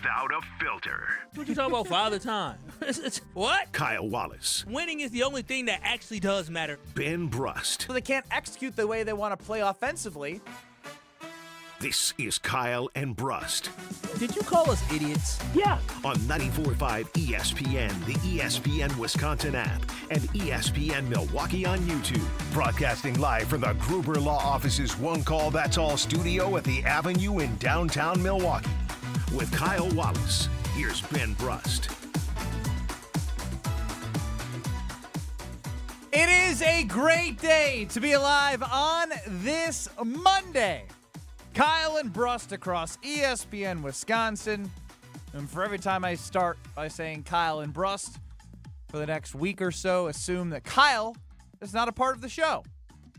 without a filter. What you talking about Father Time? What? Kyle Wallace. Winning is the only thing that actually does matter. Ben Brust. So they can't execute the way they want to play offensively. This is Kyle and Brust. Did you call us idiots? Yeah. On 94.5 ESPN, the ESPN Wisconsin app, and ESPN Milwaukee on YouTube. Broadcasting live from the Gruber Law Office's One Call That's All studio at the Avenue in downtown Milwaukee. With Kyle Wallace, here's Ben Brust. It is a great day to be alive on this Monday. Kyle and Brust across ESPN Wisconsin. And for every time I start by saying Kyle and Brust for the next week or so, assume that Kyle is not a part of the show.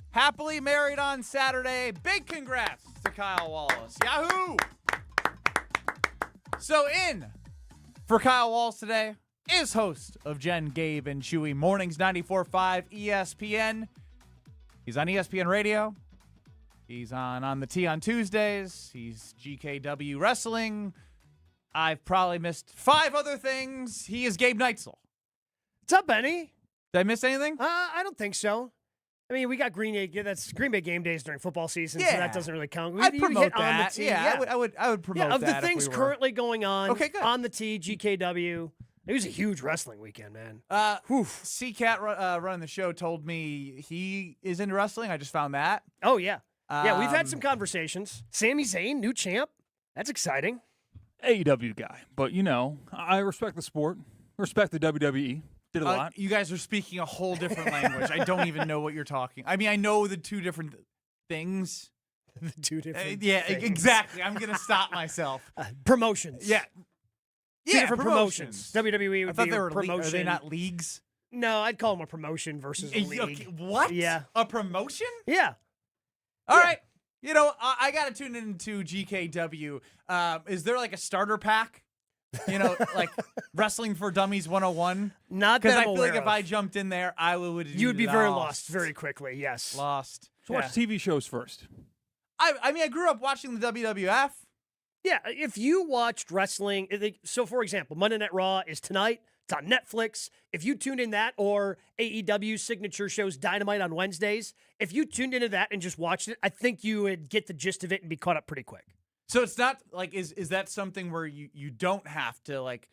Happily married on Saturday. Big congrats to Kyle Wallace. Yahoo! So in for Kyle Wallace today is host of Jen, Gabe, and Chewy Mornings 94.5 ESPN. He's on ESPN Radio. He's on the Tee on Tuesdays. He's GKW Wrestling. I've probably missed 5 other things. He is Gabe Neitzel. What's up, Benny? Did I miss anything? I don't think so. I mean, we got Green Bay game days during football season, so that doesn't really count. I'd promote hit that. On the tee. Yeah, I would promote that. Of the things currently going on on the tee, GKW, it was a huge wrestling weekend, man. C-Cat running the show told me he is into wrestling. I just found that. Oh, yeah. Yeah, we've had some conversations. Sami Zayn, new champ. That's exciting. AEW guy. But, I respect the sport. Respect the WWE. Did a lot. You guys are speaking a whole different language. I don't even know what you're talking. I mean, I know the two different things. The two different Yeah, things. exactly. I'm going to stop myself. Promotions. Yeah. Two different promotions. WWE would I thought be they a were promotion. Are they not leagues? No, I'd call them a promotion versus a league. Okay, what? Yeah. A promotion? Yeah. All right. I got to tune into GKW. Is there like a starter pack? Like Wrestling for Dummies 101? Not that Because I I'm feel aware like if of. I jumped in there, I would You would be very lost very quickly, yes. Lost. So watch TV shows first. I mean, I grew up watching the WWF. Yeah, if you watched wrestling, so for example, Monday Night Raw is tonight. It's on Netflix. If you tuned in that or AEW's signature shows Dynamite on Wednesdays, if you tuned into that and just watched it, I think you would get the gist of it and be caught up pretty quick. So it's not like, is that something where you don't have to, like,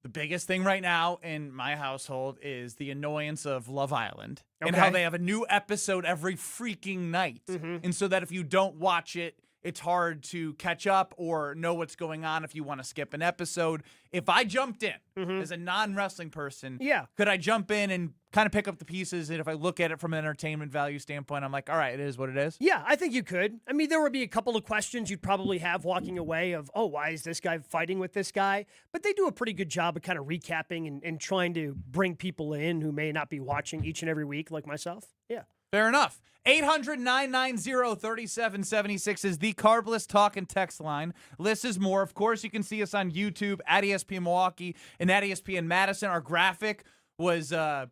the biggest thing right now in my household is the annoyance of Love Island and how they have a new episode every freaking night. Mm-hmm. And so that if you don't watch it, it's hard to catch up or know what's going on if you want to skip an episode. If I jumped in as a non-wrestling person, could I jump in and kind of pick up the pieces? And if I look at it from an entertainment value standpoint, I'm like, all right, it is what it is. Yeah, I think you could. I mean, there would be a couple of questions you'd probably have walking away of, oh, why is this guy fighting with this guy? But they do a pretty good job of kind of recapping and trying to bring people in who may not be watching each and every week like myself. Yeah. Fair enough. 800-990-3776 is the Carbless talk and text line. Less is more. Of course, you can see us on YouTube at ESPN Milwaukee and at ESPN Madison. Our graphic was, I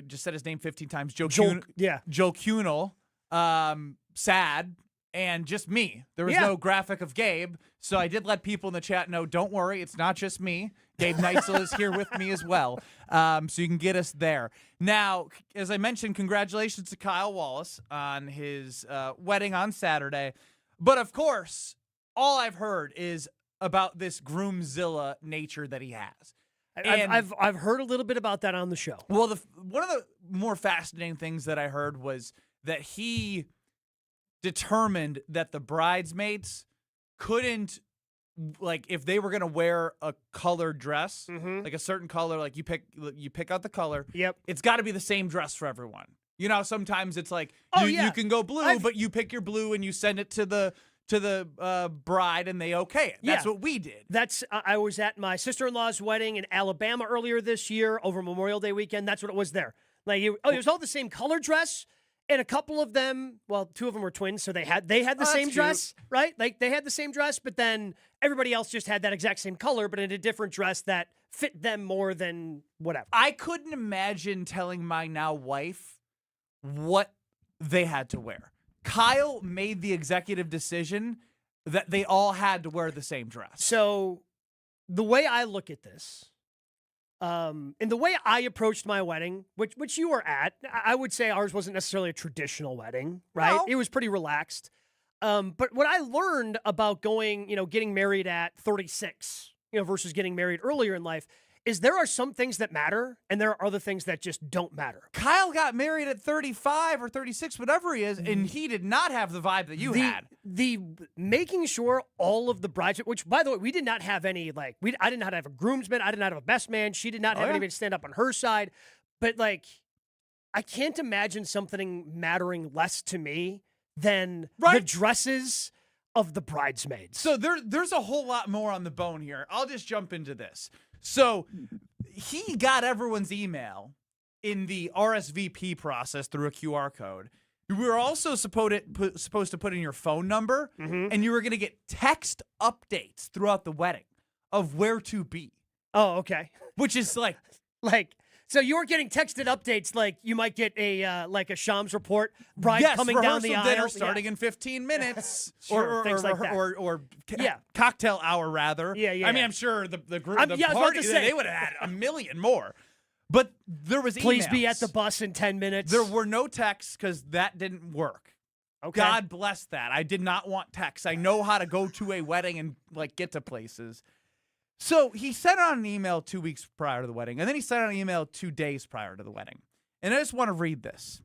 just said his name 15 times, Joe Cunel, sad, and just me. There was no graphic of Gabe, so I did let people in the chat know, don't worry, it's not just me. Gabe Neitzel is here with me as well, so you can get us there. Now, as I mentioned, congratulations to Kyle Wallace on his wedding on Saturday. But, of course, all I've heard is about this groomzilla nature that he has. I've heard a little bit about that on the show. Well, one of the more fascinating things that I heard was that he determined that the bridesmaids couldn't, like, if they were going to wear a colored dress, like a certain color, like you pick out the color. Yep. It's got to be the same dress for everyone. Sometimes it's like you can go blue, but you pick your blue and you send it to the bride and they okay it. That's what we did. I was at my sister-in-law's wedding in Alabama earlier this year over Memorial Day weekend. That's what it was there. Like, it was all the same color dress. And a couple of them, well, 2 of them were twins, so they had the same dress, right? Like, they had the same dress, but then everybody else just had that exact same color, but in a different dress that fit them more than whatever. I couldn't imagine telling my now wife what they had to wear. Kyle made the executive decision that they all had to wear the same dress. So the way I look at this, and the way I approached my wedding, which you were at, I would say ours wasn't necessarily a traditional wedding, right? No. It was pretty relaxed. But what I learned about getting married at 36, versus getting married earlier in life, is there are some things that matter, and there are other things that just don't matter. Kyle got married at 35 or 36, whatever he is, and he did not have the vibe that you had. The making sure all of the brides, which, by the way, we did not have any, I did not have a groomsman, I did not have a best man, she did not have anybody to stand up on her side, but, I can't imagine something mattering less to me than the dresses of the bridesmaids. So there's a whole lot more on the bone here. I'll just jump into this. So he got everyone's email in the RSVP process through a QR code. We were also supposed to put in your phone number, and you were going to get text updates throughout the wedding of where to be. Oh, okay. Which is so you were getting texted updates like you might get a Shams report, bride coming down the aisle. Dinner starting in 15 minutes. Sure, things like that. Or cocktail hour, rather. Yeah. I mean, I'm sure the group, I was about party, to say. they would have had a million more. But there was Please emails. be at the bus in 10 minutes. There were no texts because that didn't work. Okay. God bless that. I did not want texts. I know how to go to a wedding and get to places. So he sent out an email 2 weeks prior to the wedding, and then he sent out an email 2 days prior to the wedding. And I just want to read this.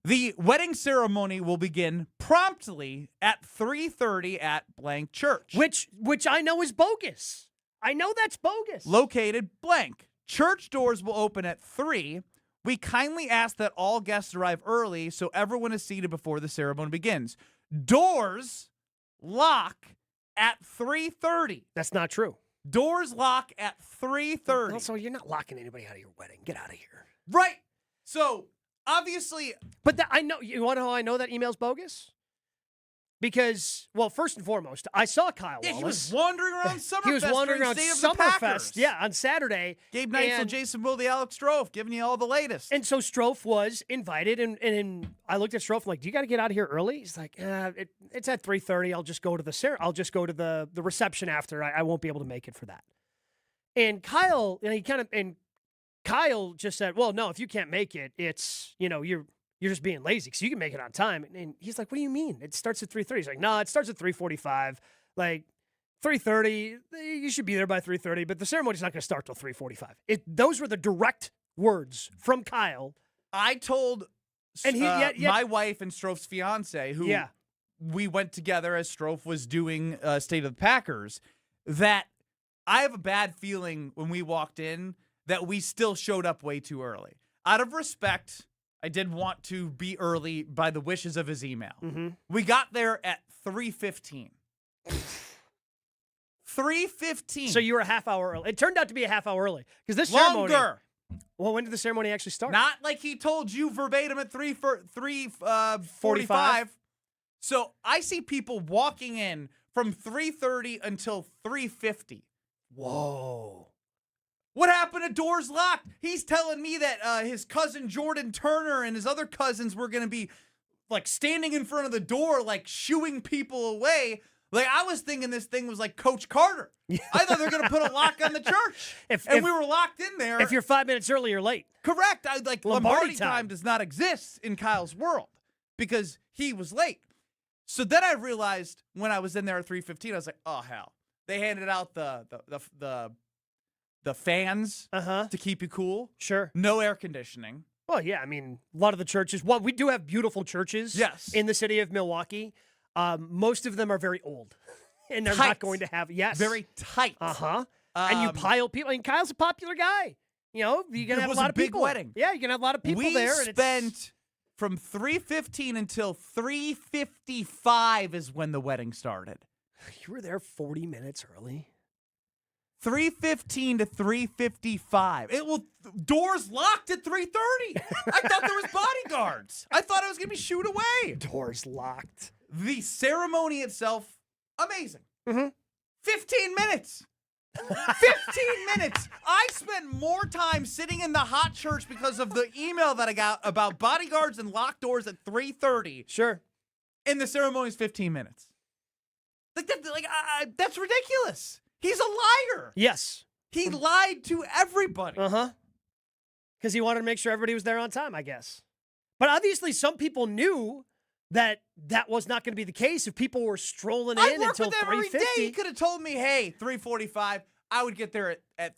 The wedding ceremony will begin promptly at 3:30 at blank church. Which I know is bogus. I know that's bogus. Located blank. Church doors will open at 3. We kindly ask that all guests arrive early so everyone is seated before the ceremony begins. Doors lock at 3:30. That's not true. Doors lock at 3:30. Also, you're not locking anybody out of your wedding. Get out of here. Right. So, obviously. But I know. You want to know how I know that email's bogus? Because, well, first and foremost, I saw Kyle Wallace. He was wandering around Summerfest. He was wandering around Summerfest. On Saturday. Gabe Neitzel, Jason Wilde, Alex Strofe, giving you all the latest. And so Strofe was invited, and I looked at Strofe, I'm like, do you got to get out of here early? He's like, it's at 3:30. I'll just go to the reception after. I won't be able to make it for that. And Kyle, Kyle just said, well, no, if you can't make it, it's, you're just being lazy because you can make it on time. And he's like, what do you mean? It starts at 3:30. He's like, no, it starts at 3:45. 3:30, you should be there by 3:30, but the ceremony's not going to start till 3:45. Those were the direct words from Kyle. I told my wife and Strofe's fiance, who we went together as Strofe was doing State of the Packers, that I have a bad feeling when we walked in that we still showed up way too early. Out of respect, I did want to be early by the wishes of his email. Mm-hmm. We got there at 3:15. 3:15. So you were a half hour early. It turned out to be a half hour early because this ceremony. Longer. Well, when did the ceremony actually start? Not like he told you verbatim at 3:45. So I see people walking in from 3:30 until 3:50. Whoa. What happened to doors locked? He's telling me that his cousin Jordan Turner and his other cousins were going to be standing in front of the door, shooing people away. I was thinking this thing was like Coach Carter. I thought they were going to put a lock on the church. And we were locked in there. If you're 5 minutes early, you're late. Correct. Lombardi time does not exist in Kyle's world because he was late. So then I realized when I was in there at 3:15, I was like, oh, hell. They handed out the fans to keep you cool. Sure. No air conditioning. Well, yeah. I mean, a lot of the churches. Well, we do have beautiful churches. Yes. In the city of Milwaukee. Most of them are very old, and they're not going to have very tight. And you pile people. I mean, Kyle's a popular guy. You're gonna have a lot of people. It was a big wedding. Yeah, you're gonna have a lot of people there. We spent from 3:15 until 3:55 is when the wedding started. You were there 40 minutes early. 3:15 to 3:55. Doors locked at 3:30. I thought there was bodyguards. I thought I was gonna be shooed away. Doors locked. The ceremony itself, amazing. 15 minutes. 15 minutes. I spent more time sitting in the hot church because of the email that I got about bodyguards and locked doors at 3:30. Sure. And the ceremony is 15 minutes. That's ridiculous. He's a liar. Yes. He lied to everybody. Uh-huh. Because he wanted to make sure everybody was there on time, I guess. But obviously some people knew that was not going to be the case if people were strolling in until 3:50. Every day. He could have told me, hey, 3:45. I would get there at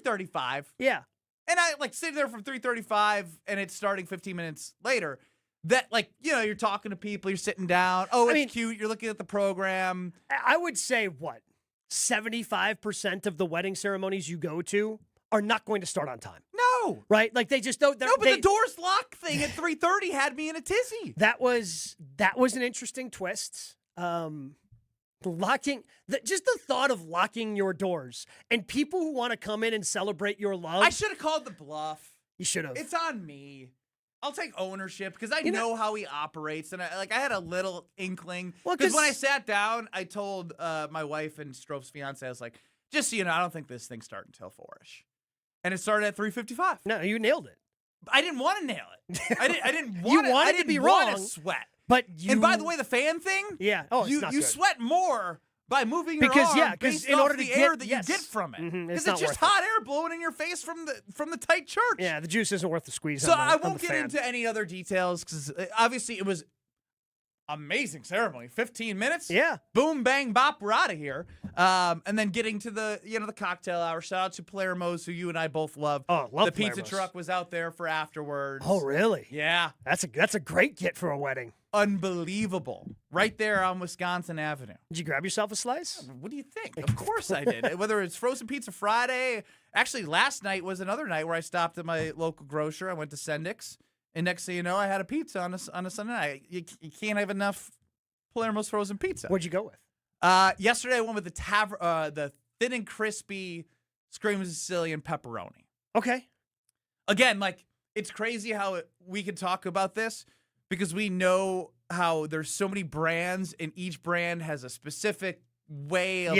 3:35. Yeah. And I sit there from 3:35 and it's starting 15 minutes later. That you're talking to people, you're sitting down. Oh, it's cute. You're looking at the program. I would say 75% of the wedding ceremonies you go to are not going to start on time. No. Right? Like they just don't. No, but the doors lock thing at 3:30 had me in a tizzy. That was an interesting twist. Just the thought of locking your doors and people who want to come in and celebrate your love. I should have called the bluff. You should have. It's on me. I'll take ownership because I know how he operates, and I had a little inkling. Because when I sat down, I told my wife and Stroph's fiance, I was like, just so you know, I don't think this thing's starting until 4-ish. And it started at 3:55. No, you nailed it. I didn't want to nail it. I didn't You want to. wanted I didn't to be want wrong, to sweat. But and by the way, the fan thing. Yeah. Oh, it's not you good. sweat more by moving your Because, arm because based in off order the to air get- that yes. you get from it. Mhm, Because it's it's not just worth it. hot air blowing in your face from the tight church. Yeah, the juice isn't worth the squeeze. So on the, I on won't the get fan. into any other details because obviously it was amazing ceremony. 15 minutes. Yeah. Boom, bang, bop. We're out of here. And then getting to the the cocktail hour. Shout out to Palermo's, who you and I both love. Oh, love the pizza Palermo's. truck was out there for afterwards. Oh, really? Yeah. That's a great get for a wedding. Unbelievable. Right there on Wisconsin Avenue. Did you grab yourself a slice? What do you think? Of course I did. Whether it's Frozen Pizza Friday. Actually, last night was another night where I stopped at my local grocer. I went to Sendik's. And next thing you know, I had a pizza on a Sunday night. You can't have enough Palermo's frozen pizza. What'd you go with? Yesterday I went with the thin and crispy Screaming Sicilian pepperoni. Okay. Again, it's crazy how we can talk about this because we know how there's so many brands and each brand has a specific way of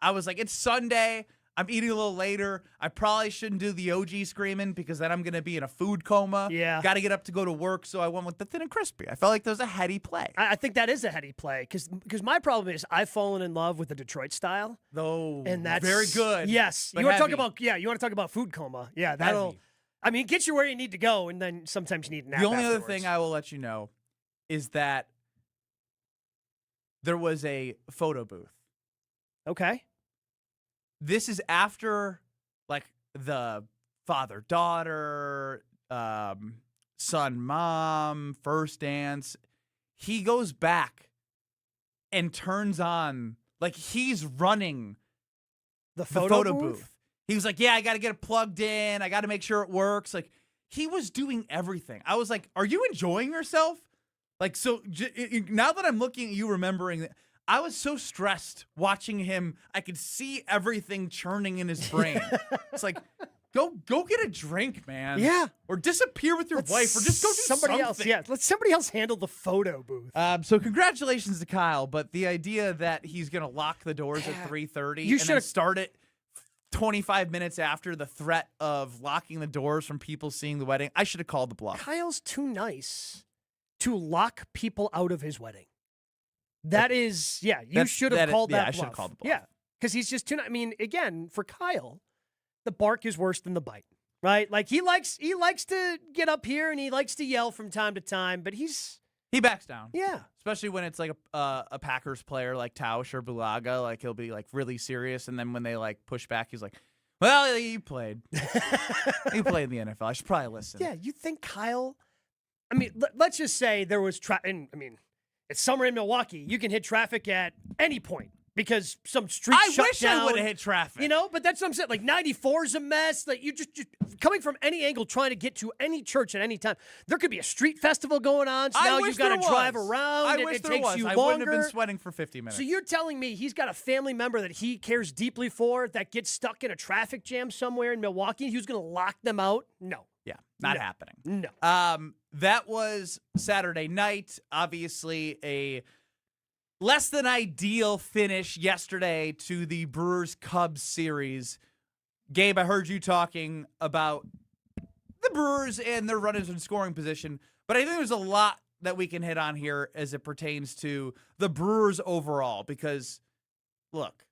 I was like, it's Sunday. I'm eating a little later. I probably shouldn't do the OG Screaming because then I'm going to be in a food coma. Yeah. Got to get up to go to work, so I went with the thin and crispy. I felt like there was a heady play. I think that is a heady play because my problem is I've fallen in love with the Detroit style. Though, And that's very good. Yes. but You want to talk heavy. about you want to talk about food coma. Yeah, that'll Heavy. I mean, get you where you need to go and then sometimes you need a nap. The only other afterwards. thing I will let you know is that there was a photo booth. Okay. This is after the father-daughter, son-mom, first dance. He goes back and turns on, he's running The the photo booth. He was like, yeah, I got to get it plugged in. I got to make sure it works. He was doing everything. I was like, are you enjoying yourself? Now that I'm looking at you, remembering that, I was so stressed watching him. I could see everything churning in his brain. It's like, go get a drink, man. Yeah. Or disappear with your wife, or just go do somebody else. something. Yeah, let somebody else handle the photo booth. So congratulations to Kyle, but the idea that he's going to lock the doors at 3:30 and then start it 25 minutes after the threat of locking the doors from people seeing the wedding, I should have called the bluff. Kyle's too nice to lock people out of his wedding. That is, you should have called that I bluff. should have called the bluff. Yeah, because he's just too nice. I mean, again, for Kyle, the bark is worse than the bite, right? He likes to get up here and he likes to yell from time to time, but he backs down. Yeah. Especially when it's a Packers player like Tausch or Bulaga, he'll be really serious, and then when they push back, he's like, "Well, you played. You played in the NFL. I should probably listen." Yeah, you think Kyle? I mean, let's just say there was it's summer in Milwaukee. You can hit traffic at any point because some street I shut wish down. I would have hit traffic. But that's what I'm saying. 94 is a mess. You just coming from any angle, trying to get to any church at any time. There could be a street festival going on, so now you've got to drive around. I wish it there takes was. you I longer. wouldn't have been sweating for 50 minutes. So you're telling me he's got a family member that he cares deeply for that gets stuck in a traffic jam somewhere in Milwaukee? He was going to lock them out? No. Yeah, not happening. No. That was Saturday night. Obviously, a less than ideal finish yesterday to the Brewers Cubs series. Gabe, I heard you talking about the Brewers and their runners in scoring position, but I think there's a lot that we can hit on here as it pertains to the Brewers overall, because, look,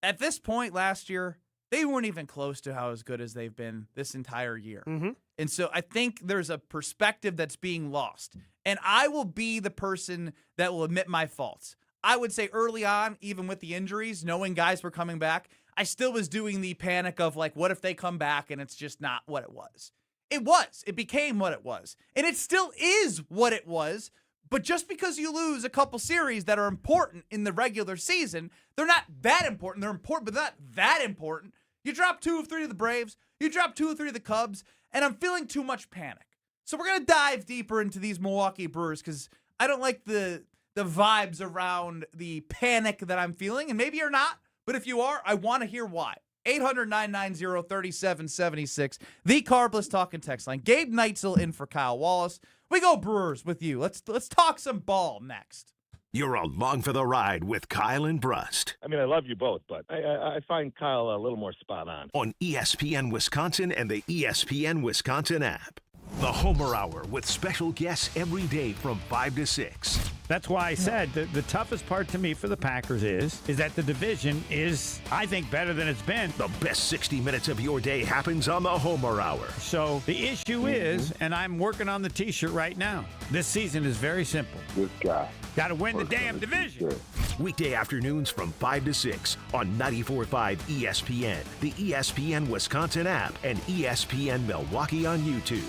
at this point last year, they weren't even close to how as good as they've been this entire year. Mm-hmm. And so I think there's a perspective that's being lost. And I will be the person that will admit my faults. I would say early on, even with the injuries, knowing guys were coming back, I still was doing the panic of, like, what if they come back and it's just not what it was? It was. It became what it was. And it still is what it was. But just because you lose a couple series that are important in the regular season, they're not that important. They're important, but not that important. You drop 2 of 3 to the Braves. You drop 2 of 3 to the Cubs. And I'm feeling too much panic. So we're going to dive deeper into these Milwaukee Brewers because I don't like the vibes around the panic that I'm feeling. And maybe you're not. But if you are, I want to hear why. 800-990-3776. The Carbless talking text line. Gabe Neitzel in for Kyle Wallace. We go Brewers with you. Let's talk some ball next. You're along for the ride with Kyle and Brust I mean, I love you both, but I find Kyle a little more spot on. on ESPN Wisconsin and the ESPN Wisconsin app. The Homer Hour with special guests every day from 5 to 6. That's why I said the toughest part to me for the Packers is that the division is, I think, better than it's been. The best 60 minutes of your day happens on the Homer Hour. So the issue is, and I'm working on the T-shirt right now, this season is very simple. This guy. Got to win the damn division. Weekday afternoons from 5 to 6 on 94.5 ESPN, the ESPN Wisconsin app, and ESPN Milwaukee on YouTube.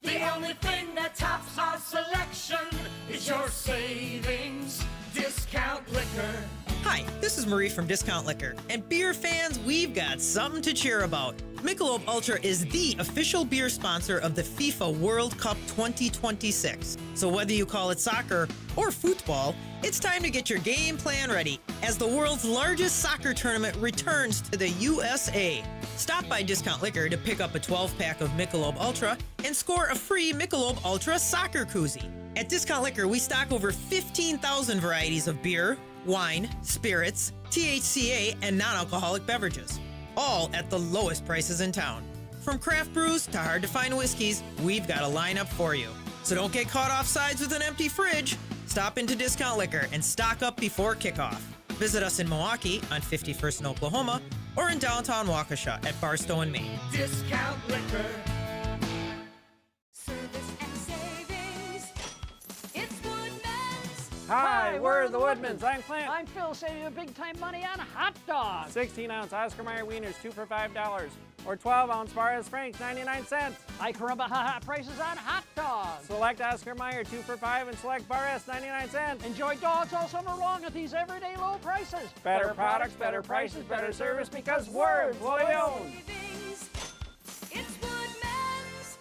The only thing that tops our selection is your savings discount liquor. Hi, this is Marie from Discount Liquor. And beer fans, we've got something to cheer about. Michelob Ultra is the official beer sponsor of the FIFA World Cup 2026. So whether you call it soccer or football, it's time to get your game plan ready as the world's largest soccer tournament returns to the USA. Stop by Discount Liquor to pick up a 12-pack of Michelob Ultra and score a free Michelob Ultra soccer koozie. At Discount Liquor, we stock over 15,000 varieties of beer, wine, spirits, THCA, and non-alcoholic beverages, all at the lowest prices in town. From craft brews to hard-to-find whiskeys, we've got a lineup for you. So don't get caught off sides with an empty fridge. Stop into Discount Liquor and stock up before kickoff. Visit us in Milwaukee on 51st in Oklahoma or in downtown Waukesha at Barstow and Maine. Discount liquor. Service and savings. It's Woodman's. Hi, we're the Woodmans. I'm Clint. I'm Phil, saving you big time money on hot dogs. 16-ounce Oscar Mayer wieners, 2 for $5. Or 12-ounce Barres Franks, 99 cents. High caramba prices on hot dogs. Select Oscar Mayer, 2 for $5, and select Barres, 99 cents. Enjoy dogs all summer long at these everyday low prices. Better products, better prices, better service, because we're employee owned. It's Woodman's.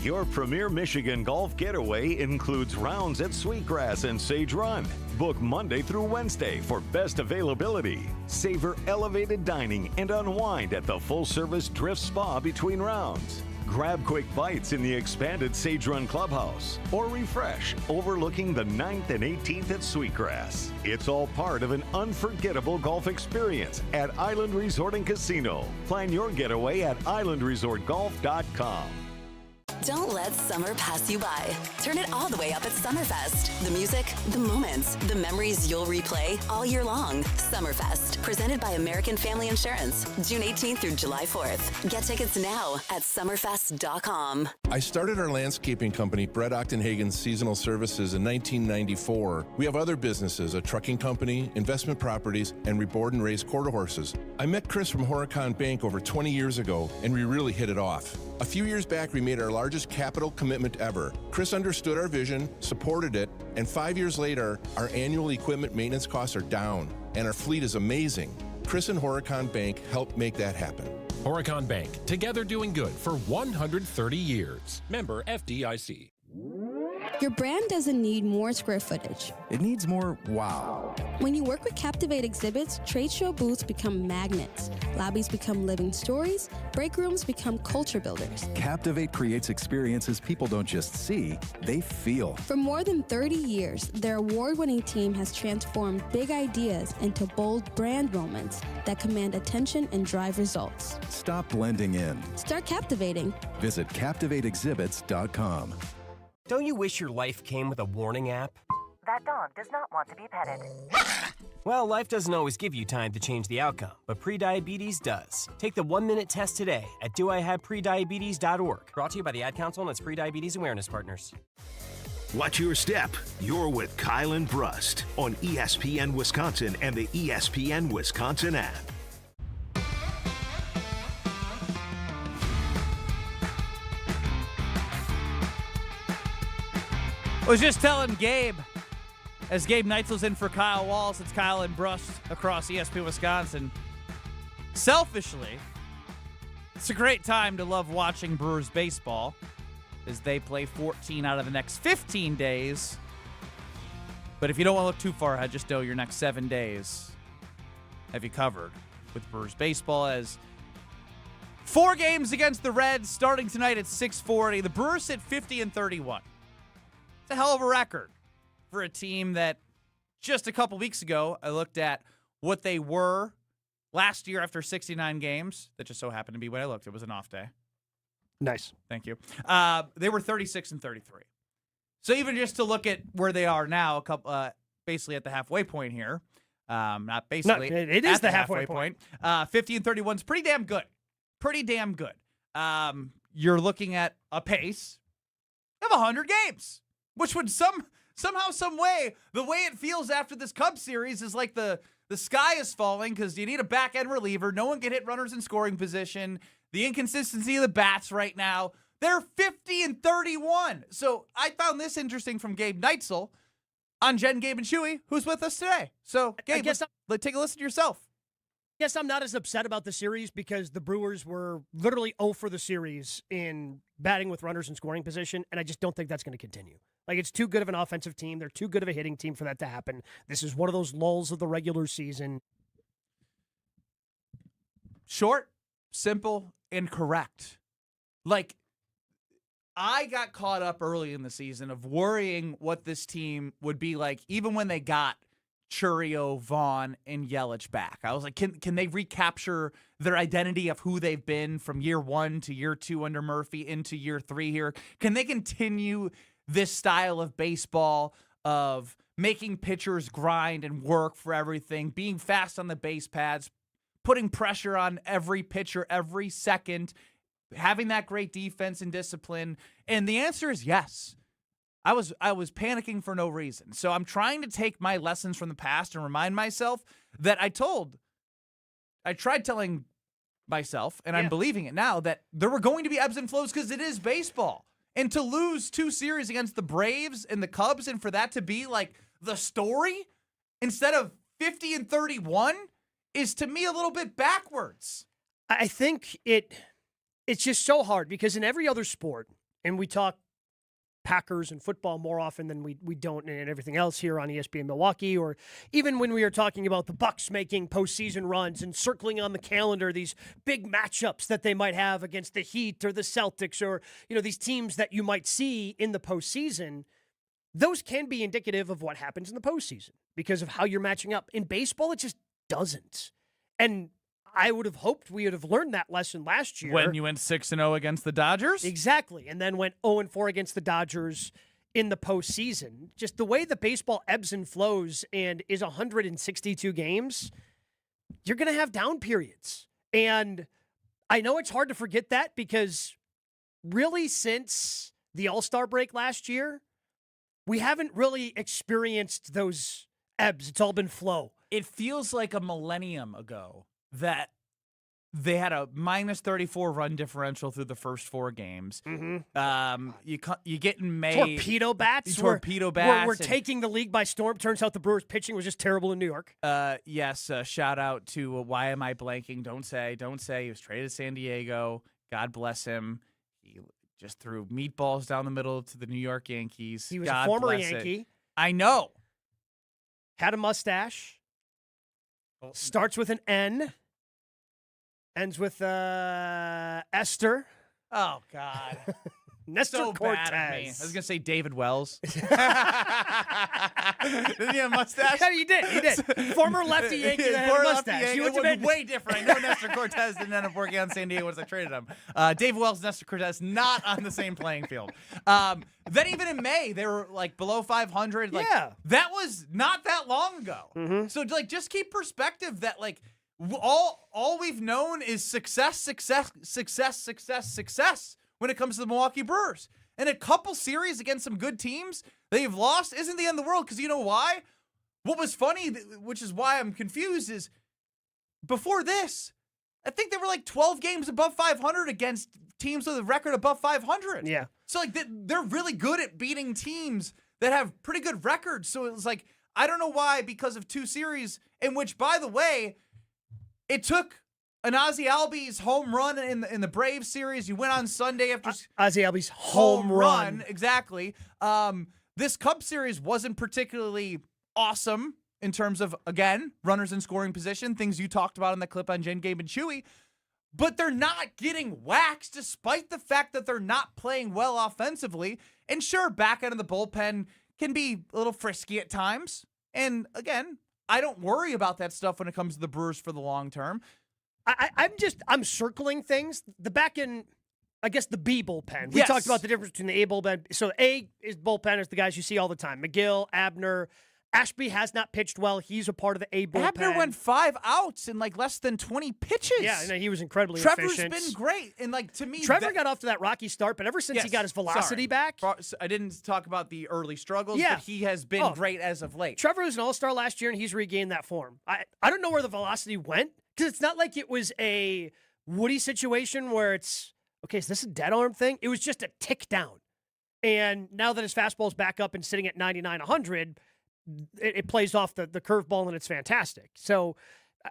Your premier Michigan golf getaway includes rounds at Sweetgrass and Sage Run. Book Monday through Wednesday for best availability. Savor elevated dining and unwind at the full-service Drift Spa between rounds. Grab quick bites in the expanded Sage Run Clubhouse or refresh overlooking the 9th and 18th at Sweetgrass. It's all part of an unforgettable golf experience at Island Resort and Casino. Plan your getaway at islandresortgolf.com. Don't let summer pass you by. Turn it all the way up at Summerfest. The music, the moments, the memories you'll replay all year long. Summerfest, presented by American Family Insurance, June 18th through July 4th. Get tickets now at summerfest.com. I started our landscaping company, Brett Ochtenhagen's Seasonal Services, in 1994. We have other businesses, a trucking company, investment properties, and we board and raise quarter horses. I met Chris from Horicon Bank over 20 years ago, and we really hit it off. A few years back, we made our largest capital commitment ever. Chris understood our vision, supported it, and 5 years later, our annual equipment maintenance costs are down, and our fleet is amazing. Chris and Horicon Bank helped make that happen. Horicon Bank, together doing good for 130 years. Member FDIC. Your brand doesn't need more square footage. It needs more wow. When you work with Captivate Exhibits, trade show booths become magnets. Lobbies become living stories. Break rooms become culture builders. Captivate creates experiences people don't just see, they feel. For more than 30 years, their award-winning team has transformed big ideas into bold brand moments that command attention and drive results. Stop blending in. Start captivating. Visit CaptivateExhibits.com. Don't you wish your life came with a warning app? That dog does not want to be petted. Well, life doesn't always give you time to change the outcome, but prediabetes does. Take the 1-minute test today at doihaveprediabetes.org. Brought to you by the Ad Council and its prediabetes awareness partners. Watch your step. You're with Kyle and Brust on ESPN Wisconsin and the ESPN Wisconsin app. I was just telling Gabe, as Gabe Neitzel's in for Kyle Wallace, it's Kyle and Brust across ESPN Wisconsin. Selfishly, it's a great time to love watching Brewers baseball as they play 14 out of the next 15 days. But if you don't want to look too far ahead, just know your next 7 days have you covered with Brewers baseball, as 4 games against the Reds starting tonight at 6:40. The Brewers sit 50-31. It's a hell of a record for a team that just a couple weeks ago, I looked at what they were last year after 69 games. That just so happened to be when I looked. It was an off day. Nice. Thank you. They were 36-33. So even just to look at where they are now, basically at the halfway point here, not basically. No, it is at the halfway point. 50-31 is pretty damn good. Pretty damn good. You're looking at a pace of 100 games, which would somehow, some way, the way it feels after this Cubs series is like the sky is falling because you need a back-end reliever. No one can hit runners in scoring position. The inconsistency of the bats right now. They're 50-31. So I found this interesting from Gabe Neitzel on Jen, Gabe, and Chewy, who's with us today. So, Gabe, let's take a listen to yourself. Yes, I'm not as upset about the series because the Brewers were literally 0 for the series in batting with runners in scoring position, and I just don't think that's going to continue. Like, it's too good of an offensive team. They're too good of a hitting team for that to happen. This is one of those lulls of the regular season. Short, simple, and correct. Like, I got caught up early in the season of worrying what this team would be like, even when they got Churio, Vaughn, and Yelich back. I was like, can they recapture their identity of who they've been from year 1 to year 2 under Murphy into year 3 here? Can they continue this style of baseball of making pitchers grind and work for everything, being fast on the base pads, putting pressure on every pitcher every second, having that great defense and discipline? And the answer is yes. I was panicking for no reason. So I'm trying to take my lessons from the past and remind myself that I tried telling myself, and I'm believing it now, that there were going to be ebbs and flows because it is baseball. And to lose 2 series against the Braves and the Cubs, and for that to be like the story instead of 50-31 is, to me, a little bit backwards. I think it's just so hard because in every other sport, and we talk Packers and football more often than we don't and everything else here on ESPN Milwaukee, or even when we are talking about the Bucks making postseason runs and circling on the calendar these big matchups that they might have against the Heat or the Celtics, or these teams that you might see in the postseason. Those can be indicative of what happens in the postseason because of how you're matching up. In baseball, it just doesn't. And I would have hoped we would have learned that lesson last year. When you went 6-0 against the Dodgers? Exactly. And then went 0-4 against the Dodgers in the postseason. Just the way the baseball ebbs and flows and is 162 games, you're going to have down periods. And I know it's hard to forget that because really since the All-Star break last year, we haven't really experienced those ebbs. It's all been flow. It feels like a millennium ago that they had a -34 run differential through the first 4 games. Mm-hmm. You get in May. Torpedo bats. We're taking the league by storm. Turns out the Brewers pitching was just terrible in New York. Yes. Shout out to why am I blanking? Don't say. He was traded to San Diego. God bless him. He just threw meatballs down the middle to the New York Yankees. He was God a former bless Yankee. it. I know. Had a mustache. Starts with an N. Ends with Esther. Oh, God. Nestor so Cortez. bad at me. I was gonna say David Wells. Doesn't he have a mustache? Yeah, you did. Former lefty Yankee that had a Former lefty mustache. Yankee. You It went would to be way different. I know Nestor Cortez didn't end up working on San Diego once I traded him. Dave Wells, Nestor Cortez, not on the same playing field. Then even in May, they were like below 500. Like, Yeah. that was not that long ago. So like, just keep perspective that like all we've known is success when it comes to the Milwaukee Brewers. And a couple series against some good teams they've lost isn't the end of the world, because you know why? What was funny, which is why I'm confused, is before this, I think they were like 12 games above 500 against teams with a record above 500. Yeah. So like they're really good at beating teams that have pretty good records. So it was like, I don't know why, because of two series in which, by the way, it took an Ozzie Albies home run in the Braves series. You went on Sunday after Ozzie Albies home run. Exactly. This Cubs series wasn't particularly awesome in terms of, again, runners in scoring position, things you talked about in the clip on Jen, Gabe, and Chewy. But they're not getting waxed despite the fact that they're not playing well offensively. And sure, back end of the bullpen can be a little frisky at times. And again, I don't worry about that stuff when it comes to the Brewers for the long term. I'm circling things. The back end, I guess the B bullpen. We talked about the difference between the A bullpen. So A is bullpen is the guys you see all the time. McGill, Abner. Ashby has not pitched well. He's a part of the A bullpen. Abner went 5 outs in like less than 20 pitches. Yeah, he was incredibly Trevor's efficient. been great. And like, to me, Trevor got off to that rocky start, but ever since he got his velocity back. I didn't talk about the early struggles, Yeah. but he has been great as of late. Trevor was an all-star last year, and he's regained that form. I don't know where the velocity went, because it's not like it was a Woody situation where it's, okay, is this a dead arm thing? It was just a tick down. And now that his fastball's back up and sitting at 99, 100, it plays off the curveball, and it's fantastic. So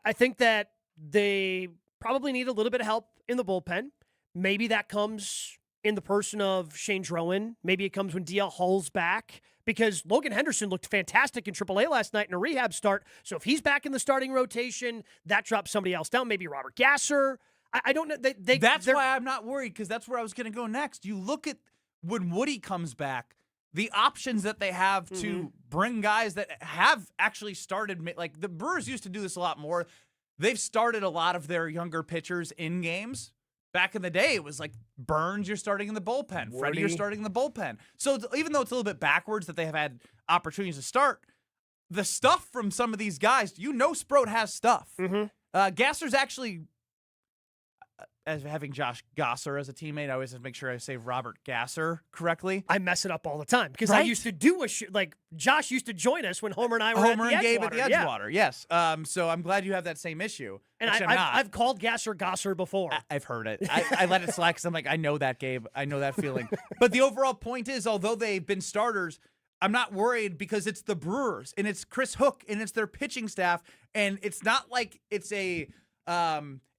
I think that they probably need a little bit of help in the bullpen. Maybe that comes in the person of Shane Drowan. Maybe it comes when DL Hull's back, because Logan Henderson looked fantastic in AAA last night in a rehab start. So if he's back in the starting rotation, that drops somebody else down. Maybe Robert Gasser. I don't know. That's why I'm not worried, because that's where I was going to go next. You look at when Woody comes back, the options that they have to bring guys that have actually started, like the Brewers used to do this a lot more. They've started a lot of their younger pitchers in games. Back in the day, it was like Burns, you're starting in the bullpen. Freddie, you're starting in the bullpen. So even though it's a little bit backwards that they have had opportunities to start, the stuff from some of these guys, Sproat has stuff. Gasser's actually, as having Josh Gasser as a teammate, I always have to make sure I say Robert Gasser correctly. I mess it up all the time, because I used to do Josh used to join us when Homer and I were at the and Gabe Edgewater. at the Edgewater, yes. So I'm glad you have that same issue. And Actually, I'm not. I've called Gasser before. I've heard it. I let it slide because I'm like, I know that, Gabe. I know that feeling. But the overall point is, although they've been starters, I'm not worried, because it's the Brewers, and it's Chris Hook, and it's their pitching staff, and it's not like it's a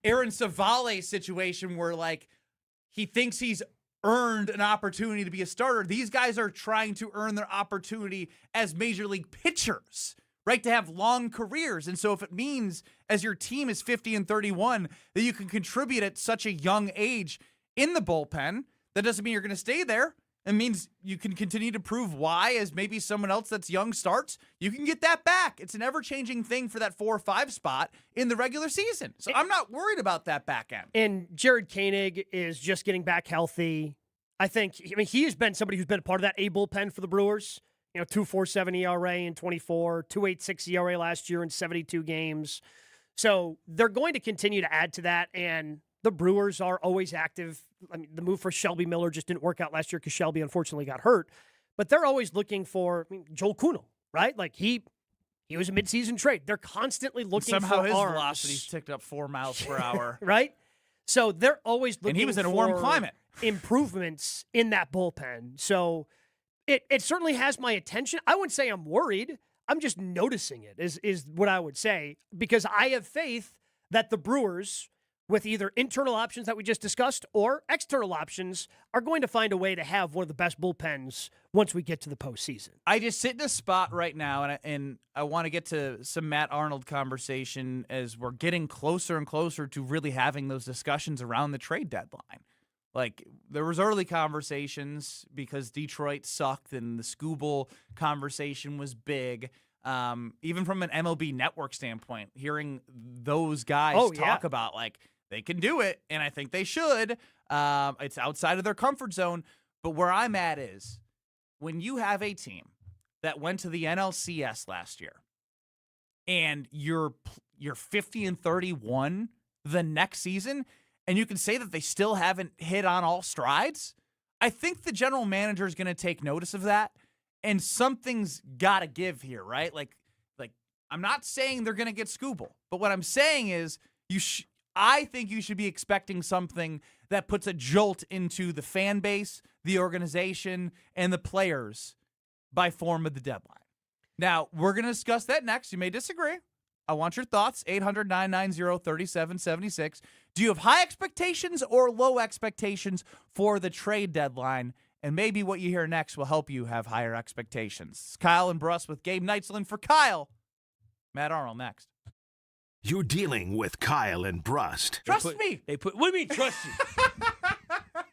Aaron Savale situation where like he thinks he's earned an opportunity to be a starter. These guys are trying to earn their opportunity as major league pitchers, right? To have long careers. And so if it means, as your team is 50 and 31, that you can contribute at such a young age in the bullpen, that doesn't mean you're going to stay there. It means you can continue to prove why, as maybe someone else that's young starts, you can get that back. It's an ever-changing thing for that 4 or 5 spot in the regular season. So I'm not worried about that back end. And Jared Koenig is just getting back healthy. I mean, he has been somebody who's been a part of that A bullpen for the Brewers. 2.47 ERA in 24, 2.86 ERA last year in 72 games. So they're going to continue to add to that, and the Brewers are always active. I mean, the move for Shelby Miller just didn't work out last year because Shelby unfortunately got hurt. But they're always looking for Joel Kuhnel, right? Like he was a midseason trade. They're constantly looking Somehow for his arms. velocity's ticked up 4 miles per hour. Right? So they're always looking And he was in a warm for climate. improvements in that bullpen. So it certainly has my attention. I wouldn't say I'm worried. I'm just noticing it is what I would say, because I have faith that the Brewers, with either internal options that we just discussed or external options, are going to find a way to have one of the best bullpens once we get to the postseason. I just sit in a spot right now, and I want to get to some Matt Arnold conversation as we're getting closer and closer to really having those discussions around the trade deadline. Like, there was early conversations because Detroit sucked and the Scooble conversation was big. Even from an MLB Network standpoint, hearing those guys talk about like they can do it, and I think they should. It's outside of their comfort zone. But where I'm at is when you have a team that went to the NLCS last year and you're 50-31 the next season, and you can say that they still haven't hit on all strides, I think the general manager is going to take notice of that, and something's got to give here, right? Like I'm not saying they're going to get Scooble, but what I'm saying is I think you should be expecting something that puts a jolt into the fan base, the organization, and the players by form of the deadline. Now, we're going to discuss that next. You may disagree. I want your thoughts. 800-990-3776. Do you have high expectations or low expectations for the trade deadline? And maybe what you hear next will help you have higher expectations. It's Kyle and Brust with Gabe Neitzel. And for Kyle, Matt Arnold next. You're dealing with Kyle and Brust. Trust me. What do you mean trust you?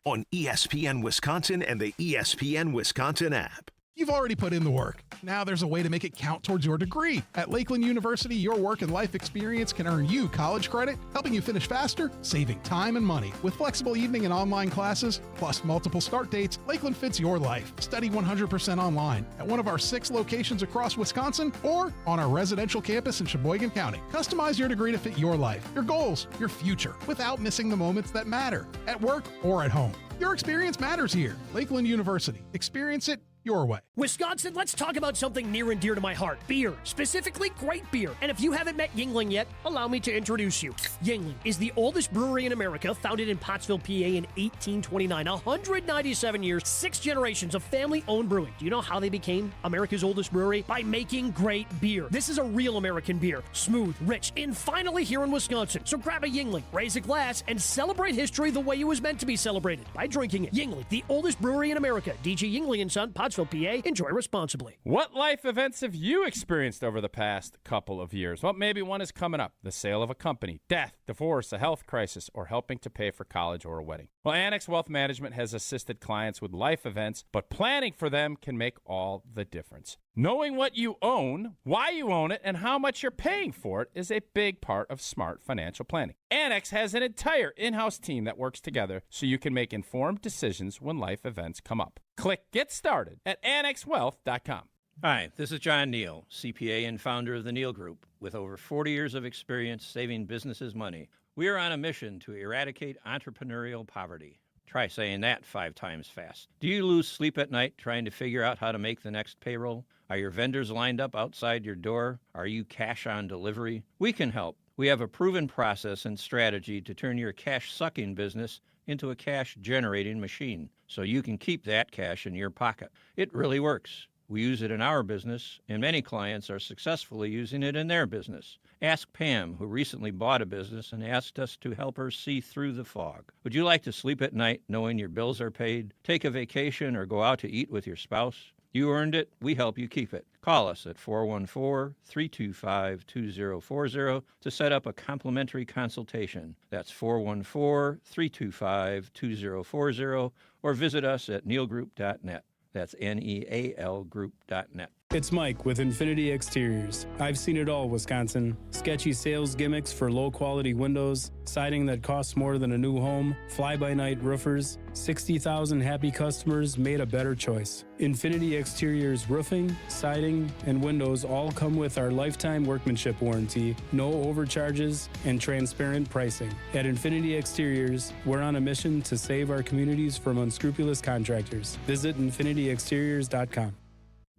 On ESPN Wisconsin and the ESPN Wisconsin app. You've already put in the work. Now there's a way to make it count towards your degree. At Lakeland University, your work and life experience can earn you college credit, helping you finish faster, saving time and money. With flexible evening and online classes, plus multiple start dates, Lakeland fits your life. Study 100% online at one of our 6 locations across Wisconsin or on our residential campus in Sheboygan County. Customize your degree to fit your life, your goals, your future, without missing the moments that matter, at work or at home. Your experience matters here. Lakeland University. Experience it your way. Wisconsin, let's talk about something near and dear to my heart. Beer. Specifically, great beer. And if you haven't met Yuengling yet, allow me to introduce you. Yuengling is the oldest brewery in America, founded in Pottsville, PA in 1829. 197 years, 6 generations of family-owned brewing. Do you know how they became America's oldest brewery? By making great beer. This is a real American beer. Smooth, rich, and finally here in Wisconsin. So grab a Yuengling, raise a glass, and celebrate history the way it was meant to be celebrated, by drinking it. Yuengling, the oldest brewery in America. DG Yuengling & Son, Pottsville, PA. Enjoy responsibly. What life events have you experienced over the past couple of years? Well, maybe one is coming up. The sale of a company, death, divorce, a health crisis, or helping to pay for college or a wedding. Well, Annex Wealth Management has assisted clients with life events, but planning for them can make all the difference. Knowing what you own, why you own it, and how much you're paying for it is a big part of smart financial planning. Annex has an entire in-house team that works together so you can make informed decisions when life events come up. Click Get Started at annexwealth.com. Hi, this is John Neal, CPA and founder of the Neal Group. With over 40 years of experience saving businesses money, we are on a mission to eradicate entrepreneurial poverty. Try saying that 5 times fast. Do you lose sleep at night trying to figure out how to make the next payroll? Are your vendors lined up outside your door? Are you cash on delivery? We can help. We have a proven process and strategy to turn your cash-sucking business into a cash-generating machine, so you can keep that cash in your pocket. It really works. We use it in our business, and many clients are successfully using it in their business. Ask Pam, who recently bought a business and asked us to help her see through the fog. Would you like to sleep at night knowing your bills are paid, take a vacation, or go out to eat with your spouse? You earned it. We help you keep it. Call us at 414-325-2040 to set up a complimentary consultation. That's 414-325-2040, or visit us at nealgroup.net. That's NEAL group.net. It's Mike with Infinity Exteriors. I've seen it all, Wisconsin. Sketchy sales gimmicks for low-quality windows, siding that costs more than a new home, fly-by-night roofers. 60,000 happy customers made a better choice. Infinity Exteriors roofing, siding, and windows all come with our lifetime workmanship warranty, no overcharges, and transparent pricing. At Infinity Exteriors, we're on a mission to save our communities from unscrupulous contractors. Visit infinityexteriors.com.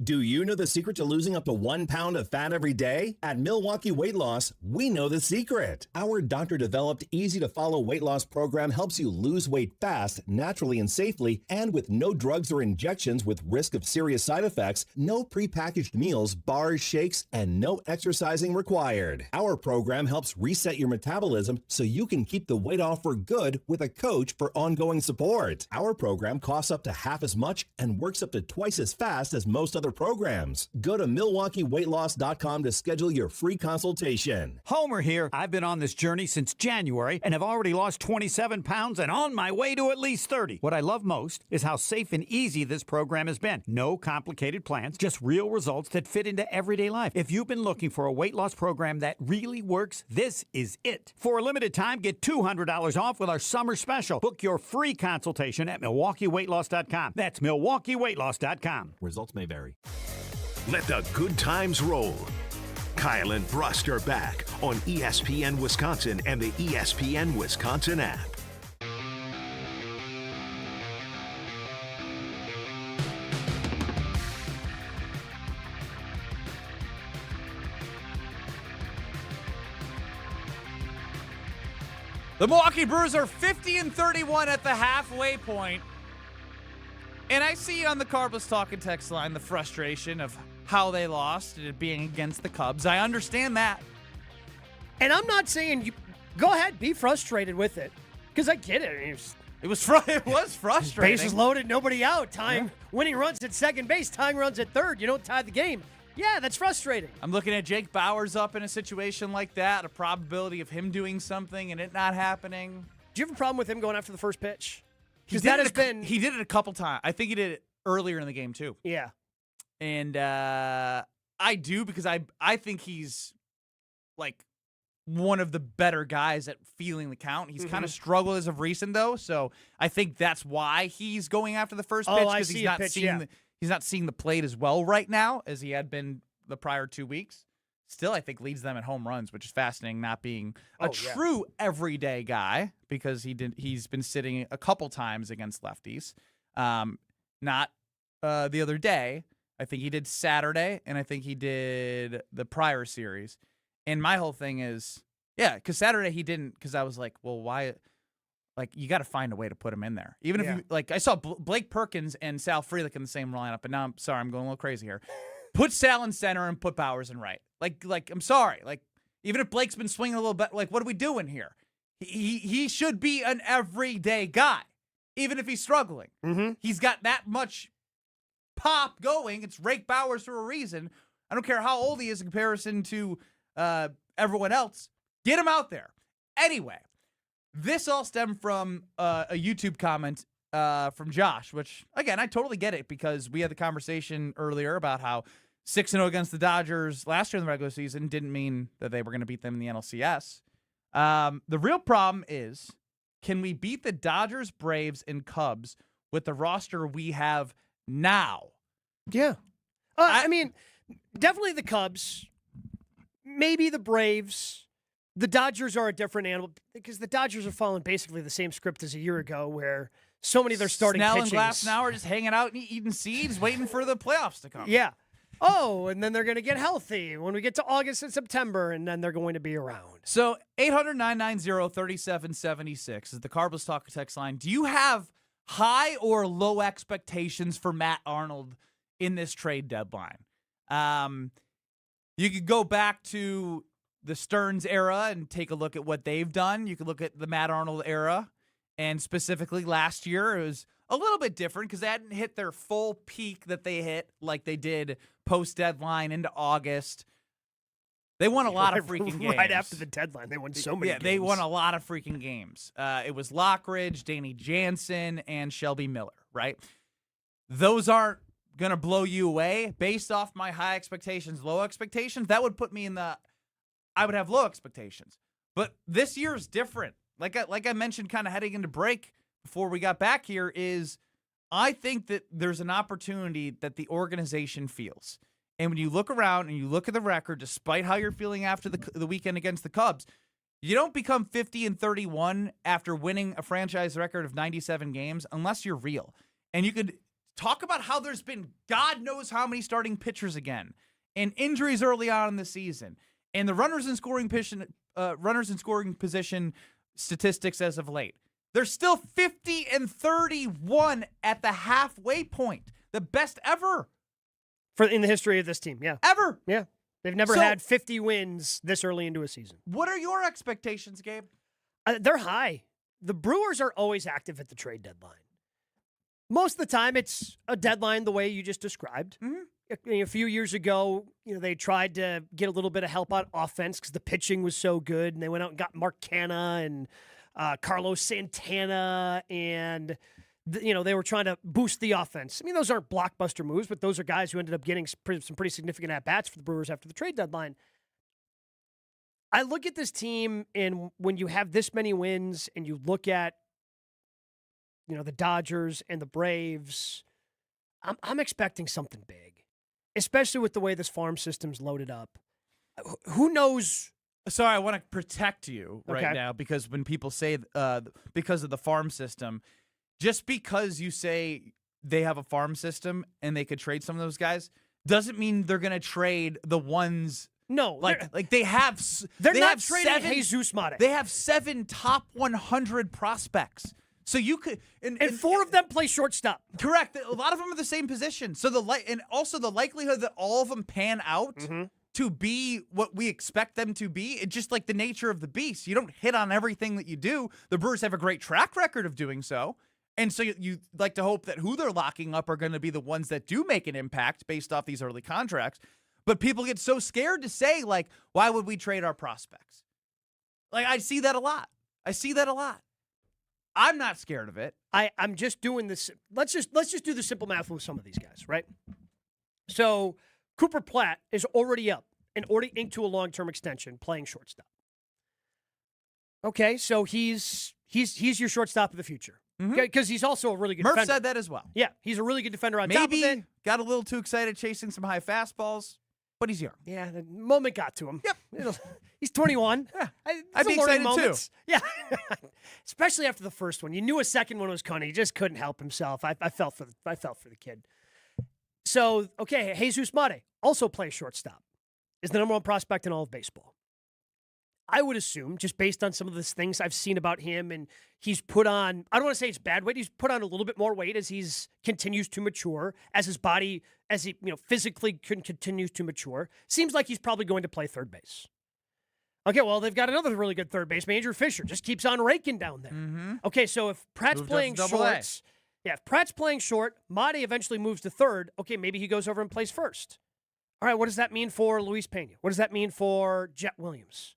Do you know the secret to losing up to 1 pound of fat every day? At Milwaukee Weight Loss, we know the secret. Our doctor-developed, easy-to-follow weight loss program helps you lose weight fast, naturally and safely, and with no drugs or injections with risk of serious side effects, no prepackaged meals, bars, shakes, and no exercising required. Our program helps reset your metabolism so you can keep the weight off for good with a coach for ongoing support. Our program costs up to half as much and works up to twice as fast as most other other programs. Go to MilwaukeeWeightLoss.com to schedule your free consultation. Homer here. I've been on this journey since January and have already lost 27 pounds and on my way to at least 30. What I love most is how safe and easy this program has been. No complicated plans, just real results that fit into everyday life. If you've been looking for a weight loss program that really works, this is it. For a limited time, get $200 off with our summer special. Book your free consultation at MilwaukeeWeightLoss.com. That's MilwaukeeWeightLoss.com. Results may vary. Let the good times roll. Kyle and Brust are back on ESPN Wisconsin and the ESPN Wisconsin app. The Milwaukee Brewers are 50-31 at the halfway point. And I see on the Carbless Talk and text line the frustration of how they lost and it being against the Cubs. I understand that. And I'm not saying you go ahead, be frustrated with it, because I get it. It was frustrating. Bases loaded, nobody out. Winning runs at second base, tying runs at third. You don't tie the game. Yeah, that's frustrating. I'm looking at Jake Bauers up in a situation like that, a probability of him doing something and it not happening. Do you have a problem with him going after the first pitch? He did it a couple times. I think he did it earlier in the game too. Yeah. And I do, because I think he's like one of the better guys at feeling the count. He's kind of struggled as of recent though, so I think that's why he's going after the first pitch, because he's not seeing the plate as well right now as he had been the prior 2 weeks. Still, I think leads them at home runs, which is fascinating, not being a true everyday guy, because he's been sitting a couple times against lefties. Not the other day. I think he did Saturday, and I think he did the prior series. And my whole thing is, because Saturday he didn't, because I was like, well, why? Like, you got to find a way to put him in there. Even if you, like, I saw Blake Perkins and Sal Frelick in the same lineup, and now I'm going a little crazy here. Put Sal in center and put Bauers in right. Like I'm sorry. Like, even if Blake's been swinging a little bit, like, what are we doing here? He should be an everyday guy, even if he's struggling. Mm-hmm. He's got that much pop going. It's Rake Bauers for a reason. I don't care how old he is in comparison to everyone else. Get him out there. Anyway, this all stemmed from a YouTube comment from Josh, which, again, I totally get it, because we had the conversation earlier about how 6-0 against the Dodgers last year in the regular season didn't mean that they were going to beat them in the NLCS. The real problem is, can we beat the Dodgers, Braves, and Cubs with the roster we have now? Yeah. I mean, definitely the Cubs, maybe the Braves. The Dodgers are a different animal, because the Dodgers are following basically the same script as a year ago, where so many of their starting Snell pitchings. and Glasnow are just hanging out and eating seeds, waiting for the playoffs to come. Yeah. Oh, and then they're going to get healthy when we get to August and September, and then they're going to be around. So 800-990-3776 is the Carbless Talk text line. Do you have high or low expectations for Matt Arnold in this trade deadline? You could go back to the Stearns era and take a look at what they've done. You could look at the Matt Arnold era, and specifically last year, it was a little bit different because they hadn't hit their full peak that they hit like they did post-deadline into August. They won a lot of freaking games. Right after the deadline, they won so many games. They won a lot of freaking games. It was Lockridge, Danny Jansen, and Shelby Miller, right? Those aren't going to blow you away. Based off my high expectations, low expectations, that would put me in the... I would have low expectations. But this year is different. Like I mentioned kind of heading into break before we got back here, is I think that there's an opportunity that the organization feels. And when you look around and you look at the record, despite how you're feeling after the weekend against the Cubs, you don't become 50-31 after winning a franchise record of 97 games unless you're real. And you could talk about how there's been God knows how many starting pitchers again, and injuries early on in the season, and the runners in scoring position statistics as of late. They're still 50-31 at the halfway point, the best ever in the history of this team. Yeah, ever. Yeah, they've never had 50 wins this early into a season. What are your expectations, Gabe? They're high. The Brewers are always active at the trade deadline. Most of the time, it's a deadline the way you just described. Mm-hmm. a few years ago, they tried to get a little bit of help on offense because the pitching was so good, and they went out and got Mark Canha and Carlos Santana, and they were trying to boost the offense. I mean, those aren't blockbuster moves, but those are guys who ended up getting some pretty significant at-bats for the Brewers after the trade deadline. I look at this team, and when you have this many wins, and you look at the Dodgers and the Braves, I'm expecting something big, especially with the way this farm system's loaded up. Who knows? Sorry, I want to protect you right Okay. now because when people say because of the farm system, just because you say they have a farm system and they could trade some of those guys doesn't mean they're going to trade the ones. No, like they have. They're they not have trading Jesus Mate. They have 7 top 100 prospects. So you could, and 4 of them play shortstop. Correct. A lot of them are the same position. So and also the likelihood that all of them pan out to be what we expect them to be, it's just like the nature of the beast. You don't hit on everything that you do. The Brewers have a great track record of doing so. And so you like to hope that who they're locking up are going to be the ones that do make an impact based off these early contracts. But people get so scared to say, like, why would we trade our prospects? Like, I see that a lot. I'm not scared of it. I'm just doing this. Let's just do the simple math with some of these guys, right? So Cooper Platt is already up and already inked to a long-term extension playing shortstop. Okay, so he's your shortstop of the future. Because he's also a really good defender. Murph said that as well. Yeah, he's a really good defender on top of it. Maybe got a little too excited chasing some high fastballs, but he's young. Yeah, the moment got to him. Yep. He's 21. Yeah, I'd be excited too. Yeah, especially after the first one. You knew a second one was coming. He just couldn't help himself. I felt for the kid. So, okay, Jesus Mate also plays shortstop. Is the number 1 prospect in all of baseball. I would assume, just based on some of the things I've seen about him, and he's put on, I don't want to say it's bad weight, he's put on a little bit more weight as he's continues to mature, as his body, as he physically continues to mature. Seems like he's probably going to play third base. Okay, well, they've got another really good third baseman, Andrew Fisher, just keeps on raking down there. Okay, so if Pratt's playing short, if Pratt's playing short, Mate eventually moves to third, okay, maybe he goes over and plays first. All right, what does that mean for Luis Pena? What does that mean for Jet Williams?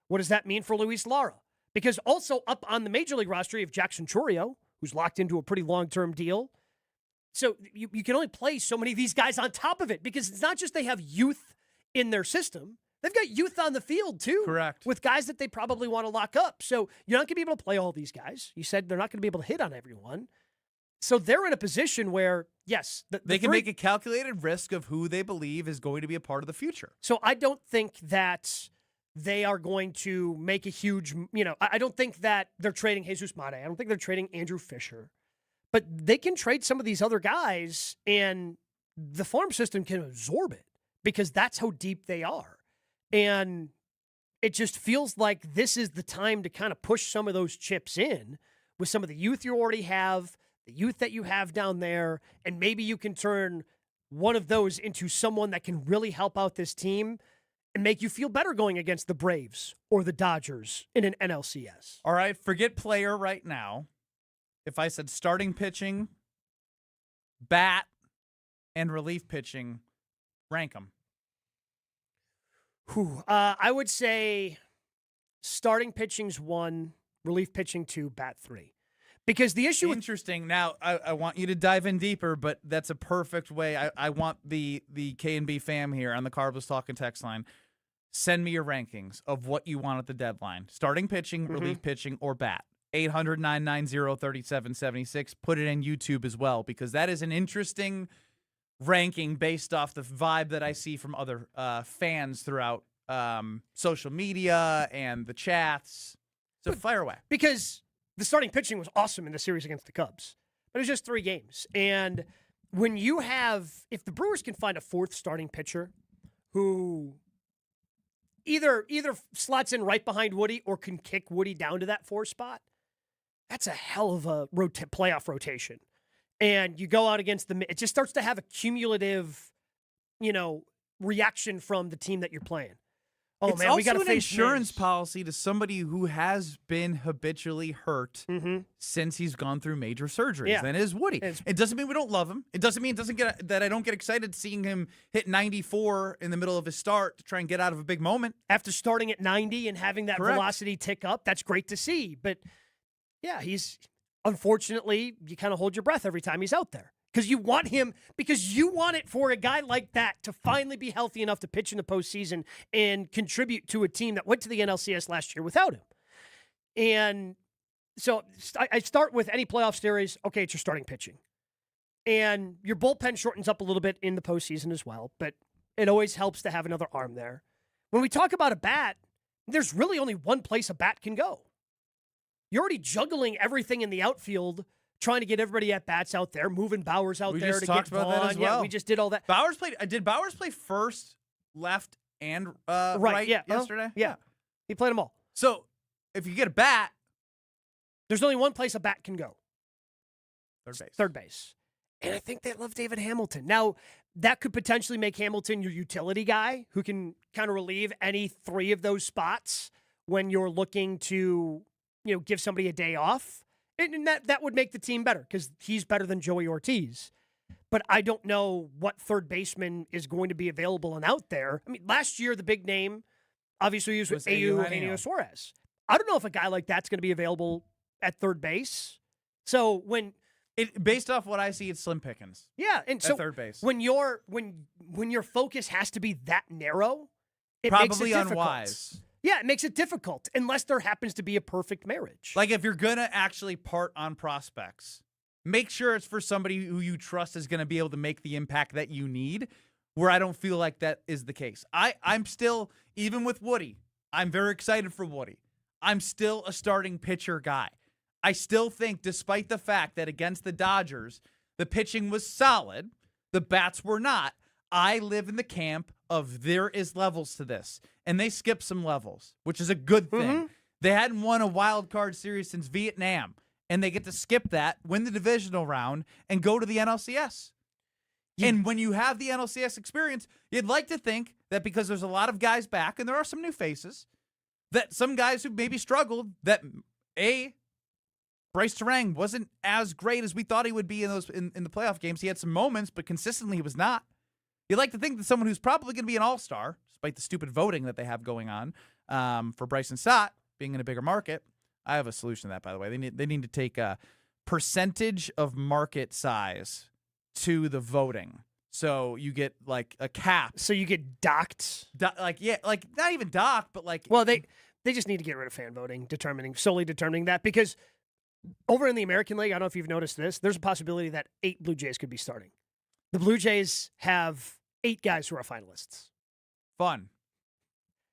What does that mean for Luis Lara? Because also up on the Major League roster, you have Jackson Chourio, who's locked into a pretty long-term deal. So you can only play so many of these guys on top of it because it's not just they have youth in their system. They've got youth on the field, too. Correct. With guys that they probably want to lock up. So you're not going to be able to play all these guys. You said they're not going to be able to hit on everyone. So they're in a position where, yes. They can make a calculated risk of who they believe is going to be a part of the future. So I don't think that they are going to make a huge, I don't think that they're trading Jesus Mate. I don't think they're trading Andrew Fisher. But they can trade some of these other guys, and the farm system can absorb it because that's how deep they are. And it just feels like this is the time to kind of push some of those chips in with some of the youth you already have, the youth that you have down there, and maybe you can turn one of those into someone that can really help out this team and make you feel better going against the Braves or the Dodgers in an NLCS. All right, forget player right now. If I said starting pitching, bat, and relief pitching, rank them. I would say starting pitching's 1, relief pitching 2, bat 3. Because the issue Interesting. Now, I want you to dive in deeper, but that's a perfect way. I want the K&B fam here on the Carbless Talking text line. Send me your rankings of what you want at the deadline. Starting pitching, relief pitching, or bat. 800-990-3776. Put it in YouTube as well, because that is an interesting ranking based off the vibe that I see from other fans throughout social media and the chats. So fire away. Because the starting pitching was awesome in the series against the Cubs, but it was just 3 games. And when you have, if the Brewers can find a 4th starting pitcher who either slots in right behind Woody or can kick Woody down to that 4 spot, that's a hell of a playoff rotation. And you go out against it just starts to have a cumulative, reaction from the team that you're playing. Oh, it's man, we got to also an face insurance Miz. policy to somebody who has been habitually hurt since he's gone through major surgeries. Yeah. And it is Woody. It doesn't mean we don't love him. It doesn't mean that I don't get excited seeing him hit 94 in the middle of his start to try and get out of a big moment. After starting at 90 and having that Correct. velocity tick up, that's great to see. But, yeah, unfortunately, you kind of hold your breath every time he's out there. Because you want it for a guy like that to finally be healthy enough to pitch in the postseason and contribute to a team that went to the NLCS last year without him. And so I start with any playoff series, okay, it's your starting pitching. And your bullpen shortens up a little bit in the postseason as well, but it always helps to have another arm there. When we talk about a bat, there's really only one place a bat can go. You're already juggling everything in the outfield, trying to get everybody at bats out there, moving Bowers out there to get about Vaughn. that as well. Yeah, we just did all that. Did Bowers play first, left, and right yesterday? Yeah. He played them all. So if you get a bat, there's only one place a bat can go. Third base. And I think they love David Hamilton. Now, that could potentially make Hamilton your utility guy who can kind of relieve any three of those spots when you're looking to, give somebody a day off. And that would make the team better because he's better than Joey Ortiz. But I don't know what third baseman is going to be available and out there. I mean, last year, the big name, obviously, was Eugenio Suarez. I don't know if a guy like that's going to be available at third base. So based off what I see, it's slim pickings. Yeah, and so third base. When your focus has to be that narrow, it probably makes it difficult. unwise. Yeah, it makes it difficult unless there happens to be a perfect marriage. Like if you're gonna actually part on prospects, make sure it's for somebody who you trust is gonna be able to make the impact that you need. Where I don't feel like that is the case. I'm still, even with Woody, I'm very excited for Woody. I'm still a starting pitcher guy. I still think, despite the fact that against the Dodgers, the pitching was solid, the bats were not. I live in the camp of there is levels to this. And they skipped some levels, which is a good thing. They hadn't won a wild card series since Vietnam. And they get to skip that, win the divisional round, and go to the NLCS. And when you have the NLCS experience, you'd like to think that because there's a lot of guys back, and there are some new faces, that some guys who maybe struggled, that Bryce Terang wasn't as great as we thought he would be in the playoff games. He had some moments, but consistently he was not. You'd like to think that someone who's probably going to be an all-star, despite the stupid voting that they have going on for Bryson Stott being in a bigger market. I have a solution to that, by the way. They need to take a percentage of market size to the voting. So you get like a cap. So you get docked? Not even docked, but like... Well, they just need to get rid of fan voting, solely determining that, because over in the American League, I don't know if you've noticed this, there's a possibility that 8 Blue Jays could be starting. The Blue Jays have 8 guys who are finalists. Fun.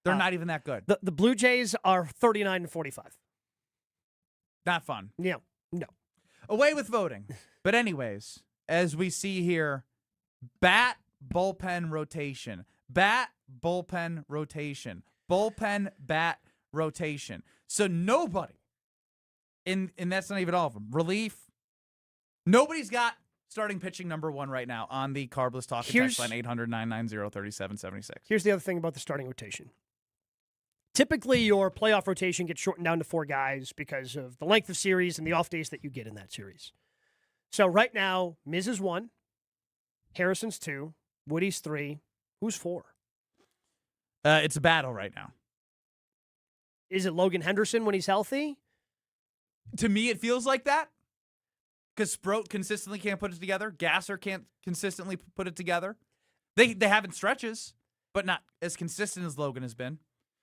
They're not even that good. The Blue Jays are 39-45. Not fun. Yeah, no. Away with voting. But anyways, as we see here, bat, bullpen, rotation. Bat, bullpen, rotation. Bullpen, bat, rotation. So nobody, and that's not even all of them, relief, nobody's got starting pitching number 1 right now on the Carbless Talking text line 800-990-3776. Here's the other thing about the starting rotation. Typically, your playoff rotation gets shortened down to 4 guys because of the length of series and the off days that you get in that series. So right now, Miz is 1, Harrison's 2, Woody's 3. Who's 4? It's a battle right now. Is it Logan Henderson when he's healthy? To me, it feels like that. Because Sproat consistently can't put it together. Gasser can't consistently put it together. They have in stretches, but not as consistent as Logan has been.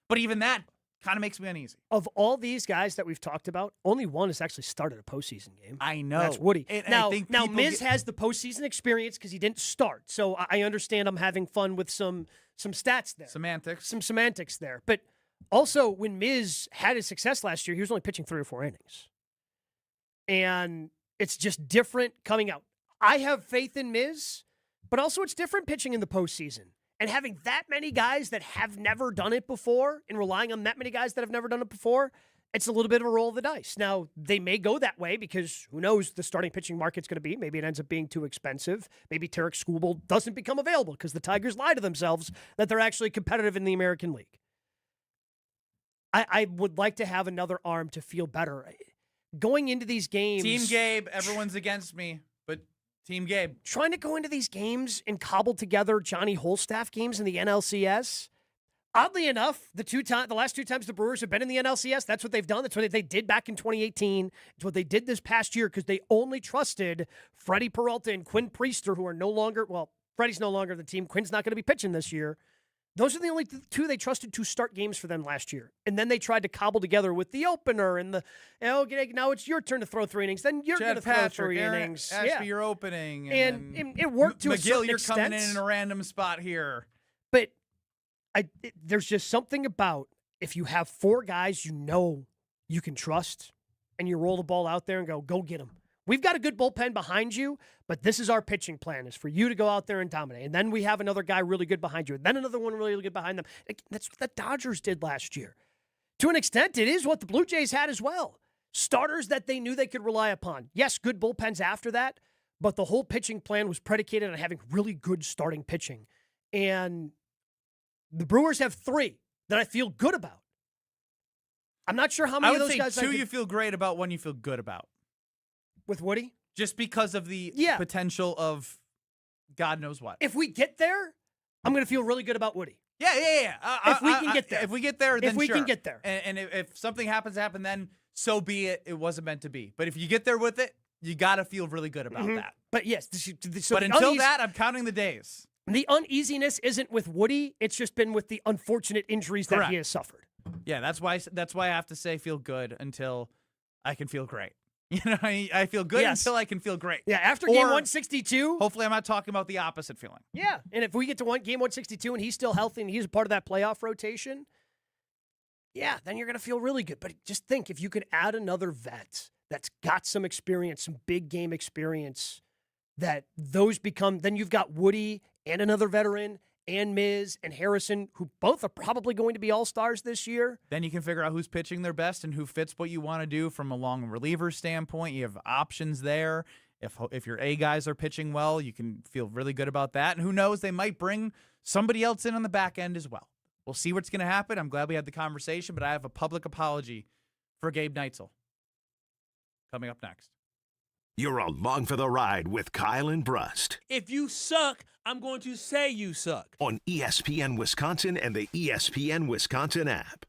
But even that kind of makes me uneasy. Of all these guys that we've talked about, only one has actually started a postseason game. I know. That's Woody. And now, I think Miz has the postseason experience because he didn't start. So I understand I'm having fun with some stats there. Semantics. Some semantics there. But also, when Miz had his success last year, he was only pitching 3 or 4 innings. And it's just different coming out. I have faith in Miz, but also it's different pitching in the postseason. And having that many guys that have never done it before and relying on that many guys that have never done it before, it's a little bit of a roll of the dice. Now, they may go that way because who knows the starting pitching market's going to be. Maybe it ends up being too expensive. Maybe Tarek Skubal doesn't become available because the Tigers lie to themselves that they're actually competitive in the American League. I would like to have another arm to feel better. Going into these games. Team Gabe, everyone's against me, but Team Gabe. Trying to go into these games and cobble together Johnny Holstaff games in the NLCS. Oddly enough, the last 2 times the Brewers have been in the NLCS, that's what they've done. That's what they did back in 2018. It's what they did this past year because they only trusted Freddie Peralta and Quinn Priester, who are no longer, well, Freddie's no longer the team. Quinn's not going to be pitching this year. Those are the only 2 they trusted to start games for them last year. And then they tried to cobble together with the opener and now it's your turn to throw 3 innings. Then you're going to throw 3 innings. Ashby, you're opening. And it worked to a certain extent. McGill, you're coming in a random spot here. But there's just something about if you have 4 guys you can trust and you roll the ball out there and go get them. We've got a good bullpen behind you, but this is our pitching plan, is for you to go out there and dominate. And then we have another guy really good behind you, and then another one really good behind them. That's what the Dodgers did last year. To an extent, it is what the Blue Jays had as well. Starters that they knew they could rely upon. Yes, good bullpens after that, but the whole pitching plan was predicated on having really good starting pitching. And the Brewers have 3 that I feel good about. I'm not sure how many of those guys. 2 you feel great about, 1 you feel good about. With Woody? Just because of the potential of God knows what. If we get there, I'm going to feel really good about Woody. Yeah. If we can get there. If we get there, then if we sure. can get there. And if something happens to happen, then so be it. It wasn't meant to be. But if you get there with it, you got to feel really good about that. But yes. But until that, I'm counting the days. The uneasiness isn't with Woody. It's just been with the unfortunate injuries that he has suffered. Yeah, that's why I have to say feel good until I can feel great. You know, I feel good until I can feel great. Yeah, after game 162. Hopefully I'm not talking about the opposite feeling. Yeah, and if we get to game 162 and he's still healthy and he's a part of that playoff rotation, yeah, then you're going to feel really good. But just think, if you could add another vet that's got some experience, some big game experience, that those become, then you've got Woody and another veteran and Miz and Harrison, who both are probably going to be all-stars this year. Then you can figure out who's pitching their best and who fits what you want to do from a long reliever standpoint. You have options there. If your A guys are pitching well, you can feel really good about that. And who knows, they might bring somebody else in on the back end as well. We'll see what's going to happen. I'm glad we had the conversation, but I have a public apology for Gabe Neitzel coming up next. You're along for the ride with Kyle and Brust If you suck, I'm going to say you suck. on ESPN Wisconsin and the ESPN Wisconsin app.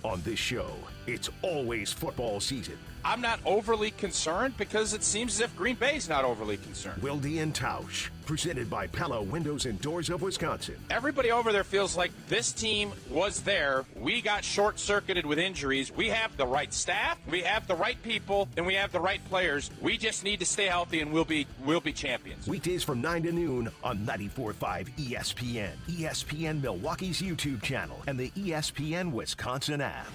On this show, it's always football season. I'm not overly concerned because it seems as if Green Bay's not overly concerned. Wilde and Tausch, presented by Pella Windows and Doors of Wisconsin. Everybody over there feels like this team was there. We got short-circuited with injuries. We have the right staff, we have the right people, and we have the right players. We just need to stay healthy, and we'll be champions. Weekdays from 9 to noon on 94.5 ESPN, ESPN Milwaukee's YouTube channel, and the ESPN Wisconsin app.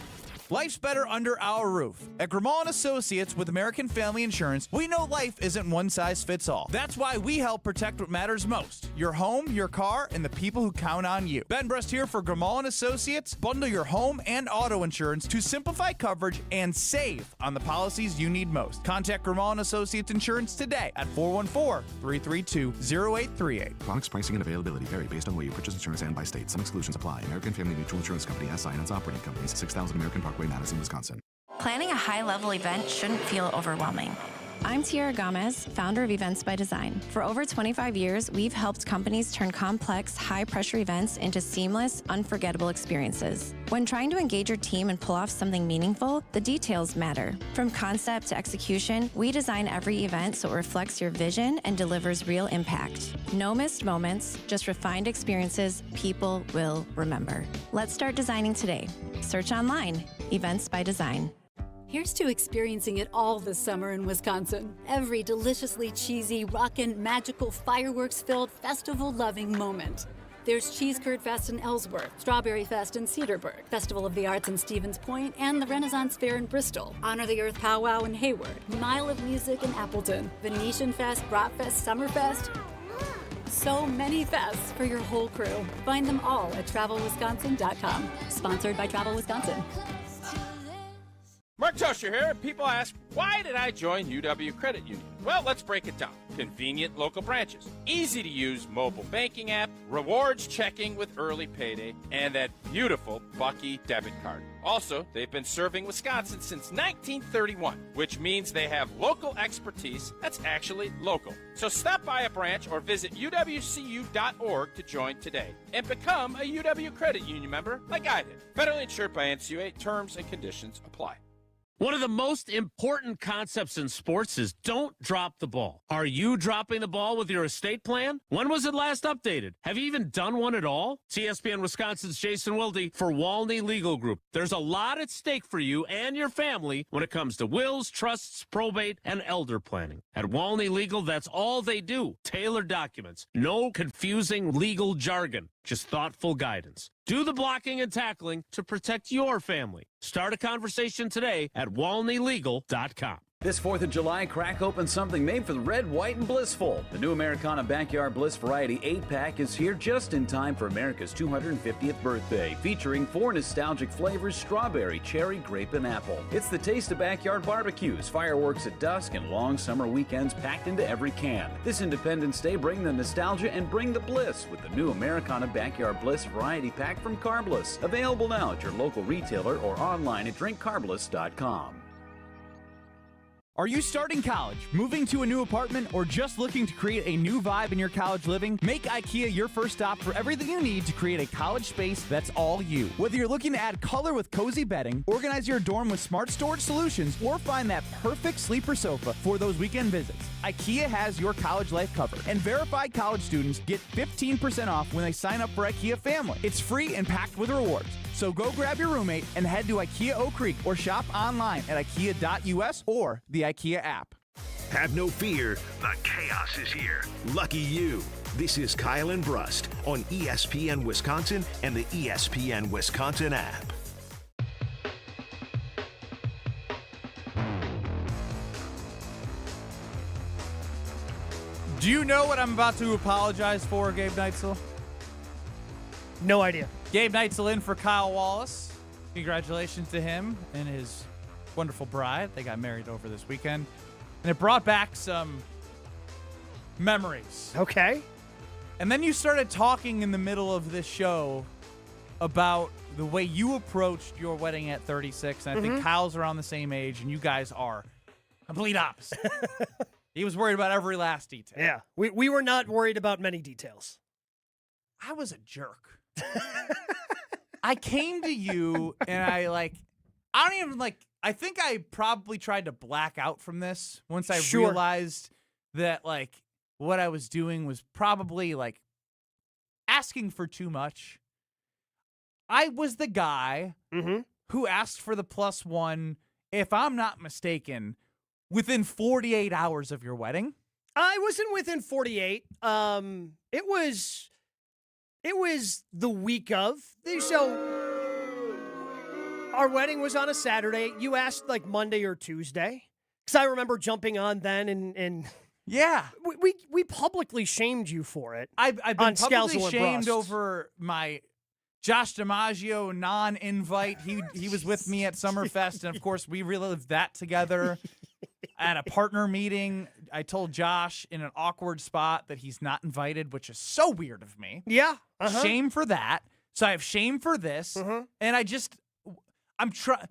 Life's better under our roof. At Grimal & Associates with American Family Insurance, we know life isn't one size fits all. That's why we help protect what matters most: your home, your car, and the people who count on you. Ben Brust here for Grimal & Associates. Bundle your home and auto insurance to simplify coverage and save on the policies you need most. Contact Grimal & Associates Insurance today at 414-332-0838. Products, pricing, and availability vary based on where you purchase insurance and by state. Some exclusions apply. American Family Mutual Insurance Company, SI, and its operating companies, 6000 American Parkway, Madison, Wisconsin. Planning a high-level event shouldn't feel overwhelming. I'm Tiara Gomez, founder of Events by Design. For over 25 years, we've helped companies turn complex, high-pressure events into seamless, unforgettable experiences. When trying to engage your team and pull off something meaningful, the details matter. From concept to execution, we design every event so it reflects your vision and delivers real impact. No missed moments, just refined experiences people will remember. Let's start designing today. Search online, Events by Design. Here's to experiencing it all this summer in Wisconsin. Every deliciously cheesy, rockin', magical, fireworks-filled, festival-loving moment. There's Cheese Curd Fest in Ellsworth, Strawberry Fest in Cedarburg, Festival of the Arts in Stevens Point, and the Renaissance Fair in Bristol, Honor the Earth Powwow in Hayward, Mile of Music in Appleton, Venetian Fest, Bratfest, Summerfest. So many fests for your whole crew. Find them all at TravelWisconsin.com. Sponsored by Travel Wisconsin. Mark Tosher here. People ask, why did I join UW Credit Union? Well, let's break it down. Convenient local branches, easy to use mobile banking app, rewards checking with early payday, and that beautiful Bucky debit card. Also, they've been serving Wisconsin since 1931, which means they have local expertise that's actually local. So stop by a branch or visit uwcu.org to join today and become a UW Credit Union member like I did. Federally insured by NCUA. Terms and conditions apply. One of the most important concepts in sports is don't drop the ball. Are you dropping the ball with your estate plan? When was it last updated? Have you even done one at all? It's ESPN Wisconsin's Jason Wilde for Walney Legal Group. There's a lot at stake for you and your family when it comes to wills, trusts, probate, and elder planning. At Walney Legal, that's all they do. Tailored documents. No confusing legal jargon. Just thoughtful guidance. Do the blocking and tackling to protect your family. Start a conversation today at walneylegal.com. This 4th of July, crack open something made for the red, white, and blissful. The new Americana Backyard Bliss Variety 8-pack is here just in time for America's 250th birthday, featuring 4 nostalgic flavors: strawberry, cherry, grape, and apple. It's the taste of backyard barbecues, fireworks at dusk, and long summer weekends packed into every can. This Independence Day, bring the nostalgia and bring the bliss with the new Americana Backyard Bliss Variety Pack from Carbliss. Available now at your local retailer or online at drinkcarbliss.com. Are you starting college, moving to a new apartment, or just looking to create a new vibe in your college living? Make IKEA your first stop for everything you need to create a college space that's all you. Whether you're looking to add color with cozy bedding, organize your dorm with smart storage solutions, or find that perfect sleeper sofa for those weekend visits, IKEA has your college life covered. And verified college students get 15% off when they sign up for IKEA Family. It's free and packed with rewards. So go grab your roommate and head to IKEA Oak Creek or shop online at ikea.us or the IKEA app. Have no fear, the chaos is here. Lucky you. This is Kyle and Brust on ESPN Wisconsin and the ESPN Wisconsin app. Do you know what I'm about to apologize for, Gabe Neitzel? No idea. Gabe Neitzel in for Kyle Wallace. Congratulations to him and his wonderful bride. They got married over this weekend. And it brought back some memories. Okay. And then you started talking in the middle of this show about the way you approached your wedding at 36. And I think Kyle's around the same age, and you guys are complete opposite. He was worried about every last detail. Yeah. We were not worried about many details. I was a jerk. I came to you and I think I probably tried to black out from this once I realized that what I was doing was probably asking for too much. I was the guy who asked for the +1, if I'm not mistaken, within 48 hours of your wedding. I wasn't within 48. It was the week of. So our wedding was on a Saturday. You asked Monday or Tuesday. Because I remember jumping on then and yeah. We publicly shamed you for it. I've been publicly shamed Brust. over my Josh DiMaggio non-invite. He was with me at Summerfest, and of course we relived that together. At a partner meeting, I told Josh in an awkward spot that he's not invited, which is so weird of me. Yeah. Shame for that. So I have shame for this. And I'm trying.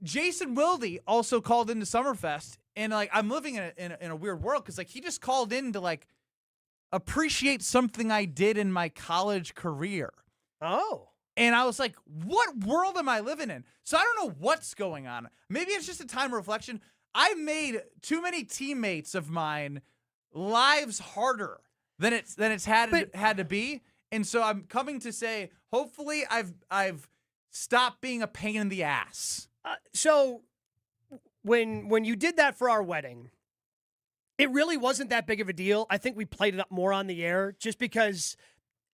Jason Wilde also called into Summerfest, and I'm living in a weird world because he just called in to appreciate something I did in my college career. Oh. And I was like, what world am I living in? So I don't know what's going on. Maybe it's just a time of reflection. I made too many teammates of mine lives harder than it's had to be. And so I'm coming to say, hopefully I've stopped being a pain in the ass. So when you did that for our wedding, it really wasn't that big of a deal. I think we played it up more on the air just because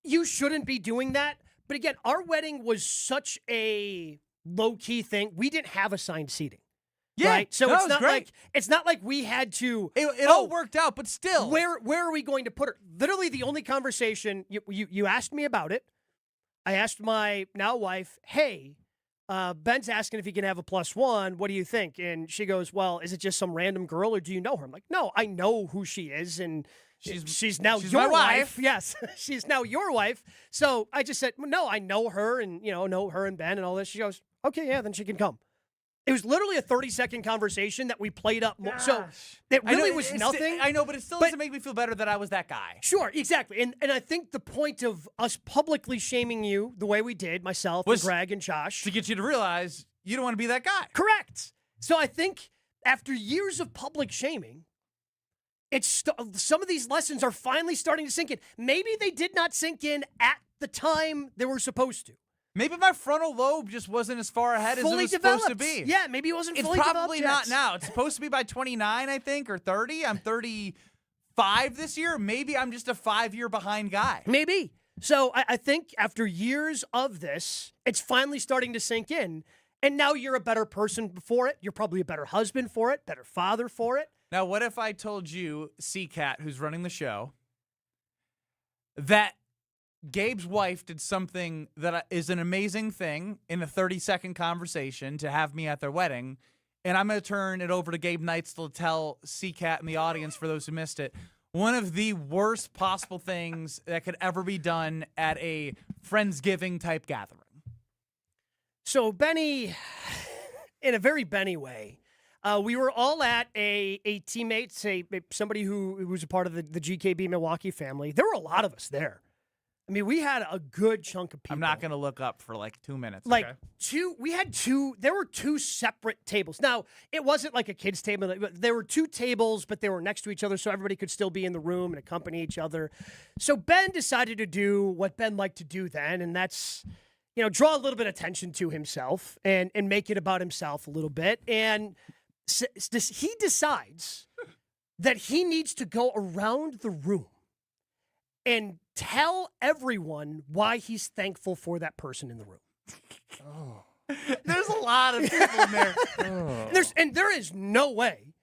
you shouldn't be doing that. But again, our wedding was such a low-key thing. We didn't have assigned seating. Yeah, right? So it's not like we had to. It all worked out, but still, where are we going to put her? Literally, the only conversation you asked me about it. I asked my now wife, "Hey, Ben's asking if he can have a +1. What do you think? And she goes, well, is it just some random girl or do you know her? I'm like, no, I know who she is. And she's now your wife. Yes, she's now your wife. So I just said, no, I know her and, know her and Ben and all this. She goes, okay, yeah, then she can come. It was literally a 30-second conversation that we played up. So it really was nothing. I know, but it still doesn't make me feel better that I was that guy. Sure, exactly. And I think the point of us publicly shaming you the way we did, myself and Greg and Josh. To get you to realize you don't want to be that guy. Correct. So I think after years of public shaming, some of these lessons are finally starting to sink in. Maybe they did not sink in at the time they were supposed to. Maybe my frontal lobe just wasn't as far ahead as it was supposed to be. Yeah, maybe it wasn't fully developed. It's probably not now. It's supposed to be by 29, I think, or 30. I'm 35 this year. Maybe I'm just a 5-year behind guy. Maybe. So I think after years of this, it's finally starting to sink in. And now you're a better person for it. You're probably a better husband for it, better father for it. Now, what if I told you, C-Cat, who's running the show, that Gabe's wife did something that is an amazing thing in a 30-second conversation to have me at their wedding, and I'm going to turn it over to Gabe Neitzel to tell C-Cat and the audience, for those who missed it, one of the worst possible things that could ever be done at a Friendsgiving-type gathering. So, Benny, in a very Benny way, we were all at a teammate, somebody who was a part of the GKB Milwaukee family. There were a lot of us there. I mean, we had a good chunk of people. I'm not going to look up for like 2 minutes. There were two separate tables. Now, it wasn't like a kid's table. There were two tables, but they were next to each other, so everybody could still be in the room and accompany each other. So Ben decided to do what Ben liked to do then, and that's, draw a little bit of attention to himself and make it about himself a little bit. And he decides that he needs to go around the room and tell everyone why he's thankful for that person in the room. There's a lot of people in there. There is no way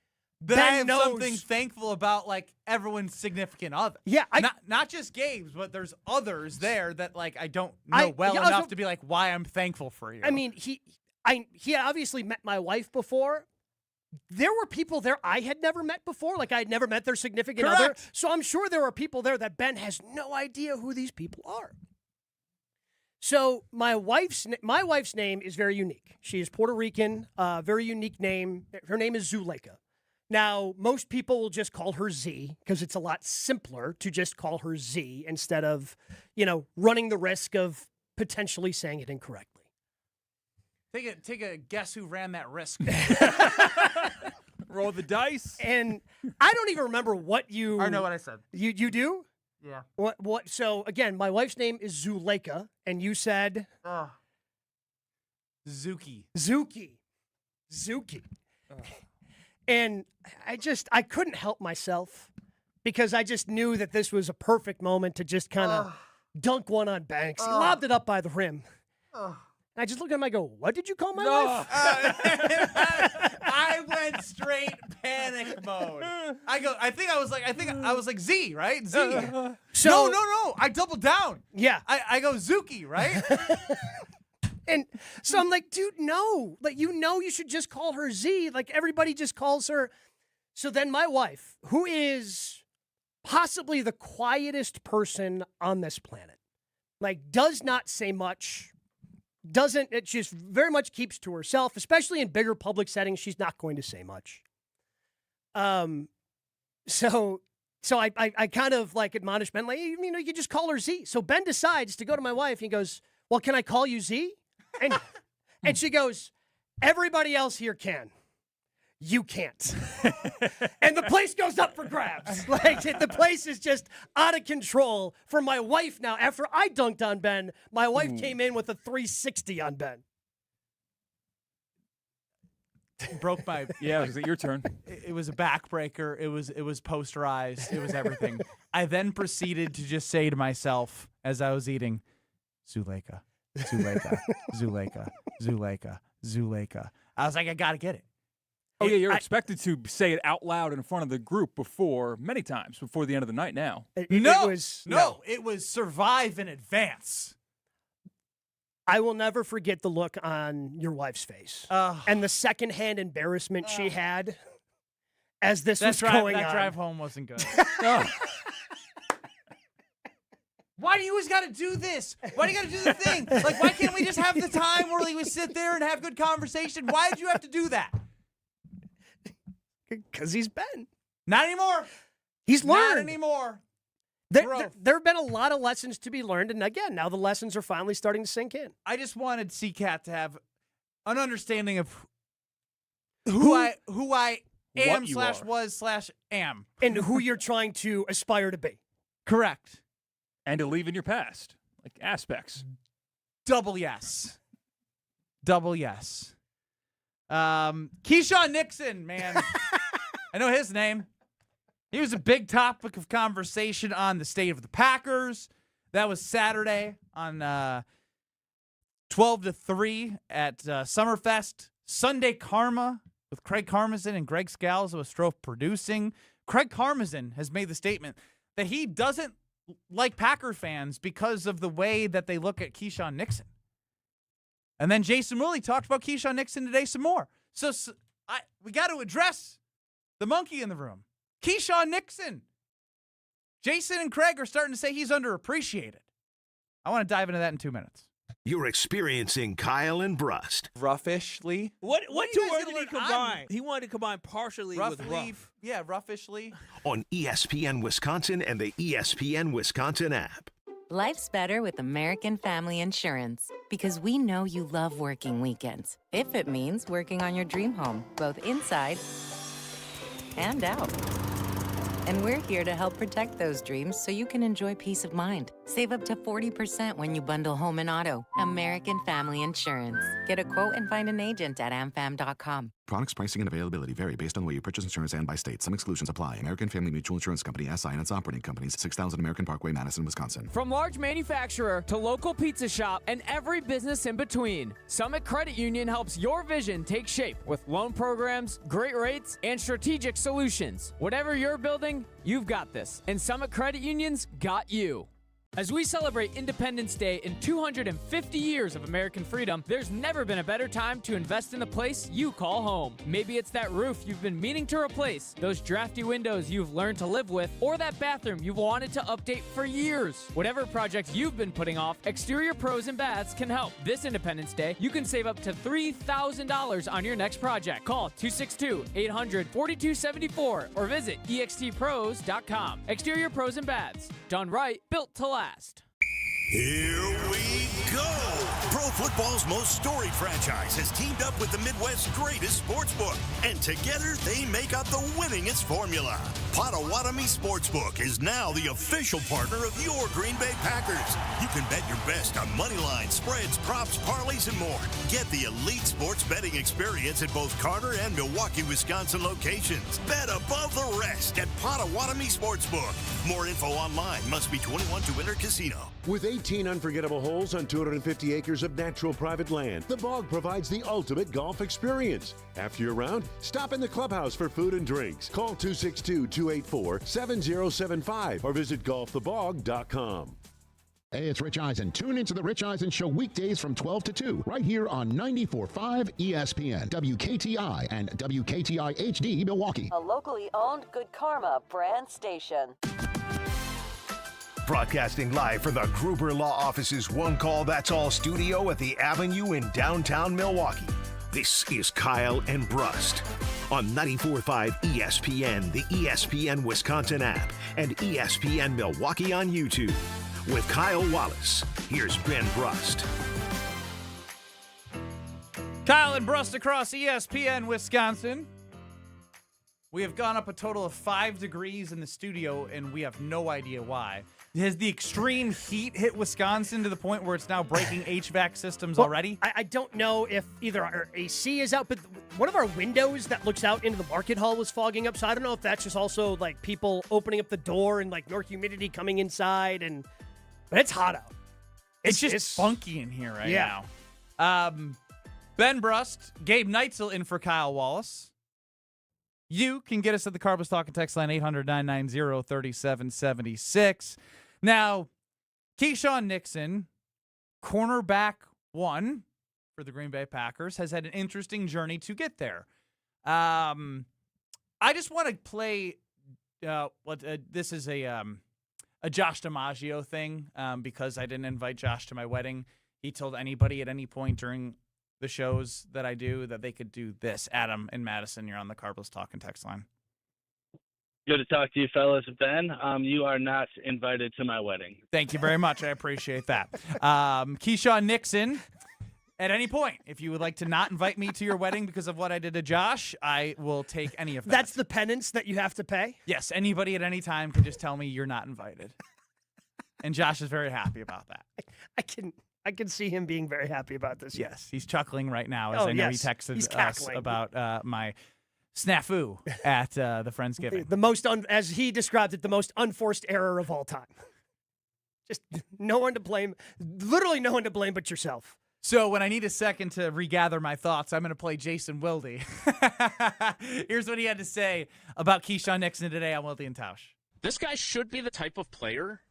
that I have something thankful about, like, everyone's significant other. Yeah. Not just Gabe's, but there's others there that, like, I don't know enough to be like, why I'm thankful for you. I mean, he obviously met my wife before. There were people there I had never met before, like I had never met their significant other. So I'm sure there are people there that Ben has no idea who these people are. So my wife's name is very unique. She is Puerto Rican, very unique name. Her name is Zuleika. Now, most people will just call her Z because it's a lot simpler to just call her Z instead of, running the risk of potentially saying it incorrectly. Take a guess who ran that risk. Roll the dice. And I don't even remember what you... I know what I said. You do? Yeah. What? So, again, my wife's name is Zuleika, and you said... Zuki. And I couldn't help myself because I just knew that this was a perfect moment to just kind of dunk one on Banks. He lobbed it up by the rim. I just looked at him. I go, "What did you call my wife?" I went straight panic mode. I think I was like Z, right? Z. No. I doubled down. Yeah. I go Zuki, right? And so I'm like, dude, no. Like, you should just call her Z. Like, everybody just calls her. So then my wife, who is possibly the quietest person on this planet, like, does not say much. It just very much keeps to herself, especially in bigger public settings. She's not going to say much. So I kind of like admonished Ben, like, you can just call her Z. So Ben decides to go to my wife. He goes, "Well, can I call you Z?" And she goes, "Everybody else here can. You can't." And the place goes up for grabs. Like, the place is just out of control for my wife now. After I dunked on Ben, my wife came in with a 360 on Ben. Broke my... Yeah, was it your turn? It was a backbreaker. It was posterized. It was everything. I then proceeded to just say to myself as I was eating, Zuleika, Zuleika, Zuleika, Zuleika, Zuleika. I was like, I got to get it. Oh, yeah, you're expected to say it out loud in front of the group many times before the end of the night now. It was survive in advance. I will never forget the look on your wife's face and the secondhand embarrassment she had as this was going on. That drive home wasn't good. Why do you always got to do this? Why do you got to do the thing? Like, why can't we just have the time where we sit there and have good conversation? Why did you have to do that? Because he's been. Not anymore. He's learned. Not anymore. There have been a lot of lessons to be learned, and again, now the lessons are finally starting to sink in. I just wanted CCAT to have an understanding of who I am / was / am. And who you're trying to aspire to be. Correct. And to leave in your past, like aspects. Double yes. Double yes. Keisean Nixon, man. I know his name. He was a big topic of conversation on the state of the Packers. That was Saturday on 12 to 3 at Summerfest. Sunday Karma with Craig Karmazin and Greg Scalzo was Strofe producing. Craig Karmazin has made the statement that he doesn't like Packer fans because of the way that they look at Keisean Nixon. And then Jason Wilde talked about Keisean Nixon today some more. So we got to address the monkey in the room. Keisean Nixon. Jason and Craig are starting to say he's underappreciated. I want to dive into that in 2 minutes. You're experiencing Kyle and Brust. Roughishly. What two words did he combine? He wanted to combine partially with rough. Yeah, roughishly. On ESPN Wisconsin and the ESPN Wisconsin app. Life's better with American Family Insurance because we know you love working weekends. If it means working on your dream home, both inside and out. And we're here to help protect those dreams so you can enjoy peace of mind. Save up to 40% when you bundle home and auto. American Family Insurance. Get a quote and find an agent at amfam.com. Products, pricing, and availability vary based on the way you purchase insurance and by state. Some exclusions apply. American Family Mutual Insurance Company, SI, and its operating companies, 6000 American Parkway, Madison, Wisconsin. From large manufacturer to local pizza shop and every business in between, Summit Credit Union helps your vision take shape with loan programs, great rates, and strategic solutions. Whatever you're building, you've got this. And Summit Credit Union's got you. As we celebrate Independence Day in 250 years of American freedom, there's never been a better time to invest in the place you call home. Maybe it's that roof you've been meaning to replace, those drafty windows you've learned to live with, or that bathroom you've wanted to update for years. Whatever project you've been putting off, Exterior Pros and Baths can help. This Independence Day, you can save up to $3,000 on your next project. Call 262-800-4274 or visit extpros.com. Exterior Pros and Baths. Done right, built to last. Here we go! Pro football's most storied franchise has teamed up with the Midwest's greatest sportsbook, and together they make up the winningest formula. Potawatomi Sportsbook is now the official partner of your Green Bay Packers. You can bet your best on money lines, spreads, props, parlays, and more. Get the elite sports betting experience at both Carter and Milwaukee, Wisconsin locations. Bet above the rest at Potawatomi Sportsbook. More info online. Must be 21 to enter casino. With 18 unforgettable holes on 250 acres of natural private land, the Bog provides the ultimate golf experience. After your round, stop in the clubhouse for food and drinks. Call 262-284-7075 or visit golfthebog.com. Hey, it's Rich Eisen. Tune into the Rich Eisen Show weekdays from 12 to 2, right here on 94.5 ESPN, WKTI, and WKTI HD Milwaukee. A locally owned Good Karma brand station. Broadcasting live from the Gruber Law Office's One Call That's All studio at the Avenue in downtown Milwaukee. This is Kyle and Brust on 94.5 ESPN, the ESPN Wisconsin app, and ESPN Milwaukee on YouTube. With Kyle Wallace, here's Ben Brust. Kyle and Brust across ESPN Wisconsin. We have gone up a total of 5 degrees in the studio, and we have no idea why. Has the extreme heat hit Wisconsin to the point where it's now breaking HVAC systems already? I don't know if either our AC is out, but one of our windows that looks out into the market hall was fogging up, so I don't know if that's just also like people opening up the door and like more humidity coming inside, but it's hot out. It's just funky in here right now. Ben Brust, Gabe Neitzel in for Kyle Wallace. You can get us at the Carbus Talk and text line 800-990-3776. Now, Keisean Nixon, cornerback 1 for the Green Bay Packers, has had an interesting journey to get there. I just want to play this is a Josh DiMaggio thing because I didn't invite Josh to my wedding. He told anybody at any point during the shows that I do that they could do this. Adam and Madison, you're on the Carbless Talking text line. Good to talk to you, fellas. Ben, you are not invited to my wedding. Thank you very much. I appreciate that. Keisean Nixon, at any point, if you would like to not invite me to your wedding because of what I did to Josh, I will take any of that. That's the penance that you have to pay? Yes, anybody at any time can just tell me you're not invited. And Josh is very happy about that. I can see him being very happy about this. Yes, he's chuckling right now as I know he texted us about my snafu at the Friendsgiving. The most, as he described it, the most unforced error of all time. Just no one to blame, literally no one to blame but yourself. So when I need a second to regather my thoughts, I'm going to play Jason Wilde. Here's what he had to say about Keisean Nixon today on Wilde and Tausch. This guy should be the type of player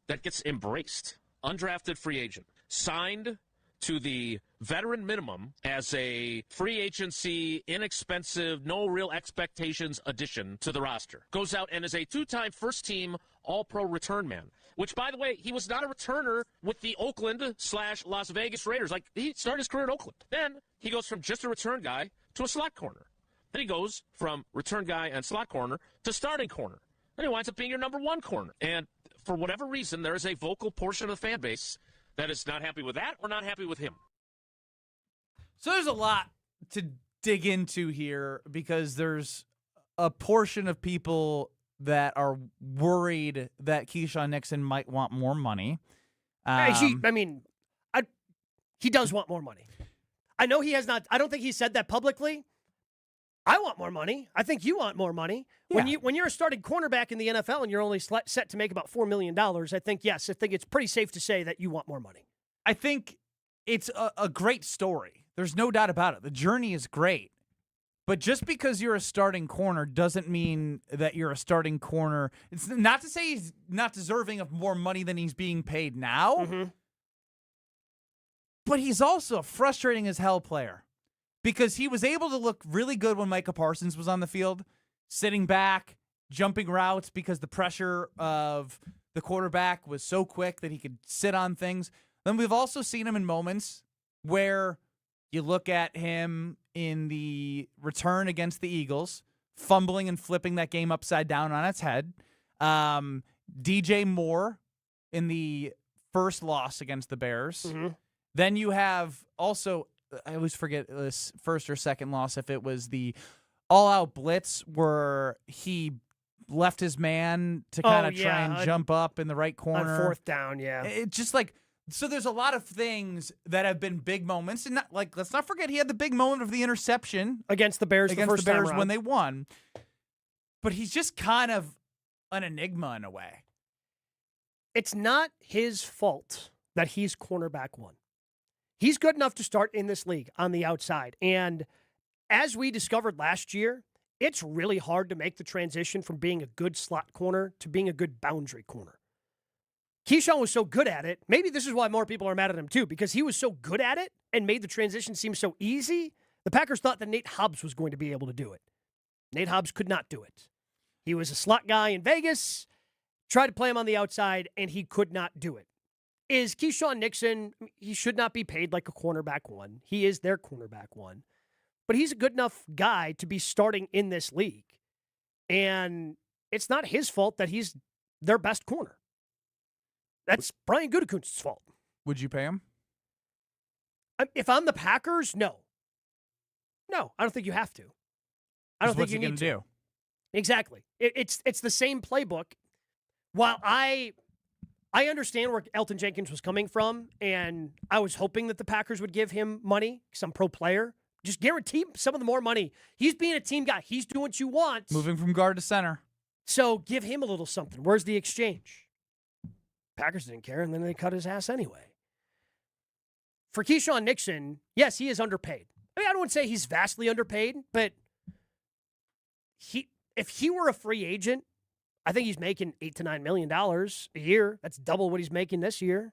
that gets embraced. Undrafted free agent. Signed to the veteran minimum as a free agency, inexpensive, no real expectations addition to the roster. Goes out and is a 2-time first-team All-Pro return man. Which, by the way, he was not a returner with the Oakland/Las Vegas Raiders. Like, he started his career in Oakland. Then he goes from just a return guy to a slot corner. Then he goes from return guy and slot corner to starting corner. Then he winds up being your number 1 corner. And for whatever reason, there is a vocal portion of the fan base that is not happy with that or not happy with him. So there's a lot to dig into here because there's a portion of people that are worried that Keisean Nixon might want more money. He does want more money. I know he has not. I don't think he said that publicly. I want more money. I think you want more money. Yeah. When you're a starting cornerback in the NFL and you're only set to make about $4 million, I think it's pretty safe to say that you want more money. I think it's a great story. There's no doubt about it. The journey is great. But just because you're a starting corner doesn't mean that you're a starting corner. It's not to say he's not deserving of more money than he's being paid now. Mm-hmm. But he's also a frustrating as hell player because he was able to look really good when Micah Parsons was on the field, sitting back, jumping routes because the pressure of the quarterback was so quick that he could sit on things. Then we've also seen him in moments where you look at him in the return against the Eagles, fumbling and flipping that game upside down on its head. DJ Moore in the first loss against the Bears. Mm-hmm. Then you have also, I always forget this first or second loss, if it was the all-out blitz where he left his man to kind of try and jump up in the right corner. On 4th down, yeah. It just like... So there's a lot of things that have been big moments, and let's not forget he had the big moment of the interception against the Bears when they won. But he's just kind of an enigma in a way. It's not his fault that he's cornerback 1. He's good enough to start in this league on the outside, and as we discovered last year, it's really hard to make the transition from being a good slot corner to being a good boundary corner. Keisean was so good at it. Maybe this is why more people are mad at him too, because he was so good at it and made the transition seem so easy. The Packers thought that Nate Hobbs was going to be able to do it. Nate Hobbs could not do it. He was a slot guy in Vegas, tried to play him on the outside, and he could not do it. Is Keisean Nixon, he should not be paid like a cornerback 1. He is their cornerback 1. But he's a good enough guy to be starting in this league. And it's not his fault that he's their best corner. That's Brian Gutekunst's fault. Would you pay him? If I'm the Packers, no. No, I don't think you have to. I don't think you need to. Do? Exactly. It's the same playbook. While I understand where Elton Jenkins was coming from, and I was hoping that the Packers would give him money, some pro player. Just guarantee some of the more money. He's being a team guy. He's doing what you want. Moving from guard to center. So give him a little something. Where's the exchange? Packers didn't care, and then they cut his ass anyway. For Keisean Nixon, yes, he is underpaid. I mean, I don't want to say he's vastly underpaid, but if he were a free agent, I think he's making $8 to $9 million a year. That's double what he's making this year.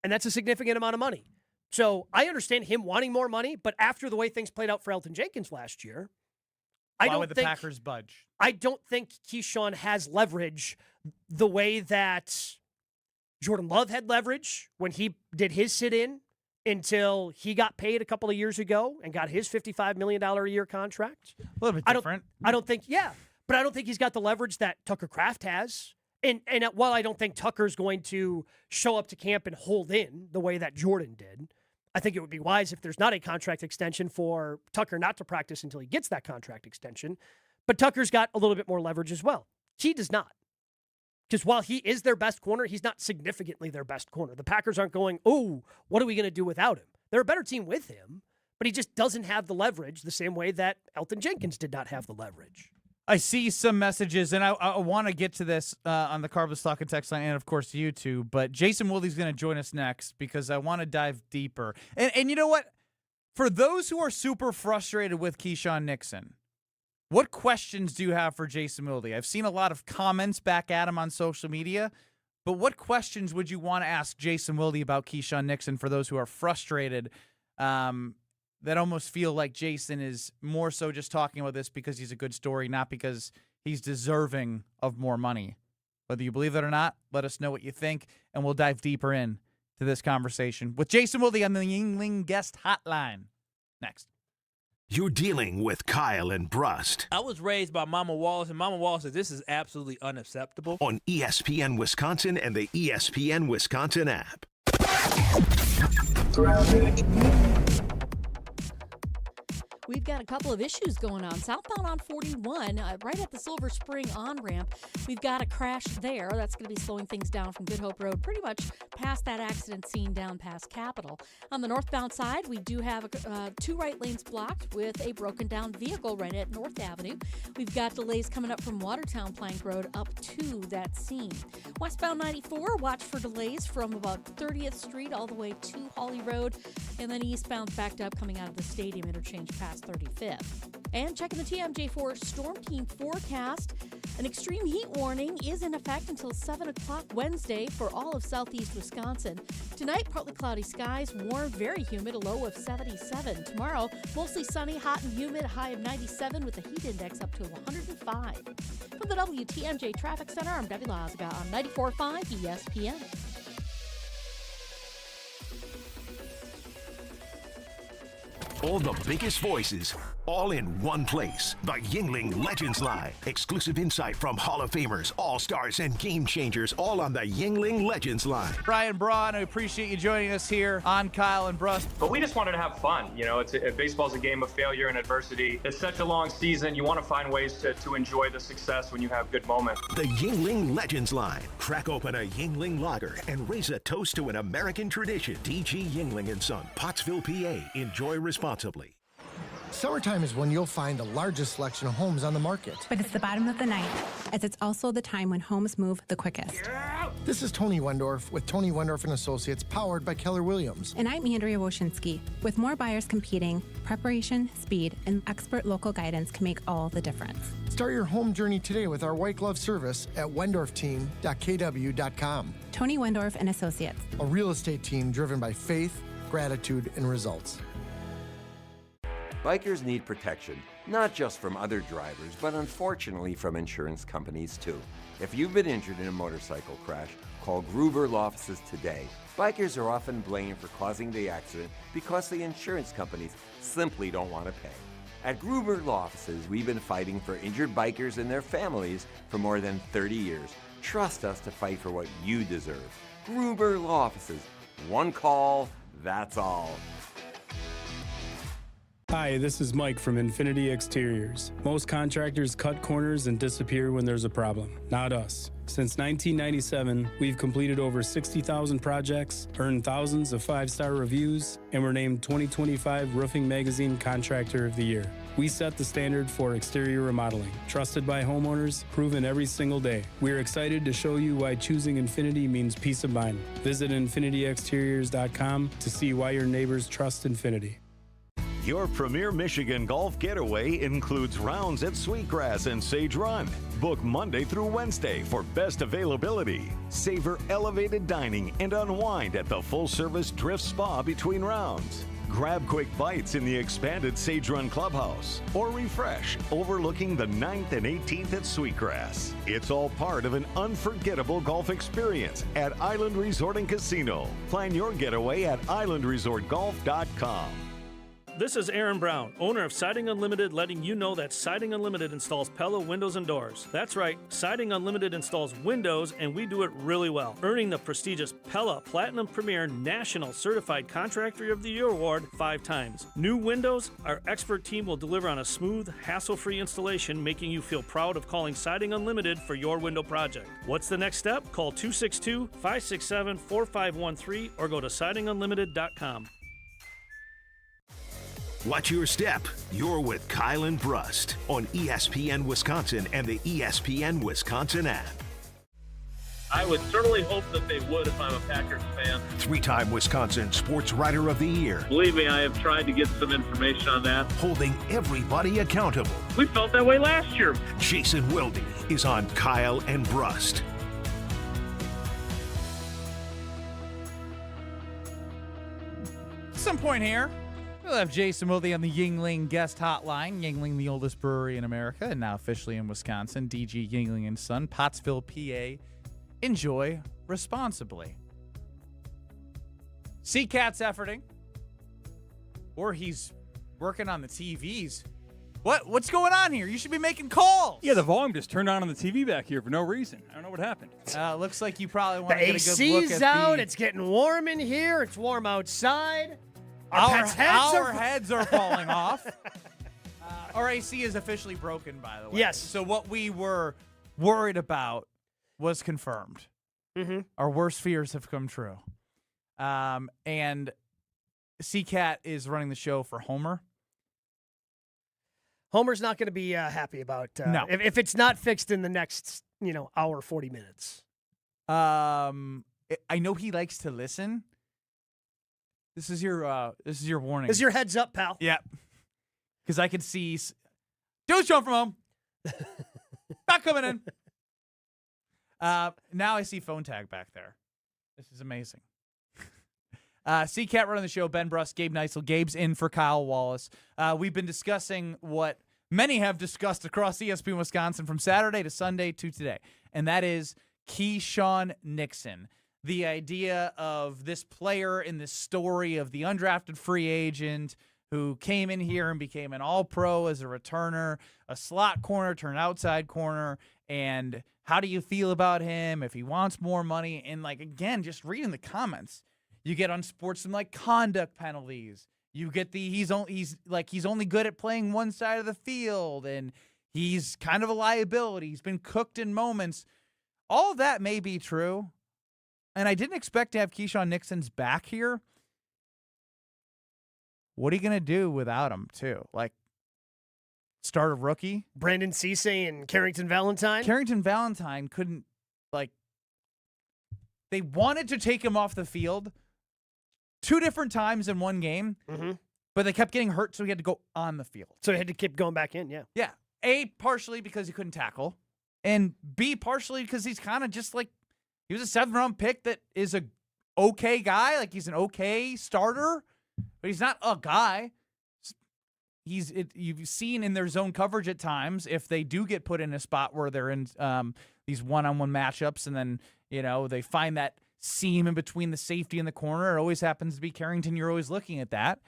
And that's a significant amount of money. So I understand him wanting more money, but after the way things played out for Elgton Jenkins last year, Why would the Packers budge? I don't think Keisean has leverage the way that Jordan Love had leverage when he did his sit-in until he got paid a couple of years ago and got his $55 million a year contract. A little bit different. I don't think he's got the leverage that Tucker Kraft has. And while I don't think Tucker's going to show up to camp and hold in the way that Jordan did, I think it would be wise if there's not a contract extension for Tucker not to practice until he gets that contract extension. But Tucker's got a little bit more leverage as well. He does not. Because while he is their best corner, he's not significantly their best corner. The Packers aren't going, oh, what are we going to do without him? They're a better team with him, but he just doesn't have the leverage the same way that Elgton Jenkins did not have the leverage. I see some messages, and I want to get to this on the Carbless Talk and Text line and, of course, YouTube. But Jason Wilde is going to join us next because I want to dive deeper. And you know what? For those who are super frustrated with Keisean Nixon, what questions do you have for Jason Wilde? I've seen a lot of comments back at him on social media, but what questions would you want to ask Jason Wilde about Keisean Nixon for those who are frustrated that almost feel like Jason is more so just talking about this because he's a good story, not because he's deserving of more money? Whether you believe it or not, let us know what you think, and we'll dive deeper in to this conversation with Jason Wilde on the Yingling Guest Hotline. Next. You're dealing with Kyle and Brust. I was raised by Mama Wallace, and Mama Wallace said this is absolutely unacceptable. On ESPN Wisconsin and the ESPN Wisconsin app. We've got a couple of issues going on. Southbound on 41, right at the Silver Spring on-ramp, we've got a crash there. That's going to be slowing things down from Good Hope Road pretty much past that accident scene down past Capitol. On the northbound side, we do have two right lanes blocked with a broken-down vehicle right at North Avenue. We've got delays coming up from Watertown Plank Road up to that scene. Westbound 94, watch for delays from about 30th Street all the way to Hawley Road, and then eastbound backed up coming out of the Stadium interchange past 35th. And checking the TMJ4 Storm Team forecast, an extreme heat warning is in effect until 7 o'clock Wednesday for all of southeast Wisconsin. Tonight, partly cloudy skies, warm, very humid, a low of 77. Tomorrow, mostly sunny, hot and humid, a high of 97 with a heat index up to 105. From the WTMJ Traffic Center, I'm Debbie Lazaga on 94.5 ESPN. All the biggest voices, all in one place. The Yingling Legends Line. Exclusive insight from Hall of Famers, All-Stars, and Game Changers, all on the Yingling Legends Line. Brian Braun, I appreciate you joining us here on Kyle and Brust. But we just wanted to have fun. You know, baseball's a game of failure and adversity. It's such a long season. You want to find ways to enjoy the success when you have good moments. The Yingling Legends Line. Crack open a Yingling lager and raise a toast to an American tradition. D.G. Yingling & Son, Pottsville, PA. Enjoy responsibly. Summertime is when you'll find the largest selection of homes on the market. But it's the bottom of the night, as it's also the time when homes move the quickest. This is Tony Wendorf with Tony Wendorf & Associates, powered by Keller Williams. And I'm Andrea Woshinski. With more buyers competing, preparation, speed, and expert local guidance can make all the difference. Start your home journey today with our white glove service at wendorfteam.kw.com. Tony Wendorf & Associates. A real estate team driven by faith, gratitude, and results. Bikers need protection, not just from other drivers, but unfortunately from insurance companies too. If you've been injured in a motorcycle crash, call Gruber Law Offices today. Bikers are often blamed for causing the accident because the insurance companies simply don't want to pay. At Gruber Law Offices, we've been fighting for injured bikers and their families for more than 30 years. Trust us to fight for what you deserve. Gruber Law Offices. One call, that's all. Hi, this is Mike from Infinity Exteriors. Most contractors cut corners and disappear when there's a problem. Not us. Since 1997, we've completed over 60,000 projects, earned thousands of 5-star reviews, and were named 2025 Roofing Magazine Contractor of the Year. We set the standard for exterior remodeling, trusted by homeowners, proven every single day. We're excited to show you why choosing Infinity means peace of mind. Visit infinityexteriors.com to see why your neighbors trust Infinity. Your premier Michigan golf getaway includes rounds at Sweetgrass and Sage Run. Book Monday through Wednesday for best availability. Savor elevated dining and unwind at the full-service Drift Spa between rounds. Grab quick bites in the expanded Sage Run Clubhouse or refresh overlooking the 9th and 18th at Sweetgrass. It's all part of an unforgettable golf experience at Island Resort and Casino. Plan your getaway at islandresortgolf.com. This is Aaron Brown, owner of Siding Unlimited, letting you know that Siding Unlimited installs Pella windows and doors. That's right, Siding Unlimited installs windows, and we do it really well, earning the prestigious Pella Platinum Premier National Certified Contractor of the Year Award 5 times. New windows, our expert team will deliver on a smooth, hassle-free installation, making you feel proud of calling Siding Unlimited for your window project. What's the next step? Call 262-567-4513 or go to sidingunlimited.com. Watch your step. You're with Kyle and Brust on ESPN Wisconsin and the ESPN Wisconsin app. I would certainly hope that they would if I'm a Packers fan. 3-time Wisconsin Sports Writer of the Year. Believe me, I have tried to get some information on that. Holding everybody accountable. We felt that way last year. Jason Wilde is on Kyle and Brust. At some point here, we'll have Jason Wilde on the Yuengling guest hotline. Yuengling, the oldest brewery in America, and now officially in Wisconsin. DG Yuengling & Son, Pottsville, PA. Enjoy responsibly. C-Cat's efforting. Or he's working on the TVs. What's going on here? You should be making calls. Yeah, the volume just turned on the TV back here for no reason. I don't know what happened. Looks like you probably want to get a good look at AC's out. It's getting warm in here. It's warm outside. Our heads are falling off. Our AC is officially broken, by the way. Yes. So what we were worried about was confirmed. Mm-hmm. Our worst fears have come true. And C-Cat is running the show for Homer. Homer's not going to be happy about no. if it's not fixed in the next hour 40 minutes. I know he likes to listen. This is your warning. This is your heads up, pal. Yep. Because I can see Joe's showing from home. Not coming in. Now I see phone tag back there. This is amazing. C-Cat running the show, Ben Brust, Gabe Neitzel. Gabe's in for Kyle Wallace. We've been discussing what many have discussed across ESPN Wisconsin from Saturday to Sunday to today, and that is Keisean Nixon. The idea of this player in this story of the undrafted free agent who came in here and became an all-pro as a returner, a slot corner turned outside corner, and how do you feel about him if he wants more money? And, again, just reading the comments, you get unsportsmanlike conduct penalties. You get he's only good at playing one side of the field, and he's kind of a liability. He's been cooked in moments. All of that may be true. And I didn't expect to have Keisean Nixon's back here. What are you going to do without him, too? Start a rookie? Brandon Cisse and Carrington Valentine? Carrington Valentine couldn't, they wanted to take him off the field 2 different times in one game, but they kept getting hurt, so he had to go on the field. So he had to keep going back in, yeah. Yeah. A, partially because he couldn't tackle, and B, partially because he's kind of just he was a 7th-round pick that is a okay guy. He's an okay starter, but he's not a guy. You've seen in their zone coverage at times, if they do get put in a spot where they're in these one-on-one matchups and then, they find that seam in between the safety and the corner. It always happens to be Carrington. You're always looking at that.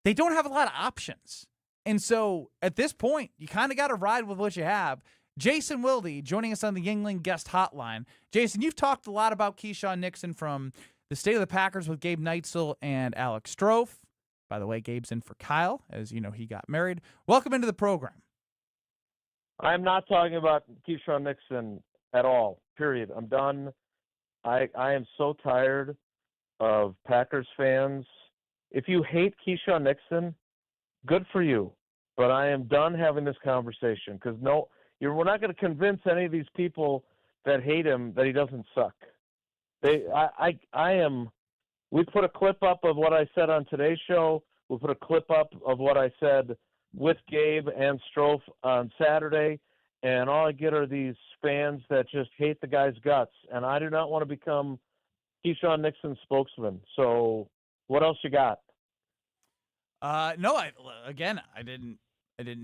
They don't have a lot of options. And so at this point, you kind of got to ride with what you have. Jason Wilde joining us on the Yuengling guest hotline. Jason, you've talked a lot about Keisean Nixon from the State of the Packers with Gabe Neitzel and Alex Strofe. By the way, Gabe's in for Kyle, as you know, he got married. Welcome into the program. I'm not talking about Keisean Nixon at all, period. I'm done. I am so tired of Packers fans. If you hate Keisean Nixon, good for you. But I am done having this conversation because we're not going to convince any of these people that hate him that he doesn't suck. We put a clip up of what I said on today's show We'll put a clip up of what I said with Gabe and Strofe on Saturday, and all I get are these fans that just hate the guy's guts, and I do not want to become Keisean Nixon's spokesman. So what else you got? No, I didn't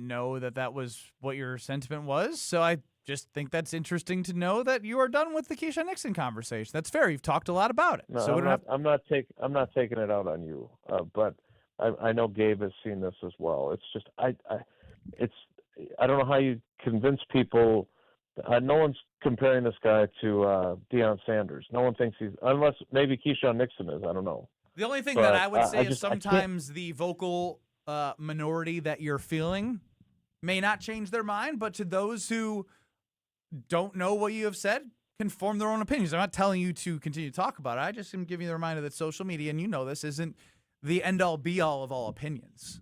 know that was what your sentiment was. So I just think that's interesting to know that you are done with the Keisean Nixon conversation. That's fair. You've talked a lot about it. No, so I'm not taking it out on you. But I know Gabe has seen this as well. It's just I don't know how you convince people. No one's comparing this guy to Deion Sanders. No one thinks unless maybe Keisean Nixon is. I don't know. The only thing that I would say is sometimes the vocal minority that you're feeling may not change their mind, but to those who don't know what you have said can form their own opinions. I'm not telling you to continue to talk about it. I just am giving you the reminder that social media, and you know this, isn't the end-all, be-all of all opinions.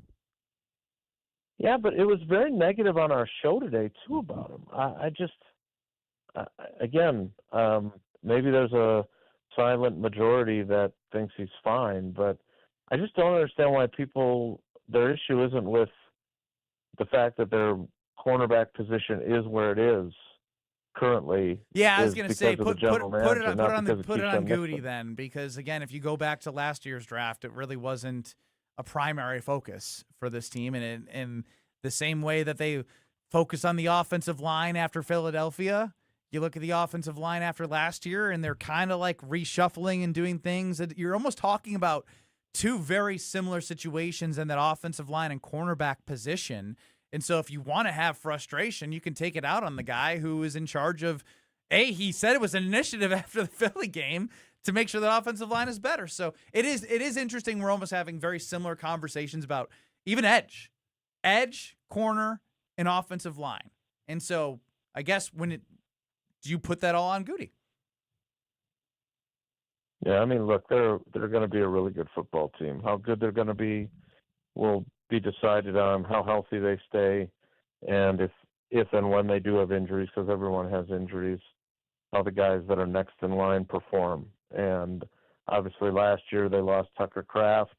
Yeah, but it was very negative on our show today, too, about him. Maybe there's a silent majority that thinks he's fine, but I just don't understand why their issue isn't with the fact that their cornerback position is where it is currently. Yeah, I was going to say, put it on Goody then, because again, if you go back to last year's draft, it really wasn't a primary focus for this team, and in the same way that they focused on the offensive line after Philadelphia. You look at the offensive line after last year, and they're kind of like reshuffling and doing things. That you're almost talking about two very similar situations in that offensive line and cornerback position. And so if you want to have frustration, you can take it out on the guy who is in charge of, he said it was an initiative after the Philly game to make sure the offensive line is better. So it is interesting. We're almost having very similar conversations about even edge, corner, and offensive line. And so I guess do you put that all on Goody? Yeah, I mean, look, they're going to be a really good football team. How good they're going to be will be decided on how healthy they stay, and if and when they do have injuries, because everyone has injuries, how the guys that are next in line perform. And obviously last year they lost Tucker Kraft,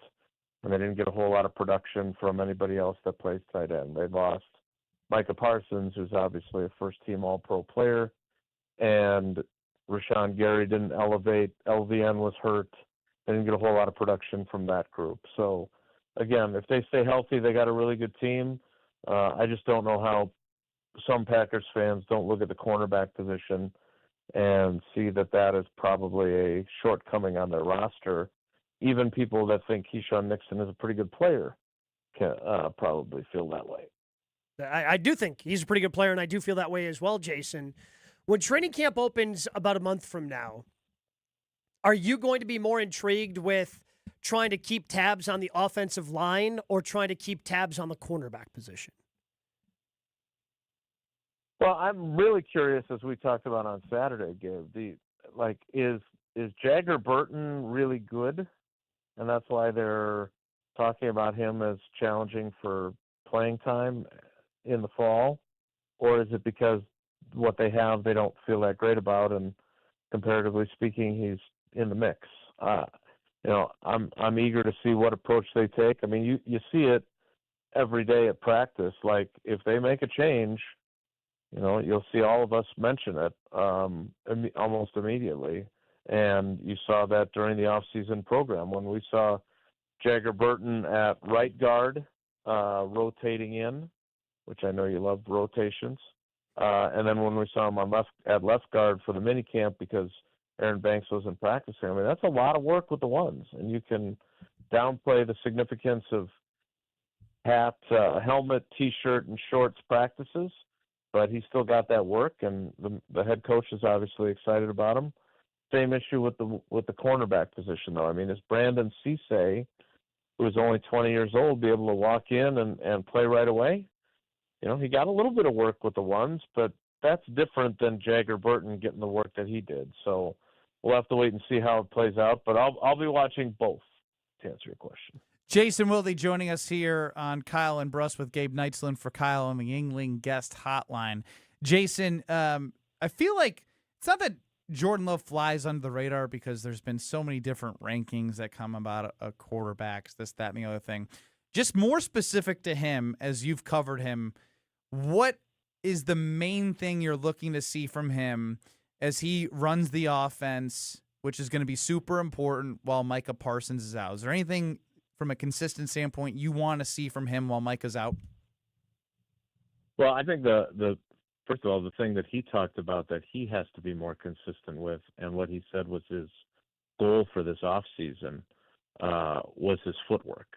and they didn't get a whole lot of production from anybody else that plays tight end. They lost Micah Parsons, who's obviously a first-team All-Pro player, and Rashawn Gary didn't elevate. LVN was hurt. They didn't get a whole lot of production from that group. So, again, if they stay healthy, they got a really good team. I just don't know how some Packers fans don't look at the cornerback position and see that is probably a shortcoming on their roster. Even people that think Keisean Nixon is a pretty good player can probably feel that way. I do think he's a pretty good player, and I do feel that way as well, Jason. When training camp opens about a month from now, are you going to be more intrigued with trying to keep tabs on the offensive line or trying to keep tabs on the cornerback position? Well, I'm really curious, as we talked about on Saturday, Gabe. Is Jagger Burton really good, and that's why they're talking about him as challenging for playing time in the fall, or is it because what they have they don't feel that great about, and comparatively speaking, he's in the mix? I'm eager to see what approach they take. I mean, you see it every day at practice. Like, if they make a change, you'll see all of us mention it almost immediately. And you saw that during the off-season program when we saw Jagger Burton at right guard rotating in, which I know you love rotations. And then when we saw him at left guard for the mini camp because Aaron Banks wasn't practicing, I mean, that's a lot of work with the ones. And you can downplay the significance of hat, helmet, T-shirt, and shorts practices, but he still got that work, and the head coach is obviously excited about him. Same issue with the cornerback position, though. I mean, is Brandon Cisse, who is only 20 years old, be able to walk in and play right away? He got a little bit of work with the ones, but that's different than Jagger Burton getting the work that he did. So we'll have to wait and see how it plays out, but I'll be watching both, to answer your question. Jason Wilde joining us here on Kyle and Brust with Gabe Neitzel for Kyle on the Yingling guest hotline. Jason, I feel like it's not that Jordan Love flies under the radar because there's been so many different rankings that come about quarterbacks, this, that, and the other thing. Just more specific to him, as you've covered him, what is the main thing you're looking to see from him as he runs the offense, which is going to be super important while Micah Parsons is out? Is there anything from a consistent standpoint you want to see from him while Micah's out? Well, I think the first of all, the thing that he talked about that he has to be more consistent with, and what he said was his goal for this offseason, was his footwork.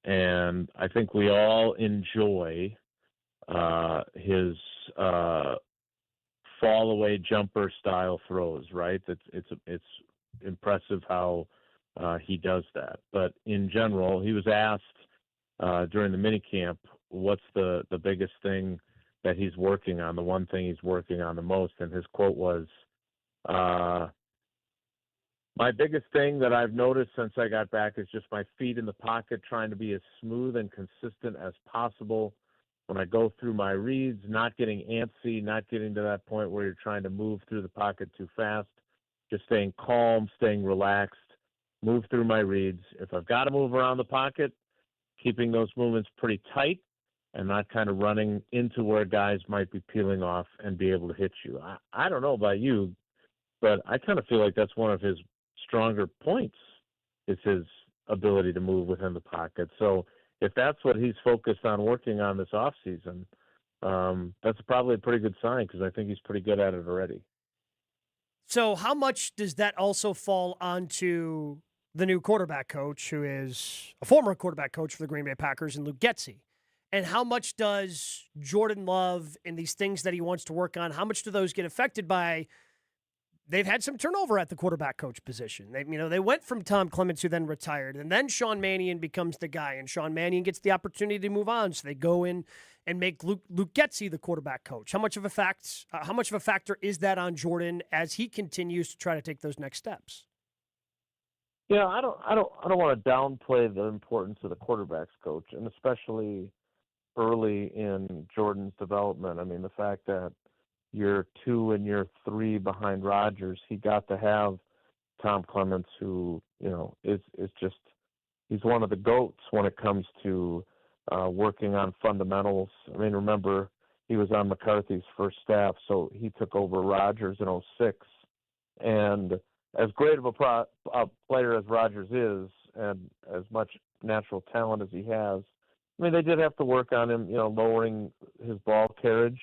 And I think we all enjoy his fall away jumper style throws, right? It's impressive how he does that. But in general, he was asked during the minicamp, what's the biggest thing that he's working on, the one thing he's working on the most, and his quote was, my biggest thing that I've noticed since I got back is just my feet in the pocket, trying to be as smooth and consistent as possible when I go through my reads, not getting antsy, not getting to that point where you're trying to move through the pocket too fast, just staying calm, staying relaxed, move through my reads. If I've got to move around the pocket, keeping those movements pretty tight and not kind of running into where guys might be peeling off and be able to hit you. I don't know about you, but I kind of feel like that's one of his stronger points, is his ability to move within the pocket. So if that's what he's focused on working on this offseason, that's probably a pretty good sign, because I think he's pretty good at it already. So how much does that also fall onto the new quarterback coach, who is a former quarterback coach for the Green Bay Packers, and Luke Getsy? And how much does Jordan Love and these things that he wants to work on, how much do those get affected by they've had some turnover at the quarterback coach position? They went from Tom Clements, who then retired, and then Sean Mannion becomes the guy, and Sean Mannion gets the opportunity to move on, so they go in and make Luke Getsy the quarterback coach. How much of a factor is that on Jordan as he continues to try to take those next steps? Yeah, I don't want to downplay the importance of the quarterback's coach, and especially early in Jordan's development. I mean, the fact that year 2 and year 3 behind Rodgers, he got to have Tom Clements, who is just, he's one of the GOATs when it comes to working on fundamentals. I mean, remember, he was on McCarthy's first staff, so he took over Rodgers in 2006, and as great of a player as Rodgers is, and as much natural talent as he has, I mean, they did have to work on him, lowering his ball carriage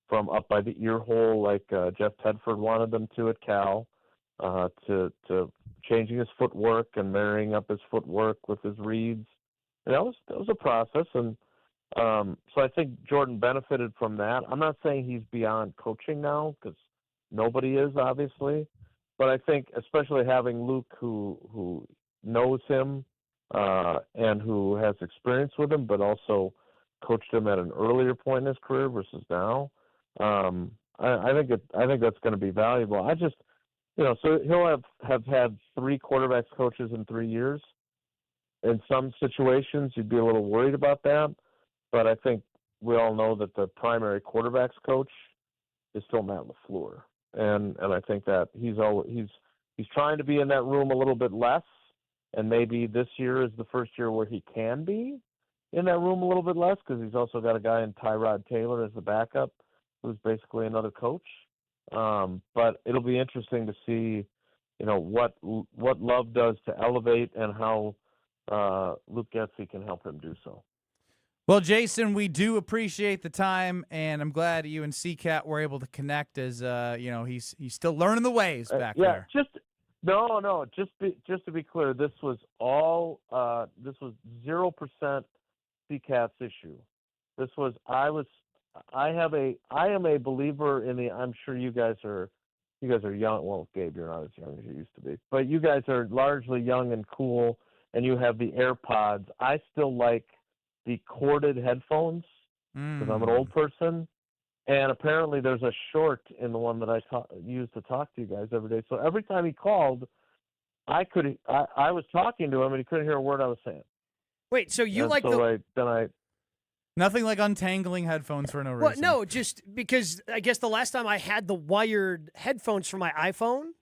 from up by the ear hole, like Jeff Tedford wanted them to at Cal, to changing his footwork and marrying up his footwork with his reads. And that was a process, and so I think Jordan benefited from that. I'm not saying he's beyond coaching now, because nobody is, obviously, but I think especially having Luke, who knows him and who has experience with him, but also coached him at an earlier point in his career versus now. I think that's going to be valuable. I just, so he'll have had 3 quarterbacks coaches in 3 years. In some situations, you'd be a little worried about that, but I think we all know that the primary quarterbacks coach is still Matt LaFleur, and I think that he's trying to be in that room a little bit less, and maybe this year is the first year where he can be in that room a little bit less, because he's also got a guy in Tyrod Taylor as the backup, who's basically another coach. But it'll be interesting to see, what Love does to elevate, and how Luke Getsy can help him do so. Well, Jason, we do appreciate the time, and I'm glad you and CCAT were able to connect, as he's still learning the ways back there. Just to be clear, this was 0% CCAT's issue. This was I am a believer in the. I'm sure you guys are young. Well, Gabe, you're not as young as you used to be, but you guys are largely young and cool, and you have the AirPods. I still like the corded headphones, because I'm an old person, and apparently there's a short in the one that I use to talk to you guys every day. So every time he called, I was talking to him, and he couldn't hear a word I was saying. Wait, so you Nothing like untangling headphones for no reason. Well, no, just because I guess the last time I had the wired headphones for my iPhone,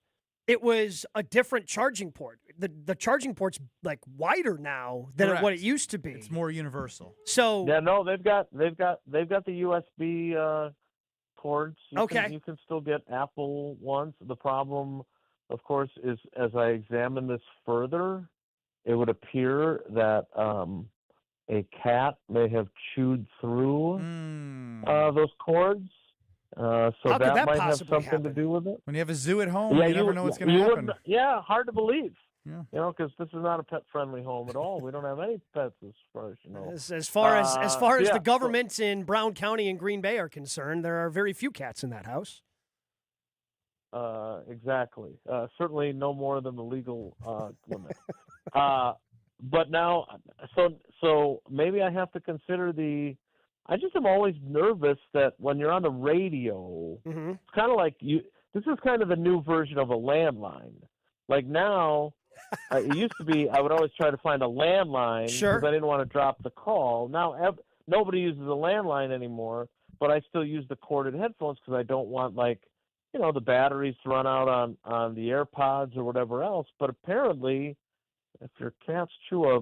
it was a different charging port. The charging port's like wider now than Correct. what it used to be. It's more universal. So Yeah, no, they've got the USB cords. You can still get Apple ones. The problem, of course, is as I examine this further, it would appear that a cat may have chewed through those cords. So that might have something to do with it. When you have a zoo at home, you never know what's going to happen. Yeah, hard to believe. Yeah. You know, because this is not a pet-friendly home at all. We don't have any pets, as far as you know. As far as the government in Brown County and Green Bay are concerned, there are very few cats in that house. Exactly. Certainly no more than the legal limit. But now, so maybe I have to consider I just am always nervous that when you're on the radio, it's kind of like this is kind of the new version of a landline. Like now, it used to be I would always try to find a landline because I didn't want to drop the call. Now nobody uses a landline anymore, but I still use the corded headphones because I don't want the batteries to run out on the AirPods or whatever else. But apparently, if your cats chew a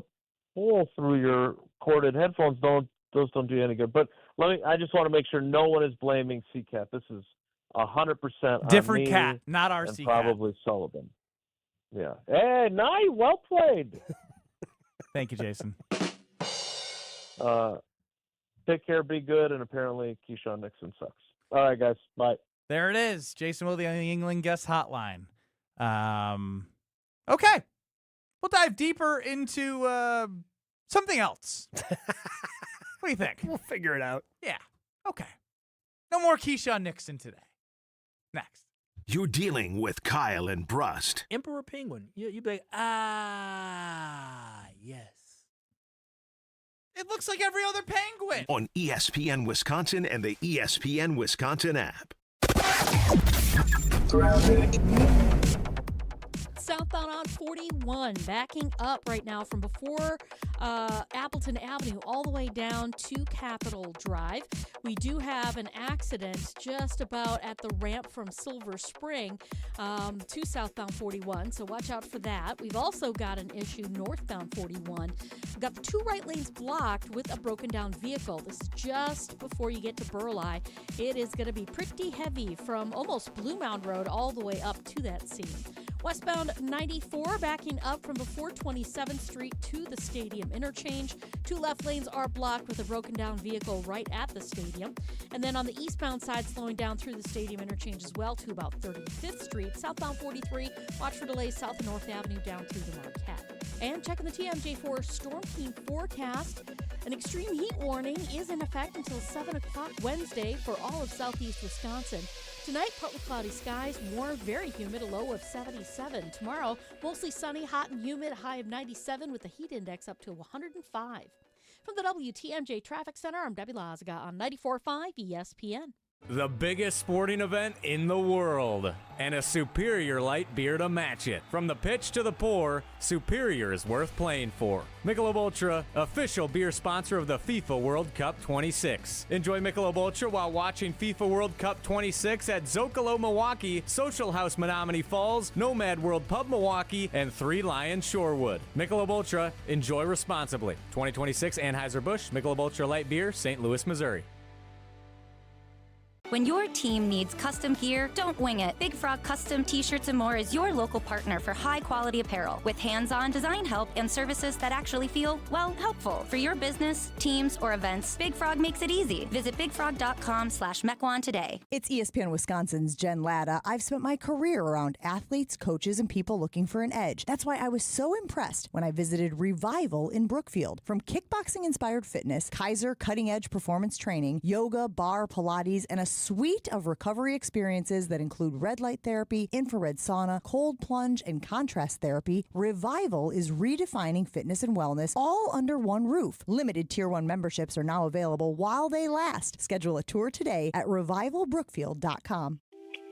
hole through your corded headphones, those don't do you any good. But I just want to make sure no one is blaming CCAT. This is 100% different on me cat, not our and CCAT. Probably Sullivan. Yeah. Hey, nice, well played. Thank you, Jason. Take care, be good, and apparently Keisean Nixon sucks. All right, guys, bye. There it is, Jason Wilde on the England guest hotline. Okay, we'll dive deeper into something else. What do you think? We'll figure it out. Yeah. Okay. No more Keisean Nixon today. Next. You're dealing with Kyle and Brust. Emperor Penguin. You'd be like, yes. It looks like every other penguin. On ESPN Wisconsin and the ESPN Wisconsin app. Southbound on 41, backing up right now from before Appleton Avenue all the way down to Capitol Drive. We do have an accident just about at the ramp from Silver Spring to southbound 41, so watch out for that. We've also got an issue northbound 41. We've got the two right lanes blocked with a broken down vehicle. This is just before you get to Burleigh. It is going to be pretty heavy from almost Blue Mound Road all the way up to that scene. Westbound 94 backing up from before 27th Street to the stadium interchange. Two left lanes are blocked with a broken down vehicle right at the stadium. And then on the eastbound side, slowing down through the stadium interchange as well to about 35th Street. Southbound 43, watch for delays south of North Avenue down through the Marquette. And checking the TMJ4 Storm Team forecast. An extreme heat warning is in effect until 7 o'clock Wednesday for all of southeast Wisconsin. Tonight, partly cloudy skies, warm, very humid, a low of 77. Tomorrow, mostly sunny, hot and humid, a high of 97 with the heat index up to 105. From the WTMJ Traffic Center, I'm Debbie Lazaga on 94.5 ESPN. The biggest sporting event in the world, and a superior light beer to match it. From the pitch to the pour, Superior is worth playing for. Michelob Ultra, official beer sponsor of the FIFA World Cup 26. Enjoy Michelob Ultra while watching FIFA World Cup 26 at Zocalo Milwaukee, Social House Menominee Falls, Nomad World Pub Milwaukee, and Three Lions Shorewood. Michelob Ultra, enjoy responsibly. 2026 Anheuser-Busch, Michelob Ultra Light Beer, St. Louis, Missouri. When your team needs custom gear, don't wing it. Big Frog Custom T-Shirts and More is your local partner for high-quality apparel with hands-on design help and services that actually feel, well, helpful. For your business, teams, or events, Big Frog makes it easy. Visit bigfrog.com/Mequon today. It's ESPN Wisconsin's Jen Latta. I've spent my career around athletes, coaches, and people looking for an edge. That's why I was so impressed when I visited Revival in Brookfield. From kickboxing-inspired fitness, Kaiser cutting-edge performance training, yoga, bar, Pilates, and a suite of recovery experiences that include red light therapy, infrared sauna, cold plunge, and contrast therapy, Revival is redefining fitness and wellness all under one roof. Limited Tier 1 memberships are now available while they last. Schedule a tour today at revivalbrookfield.com.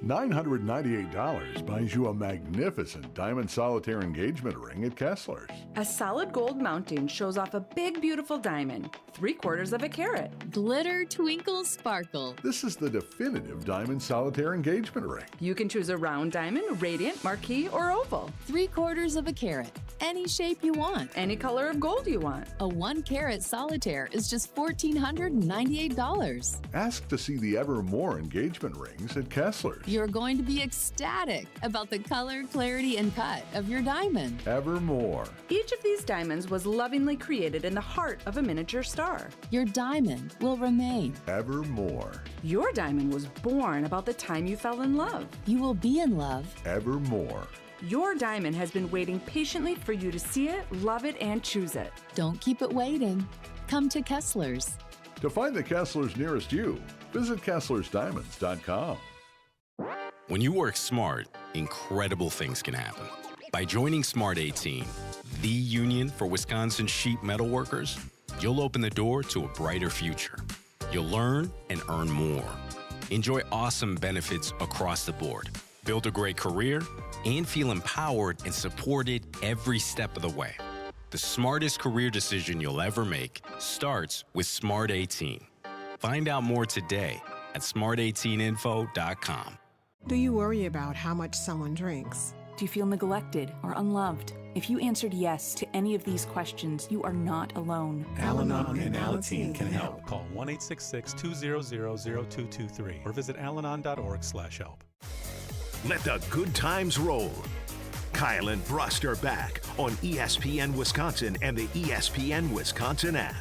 $998 buys you a magnificent diamond solitaire engagement ring at Kessler's. A solid gold mounting shows off a big, beautiful diamond, 3/4 of a carat. Glitter, twinkle, sparkle. This is the definitive diamond solitaire engagement ring. You can choose a round diamond, radiant, marquise, or oval. 3/4 of a carat. Any shape you want. Any color of gold you want. A 1-carat solitaire is just $1,498. Ask to see the Evermore engagement rings at Kessler's. You're going to be ecstatic about the color, clarity, and cut of your diamond. Evermore. Each of these diamonds was lovingly created in the heart of a miniature star. Your diamond will remain. Evermore. Your diamond was born about the time you fell in love. You will be in love. Evermore. Your diamond has been waiting patiently for you to see it, love it, and choose it. Don't keep it waiting. Come to Kessler's. To find the Kessler's nearest you, visit KesslersDiamonds.com. When you work smart, incredible things can happen. By joining Smart 18, the union for Wisconsin sheet metal workers, you'll open the door to a brighter future. You'll learn and earn more. Enjoy awesome benefits across the board. Build a great career and feel empowered and supported every step of the way. The smartest career decision you'll ever make starts with Smart 18. Find out more today at smart18info.com. Do you worry about how much someone drinks? Do you feel neglected or unloved? If you answered yes to any of these questions, you are not alone. Al-Anon and Alateen can help. Call 1-866-200-0223 or visit alanon.org/help. Let the good times roll. Kyle and Brust are back on ESPN Wisconsin and the ESPN Wisconsin app.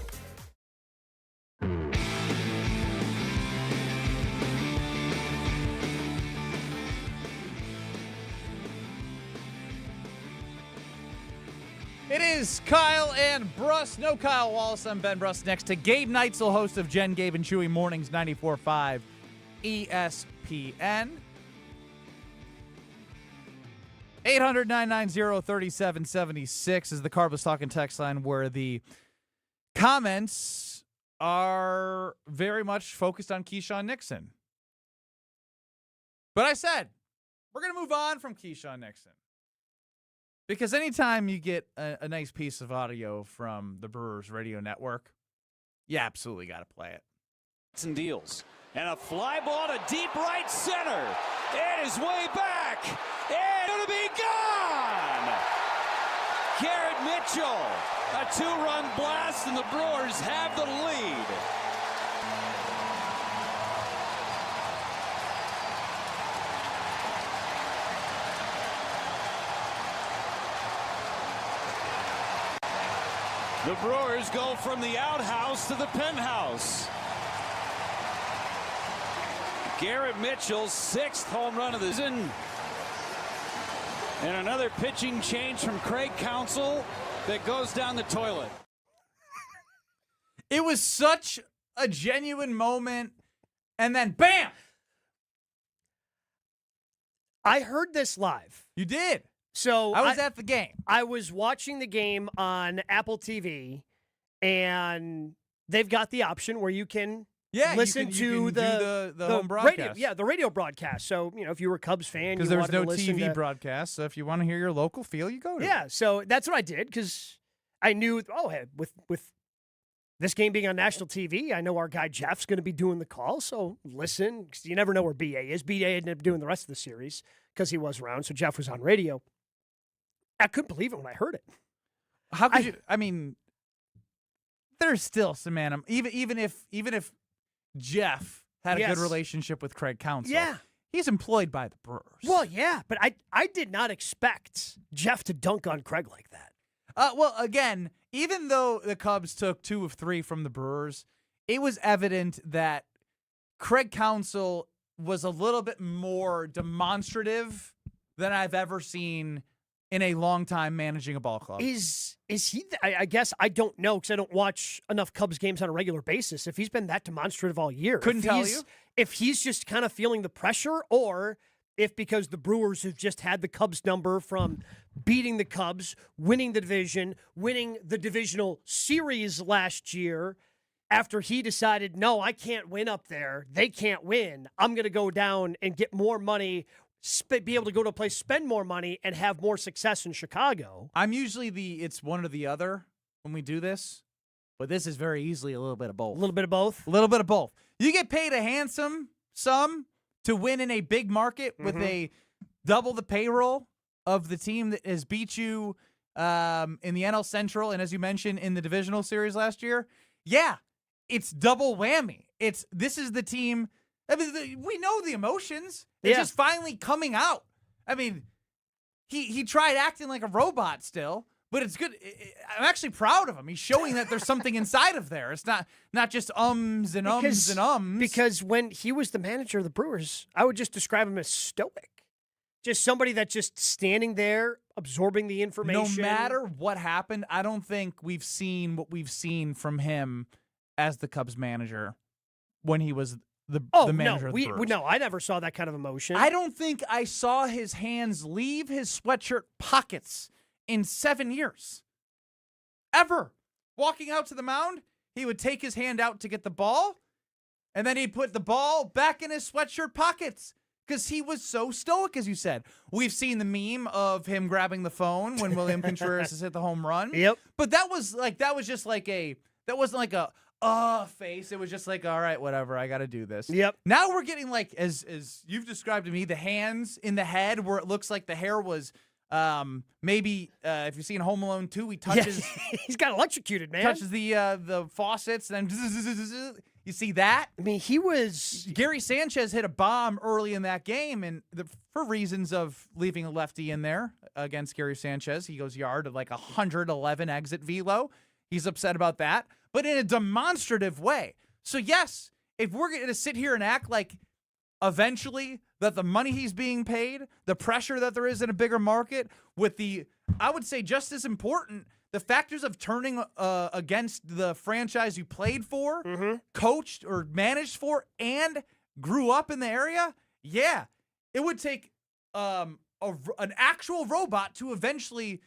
It is Kyle and Brust. No Kyle Wallace. I'm Ben Brust. Next to Gabe Neitzel, host of Jen, Gabe, and Chewy Mornings, 94.5 ESPN. 800-990-3776 is the Carbless Talking text line, where the comments are very much focused on Keisean Nixon. But I said, we're going to move on from Keisean Nixon. Because anytime you get a nice piece of audio from the Brewers radio network, you absolutely got to play it. And deals. And a fly ball to deep right center. It is way back. And going to be gone. Garrett Mitchell. A 2-run blast, and the Brewers have the lead. The Brewers go from the outhouse to the penthouse. Garrett Mitchell's 6th home run of the season. And another pitching change from Craig Counsell that goes down the toilet. It was such a genuine moment. And then, bam! I heard this live. You did? So I was at the game. I was watching the game on Apple TV, and they've got the option where you can listen to the home broadcast. Radio, the radio broadcast. So, if you were a Cubs fan, because there's no TV broadcast, so if you want to hear your local feel, you go to it. So that's what I did, because I knew, with this game being on national TV, I know our guy Jeff's going to be doing the call, so listen, because you never know where BA is. BA ended up doing the rest of the series because he was around, so Jeff was on radio. I couldn't believe it when I heard it. How could you? I mean, there's still some even if Jeff had a good relationship with Craig Counsell. He's employed by the Brewers. Well, yeah, but I did not expect Jeff to dunk on Craig like that. Well, again, even though the Cubs took 2 of 3 from the Brewers, it was evident that Craig Counsell was a little bit more demonstrative than I've ever seen in a long time managing a ball club. Is he? I guess I don't know, because I don't watch enough Cubs games on a regular basis. If he's been that demonstrative all year. Couldn't tell you. If he's just kind of feeling the pressure, or if because the Brewers have just had the Cubs number from beating the Cubs, winning the division, winning the divisional series last year, after he decided, no, I can't win up there. They can't win. I'm going to go down and get more money, be able to go to a place, spend more money, and have more success in Chicago. I'm usually it's one or the other when we do this, but this is very easily a little bit of both. A little bit of both? A little bit of both. You get paid a handsome sum to win in a big market with a double the payroll of the team that has beat you in the NL Central and, as you mentioned, in the divisional series last year. Yeah, it's double whammy. This is the team. I mean, we know the emotions. It's just finally coming out. I mean, he tried acting like a robot still, but it's good. I'm actually proud of him. He's showing that there's something inside of there. It's not just ums and ums and ums. Because when he was the manager of the Brewers, I would just describe him as stoic. Just somebody that's just standing there, absorbing the information. No matter what happened, I don't think we've seen what we've seen from him as the Cubs manager when he was the manager of the Brewers. No, I never saw that kind of emotion. I don't think I saw his hands leave his sweatshirt pockets in 7 years. Ever. Walking out to the mound, he would take his hand out to get the ball, and then he'd put the ball back in his sweatshirt pockets because he was so stoic, as you said. We've seen the meme of him grabbing the phone when William Contreras has hit the home run. Yep. But that wasn't like a face. It was just like, all right, whatever, I got to do this. Yep. Now we're getting like, as you've described to me, the hands in the head where it looks like the hair was maybe if you've seen Home Alone 2, he touches. Yeah, he's got electrocuted, man. Touches the faucets, and then you see that. I mean, Gary Sanchez hit a bomb early in that game, and for reasons of leaving a lefty in there against Gary Sanchez, he goes yard at like 111 exit velo. He's upset about that, but in a demonstrative way. So yes, if we're going to sit here and act like eventually that the money he's being paid, the pressure that there is in a bigger market, with I would say just as important, the factors of turning against the franchise you played for, coached or managed for, and grew up in the area, yeah, it would take an actual robot to eventually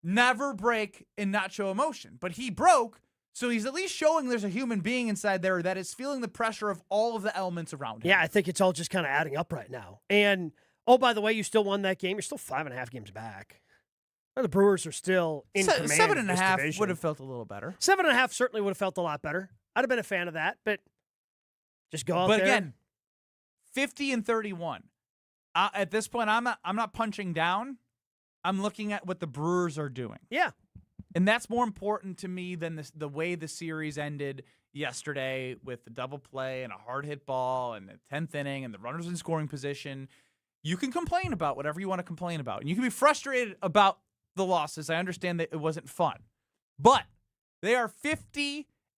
never break and not show emotion. But he broke, so he's at least showing there's a human being inside there that is feeling the pressure of all of the elements around him. Yeah, I think it's all just kind of adding up right now. And, oh, by the way, you still won that game. You're still 5.5 games back. The Brewers are still in command. 7.5 would have felt a little better. 7.5 certainly would have felt a lot better. I'd have been a fan of that, but just go out there. But again, 50-31. At this point, I'm not punching down. I'm looking at what the Brewers are doing. Yeah. And that's more important to me than the way the series ended yesterday with the double play and a hard hit ball and the 10th inning and the runners in scoring position. You can complain about whatever you want to complain about. And you can be frustrated about the losses. I understand that it wasn't fun. But they are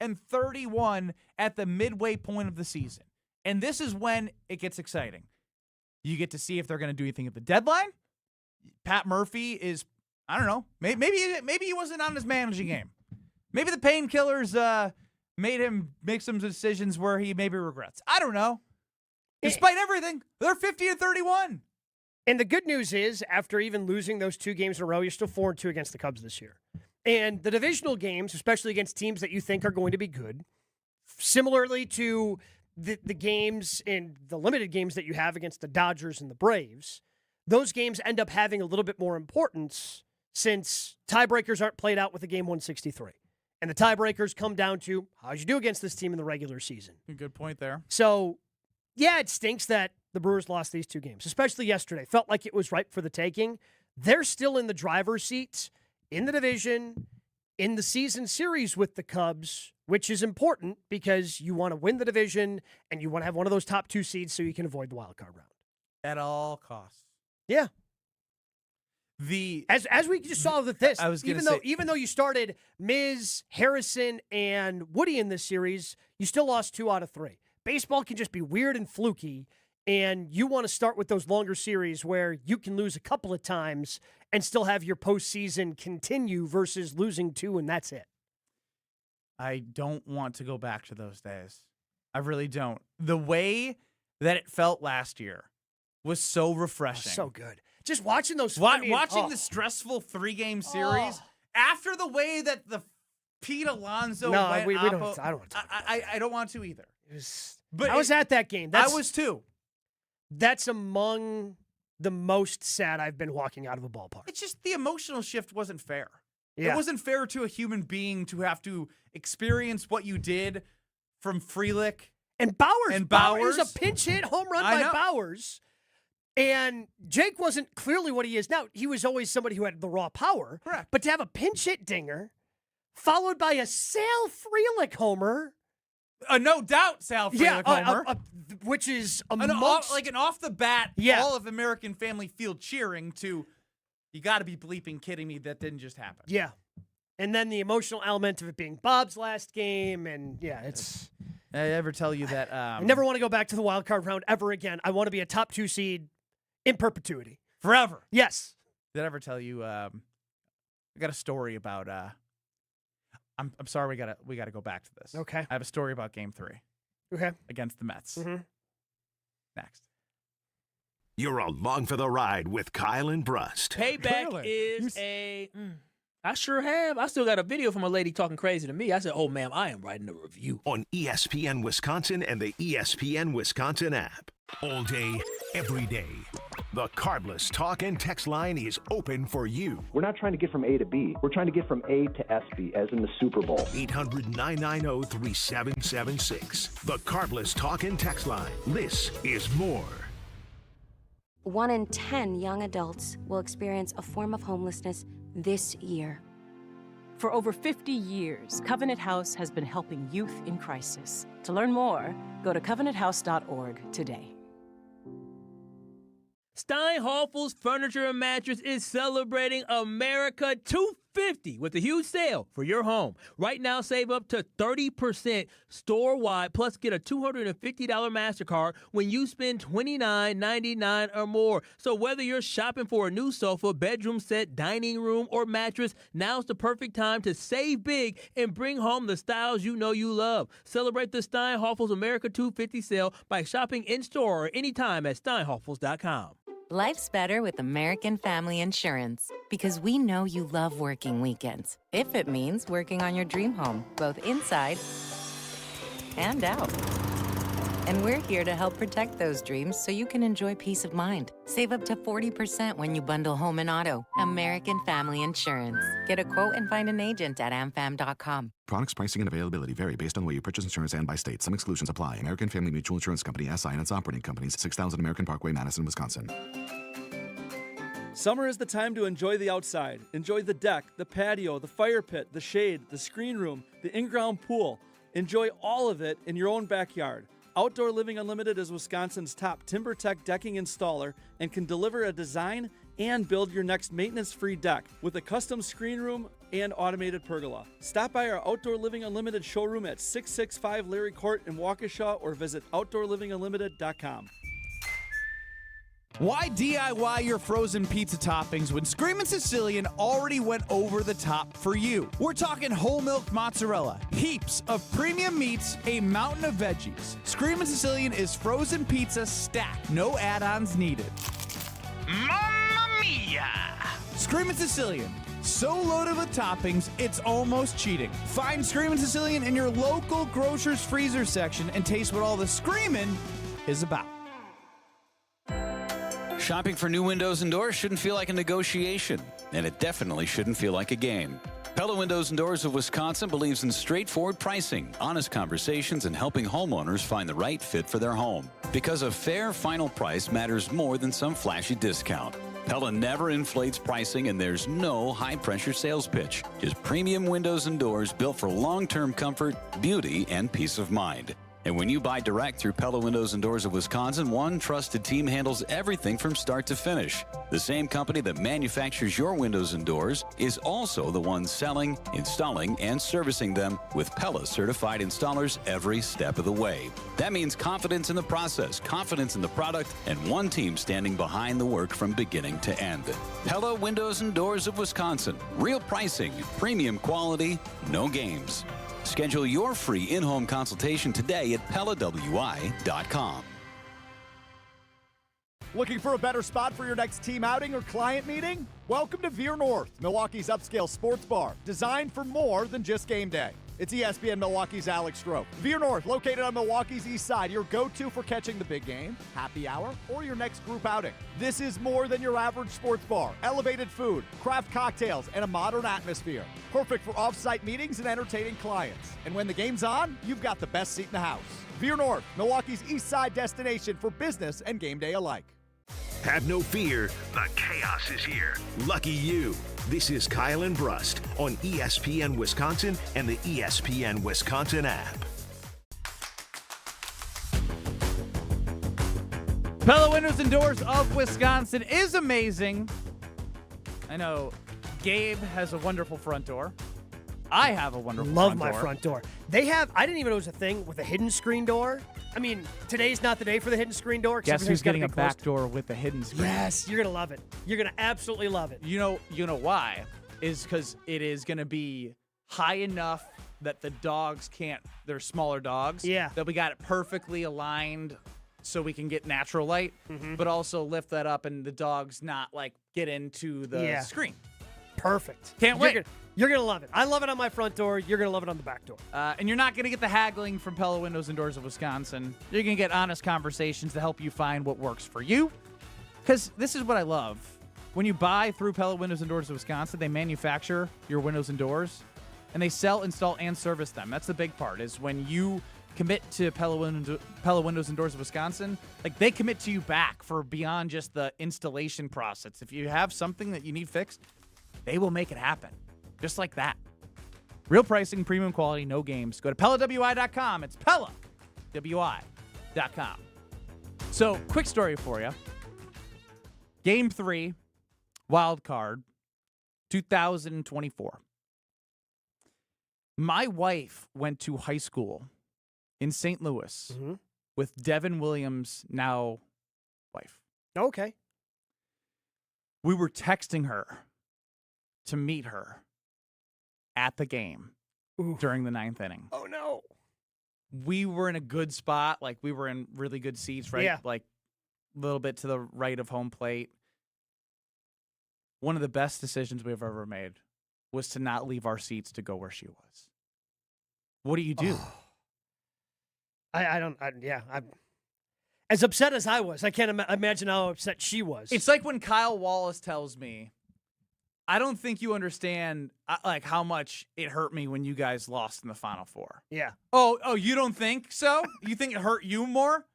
50-31 at the midway point of the season. And this is when it gets exciting. You get to see if they're going to do anything at the deadline. Pat Murphy is, I don't know, maybe he wasn't on his managing game. Maybe the painkillers made him make some decisions where he maybe regrets. I don't know. Despite everything, they're 50-31. And the good news is, after even losing those 2 games in a row, you're still 4-2 against the Cubs this year. And the divisional games, especially against teams that you think are going to be good, similarly to the games and the limited games that you have against the Dodgers and the Braves, those games end up having a little bit more importance since tiebreakers aren't played out with a game 163. And the tiebreakers come down to how'd you do against this team in the regular season. Good point there. So, yeah, it stinks that the Brewers lost these 2 games, especially yesterday. Felt like it was ripe for the taking. They're still in the driver's seat in the division, in the season series with the Cubs, which is important because you want to win the division and you want to have one of those top 2 seeds so you can avoid the wild card round. At all costs. Yeah. As we just saw with this, even though you started Miz, Harrison, and Woody in this series, you still lost 2 out of 3. Baseball can just be weird and fluky, and you want to start with those longer series where you can lose a couple of times and still have your postseason continue versus losing 2 and that's it. I don't want to go back to those days. I really don't. The way that it felt last year was so refreshing. So good. Just watching those. Watching the stressful 3-game series after the way that the Pete Alonso. No, went we don't. oppo- I don't want to. I don't want to either. But I was at that game. I was too. That's among the most sad I've been walking out of a ballpark. It's just the emotional shift wasn't fair. Yeah. It wasn't fair to a human being to have to experience what you did from Frelick and Bowers. And Bowers, Bowers. a pinch hit home run by Bowers. And Jake wasn't clearly what he is now. He was always somebody who had the raw power. Correct. But to have a pinch hit dinger followed by a Sal Frelick homer. No doubt Sal Frelick homer. Which is an off the bat, all of American Family Field cheering to, you got to be bleeping kidding me, that didn't just happen. Yeah. And then the emotional element of it being Bob's last game. And it's... I ever tell you that... I never want to go back to the wild card round ever again. I want to be a top 2 seed in perpetuity. Forever. Yes. Did I ever tell you, I got a story about, I'm sorry, we gotta go back to this. Okay. I have a story about Game 3. Okay. Against the Mets. Mm-hmm. Next. You're along for the ride with Kyle and Brust. Payback is I sure have. I still got a video from a lady talking crazy to me. I said, "Oh, ma'am, I am writing a review." On ESPN Wisconsin and the ESPN Wisconsin app. All day, every day. The Carbless talk and text line is open for you. We're not trying to get from A to B. We're trying to get from A to SB, as in the Super Bowl. 800-990-3776. The Carbless talk and text line. This is more. 1 in 10 young adults will experience a form of homelessness this year. For over 50 years, Covenant House has been helping youth in crisis. To learn more, go to covenanthouse.org today. Steinhoffel's Furniture and Mattress is celebrating America 250 with a huge sale for your home. Right now, save up to 30% store-wide, plus get a $250 MasterCard when you spend $29.99 or more. So whether you're shopping for a new sofa, bedroom set, dining room, or mattress, now's the perfect time to save big and bring home the styles you know you love. Celebrate the Steinhoffel's America 250 sale by shopping in-store or anytime at steinhoffels.com. Life's better with American Family Insurance because we know you love working weekends. If it means working on your dream home, both inside and out. And we're here to help protect those dreams so you can enjoy peace of mind. Save up to 40% when you bundle home and auto. American Family Insurance. Get a quote and find an agent at amfam.com. Products, pricing, and availability vary based on where you purchase insurance and by state. Some exclusions apply. American Family Mutual Insurance Company, SI, and its operating companies, 6000 American Parkway, Madison, Wisconsin. Summer is the time to enjoy the outside. Enjoy the deck, the patio, the fire pit, the shade, the screen room, the in-ground pool. Enjoy all of it in your own backyard. Outdoor Living Unlimited is Wisconsin's top TimberTech decking installer and can deliver a design and build your next maintenance-free deck with a custom screen room and automated pergola. Stop by our Outdoor Living Unlimited showroom at 665 Larry Court in Waukesha or visit OutdoorLivingUnlimited.com. Why DIY your frozen pizza toppings when Screamin' Sicilian already went over the top for you? We're talking whole milk mozzarella, heaps of premium meats, a mountain of veggies. Screamin' Sicilian is frozen pizza stacked, no add-ons needed. Mamma mia! Screamin' Sicilian, so loaded with toppings, it's almost cheating. Find Screamin' Sicilian in your local grocer's freezer section and taste what all the screamin' is about. Shopping for new windows and doors shouldn't feel like a negotiation, and it definitely shouldn't feel like a game. Pella Windows and Doors of Wisconsin believes in straightforward pricing, honest conversations, and helping homeowners find the right fit for their home. Because a fair final price matters more than some flashy discount. Pella never inflates pricing, and there's no high-pressure sales pitch. Just premium windows and doors built for long-term comfort, beauty, and peace of mind. And when you buy direct through Pella Windows and Doors of Wisconsin, one trusted team handles everything from start to finish. The same company that manufactures your windows and doors is also the one selling, installing, and servicing them with Pella certified installers every step of the way. That means confidence in the process, confidence in the product, and one team standing behind the work from beginning to end. Pella Windows and Doors of Wisconsin. Real pricing, premium quality, no games. Schedule your free in-home consultation today at PellaWI.com. Looking for a better spot for your next team outing or client meeting? Welcome to Veer North, Milwaukee's upscale sports bar, designed for more than just game day. It's ESPN Milwaukee's Alex Stroh. Veer North, located on Milwaukee's east side, your go-to for catching the big game, happy hour, or your next group outing. This is more than your average sports bar. Elevated food, craft cocktails, and a modern atmosphere. Perfect for off-site meetings and entertaining clients. And when the game's on, you've got the best seat in the house. Veer North, Milwaukee's east side destination for business and game day alike. Have no fear, the chaos is here. Lucky you. This is Kyle and Brust on ESPN Wisconsin and the ESPN Wisconsin app. Pella Windows and Doors of Wisconsin is amazing. I know Gabe has a wonderful front door. I have a wonderful front door. Love my front door. They have, I didn't even know it was a thing with a hidden screen door. I mean, today's not the day for the hidden screen door. Guess who's getting a back door with a hidden screen? Yes, you're going to love it. You're going to absolutely love it. You know why? Is because it is going to be high enough that the dogs can't, they're smaller dogs. Yeah. That we got it perfectly aligned so we can get natural light, but also lift that up and the dogs not like get into the screen. Perfect. Can't wait. You're going to love it. I love it on my front door. You're going to love it on the back door. And you're not going to get the haggling from Pella Windows and Doors of Wisconsin. You're going to get honest conversations to help you find what works for you. Because this is what I love. When you buy through Pella Windows and Doors of Wisconsin, they manufacture your windows and doors, and they sell, install, and service them. That's the big part, is when you commit to Pella Windows and Doors of Wisconsin, like they commit to you back for beyond just the installation process. If you have something that you need fixed, they will make it happen. Just like that. Real pricing, premium quality, no games. Go to PellaWI.com. It's PellaWI.com. So, quick story for you. Game 3, wild card, 2024. My wife went to high school in St. Louis with Devin Williams' now wife. Okay. We were texting her to meet her at the game during the 9th inning. Oh, no. We were in a good spot. Like, we were in really good seats, right? Yeah. Like, a little bit to the right of home plate. One of the best decisions we've ever made was to not leave our seats to go where she was. What do you do? I'm as upset as I was. I can't imagine how upset she was. It's like when Kyle Wallace tells me, I don't think you understand like how much it hurt me when you guys lost in the Final Four. Yeah. Oh, you don't think so? You think it hurt you more?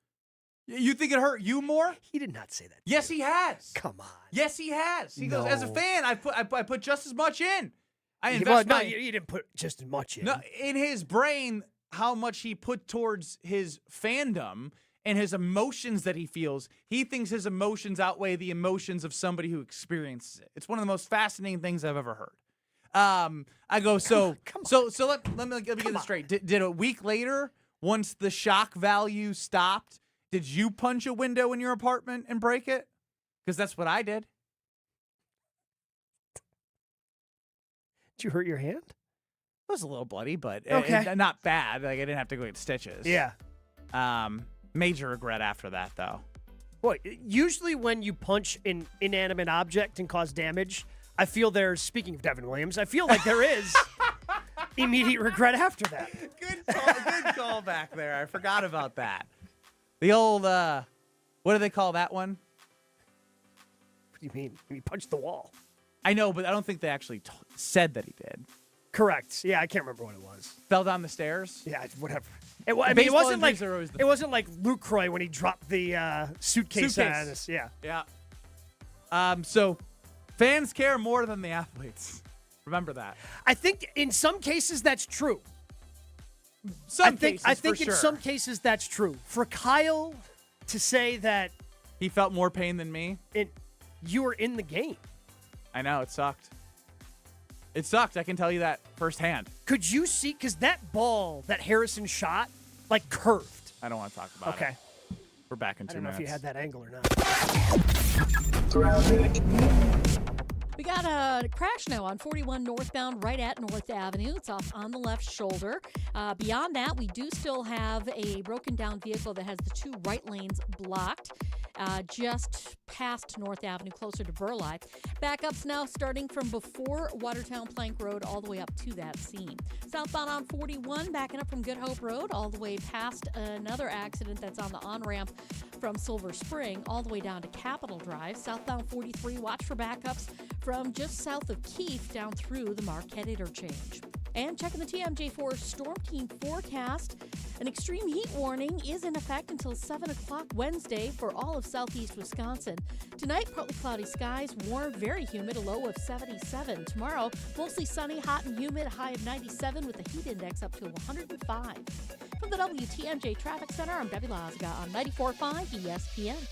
You think it hurt you more? He did not say that. Yes, he has. Come on. Yes, he has. He goes, as a fan, I put just as much in. I you didn't put just as much in. No, in his brain, how much he put towards his fandom and his emotions that he feels, he thinks his emotions outweigh the emotions of somebody who experiences it. It's one of the most fascinating things I've ever heard. I go, so let me get this straight. Did a week later, once the shock value stopped, did you punch a window in your apartment and break it? Because that's what I did. Did you hurt your hand? It was a little bloody, but okay. Not bad. Like, I didn't have to go get stitches. Yeah. Major regret after that, though. Well, usually when you punch an inanimate object and cause damage, I feel there's, speaking of Devin Williams, I feel like there is immediate regret after that. Good call back there. I forgot about that. The old, what do they call that one? What do you mean? He punched the wall. I know, but I don't think they actually said that he did. Correct. Yeah, I can't remember what it was. Fell down the stairs? Yeah, whatever. It wasn't like Luke Croy when he dropped the suitcase. On us. Yeah. Yeah. So fans care more than the athletes. Remember that. I think in some cases that's true. I think in some cases that's true. For Kyle to say that he felt more pain than me, you were in the game. I know, it sucked. It sucked. I can tell you that firsthand. Could you see? Because that ball that Harrison shot, like, curved. I don't want to talk about it. Okay. We're back in 2 minutes. I don't know if you had that angle or not. We got a crash now on 41 northbound right at North Avenue. It's off on the left shoulder. Beyond that, we do still have a broken down vehicle that has the 2 right lanes blocked. just past North Avenue, closer to Burleigh. Backups now starting from before Watertown Plank Road all the way up to that scene. Southbound on 41, backing up from Good Hope Road all the way past another accident that's on the on-ramp from Silver Spring all the way down to Capitol Drive. Southbound 43, watch for backups from just south of Keefe down through the Marquette interchange. And checking the TMJ4 Storm Team forecast, an extreme heat warning is in effect until 7 o'clock Wednesday for all of southeast Wisconsin. Tonight, partly cloudy skies, warm, very humid, a low of 77. Tomorrow, mostly sunny, hot and humid, a high of 97 with a heat index up to 105. From the WTMJ Traffic Center, I'm Debbie Lazaga on 94.5 ESPN.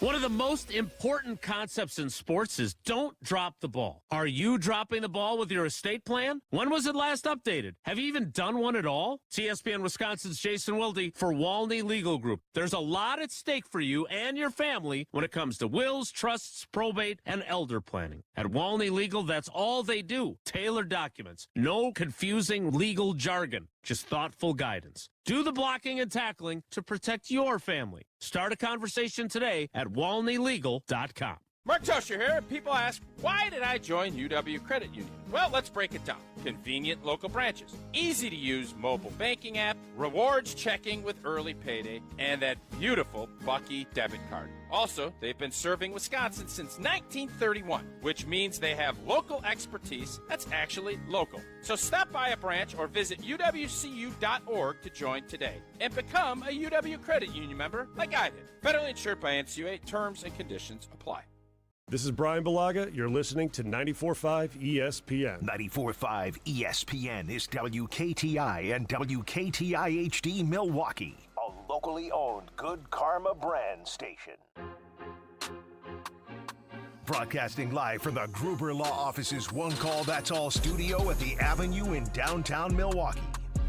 One of the most important concepts in sports is don't drop the ball. Are you dropping the ball with your estate plan? When was it last updated? Have you even done one at all? It's ESPN Wisconsin's Jason Wilde for Walney Legal Group. There's a lot at stake for you and your family when it comes to wills, trusts, probate, and elder planning. At Walney Legal, that's all they do. Tailored documents. No confusing legal jargon. Just thoughtful guidance. Do the blocking and tackling to protect your family. Start a conversation today at walneylegal.com. Mark Tosher here. People ask, why did I join UW Credit Union? Well, let's break it down. Convenient local branches, easy to use mobile banking app, rewards checking with early payday, and that beautiful Bucky debit card. Also, they've been serving Wisconsin since 1931, which means they have local expertise that's actually local. So stop by a branch or visit uwcu.org to join today and become a UW Credit Union member like I did. Federally insured by NCUA. Terms and conditions apply. This is Bryan Bulaga. You're listening to 94.5 ESPN. 94.5 ESPN is WKTI and WKTI HD Milwaukee, a locally owned Good Karma brand station. Broadcasting live from the Gruber Law Office's One Call That's All studio at the Avenue in downtown Milwaukee.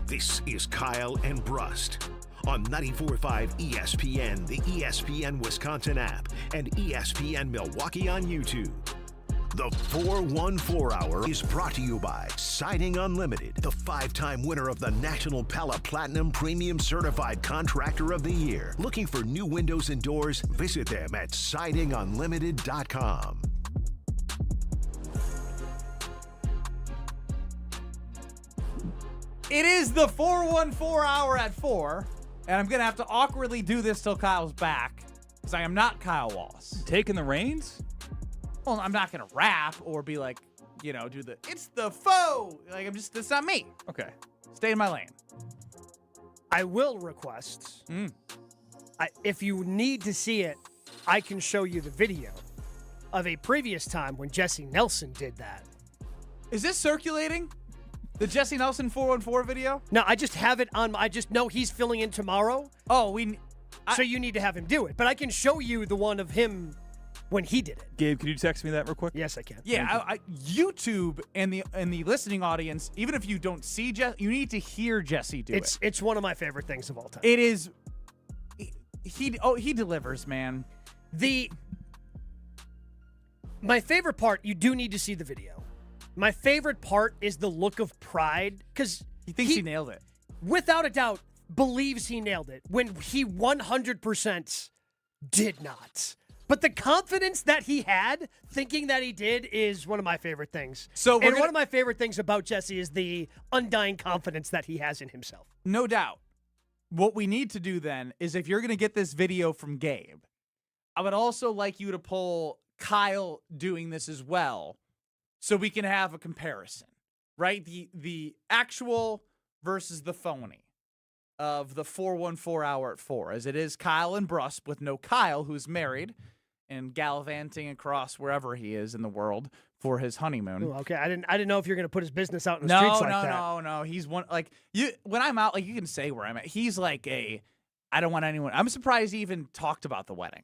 This is Kyle and Brust on 94.5 ESPN, the ESPN Wisconsin app, and ESPN Milwaukee on YouTube. The 414 Hour is brought to you by Siding Unlimited, the 5-time winner of the National Pella Platinum Premium Certified Contractor of the Year. Looking for new windows and doors? Visit them at sidingunlimited.com. It is the 414 Hour at 4. And I'm going to have to awkwardly do this till Kyle's back, because I am not Kyle Wallace. Taking the reins? Well, I'm not going to rap or be like, do the, it's the foe. Like, that's not me. Okay. Stay in my lane. I will request, if you need to see it, I can show you the video of a previous time when Jesse Nelson did that. Is this circulating? The Jesse Nelson 414 video? No, I just have it on. I just know he's filling in tomorrow. Oh, so you need to have him do it. But I can show you the one of him when he did it. Gabe, can you text me that real quick? Yes, I can. Yeah, YouTube and the listening audience, even if you don't see Jesse, you need to hear Jesse do it. It's one of my favorite things of all time. It is. He delivers, man. My favorite part, you do need to see the video. My favorite part is the look of pride, because he thinks he nailed it. Without a doubt, believes he nailed it when he 100% did not. But the confidence that he had, thinking that he did, is one of my favorite things. One of my favorite things about Jesse is the undying confidence that he has in himself. No doubt. What we need to do then is, if you're going to get this video from Gabe, I would also like you to pull Kyle doing this as well, so we can have a comparison, right? The actual versus the phony of the 414 Hour at 4, as it is Kyle and Brust with no Kyle, who's married and gallivanting across wherever he is in the world for his honeymoon. Ooh, okay, I didn't know if you're going to put his business out in the streets like that. No. He's one, like, when I'm out, like, you can say where I'm at. He's like I don't want anyone. I'm surprised he even talked about the wedding.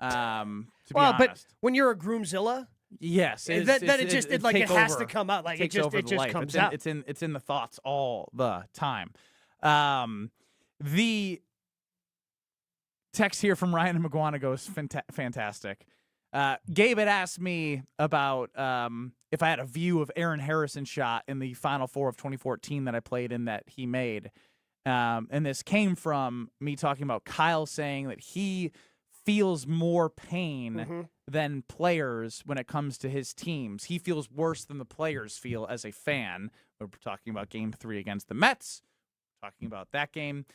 To be honest. But when you're a groomzilla. Yes, it has to come out. Like it just comes out. It's in the thoughts all the time. The text here from Ryan and McGuanago is fantastic. Gabe had asked me about if I had a view of Aaron Harrison's shot in the Final Four of 2014 that I played in that he made. And this came from me talking about Kyle saying that he feels more pain than players when it comes to his teams. He feels worse than the players feel as a fan. We're talking about Game 3 against the Mets. Talking about that game.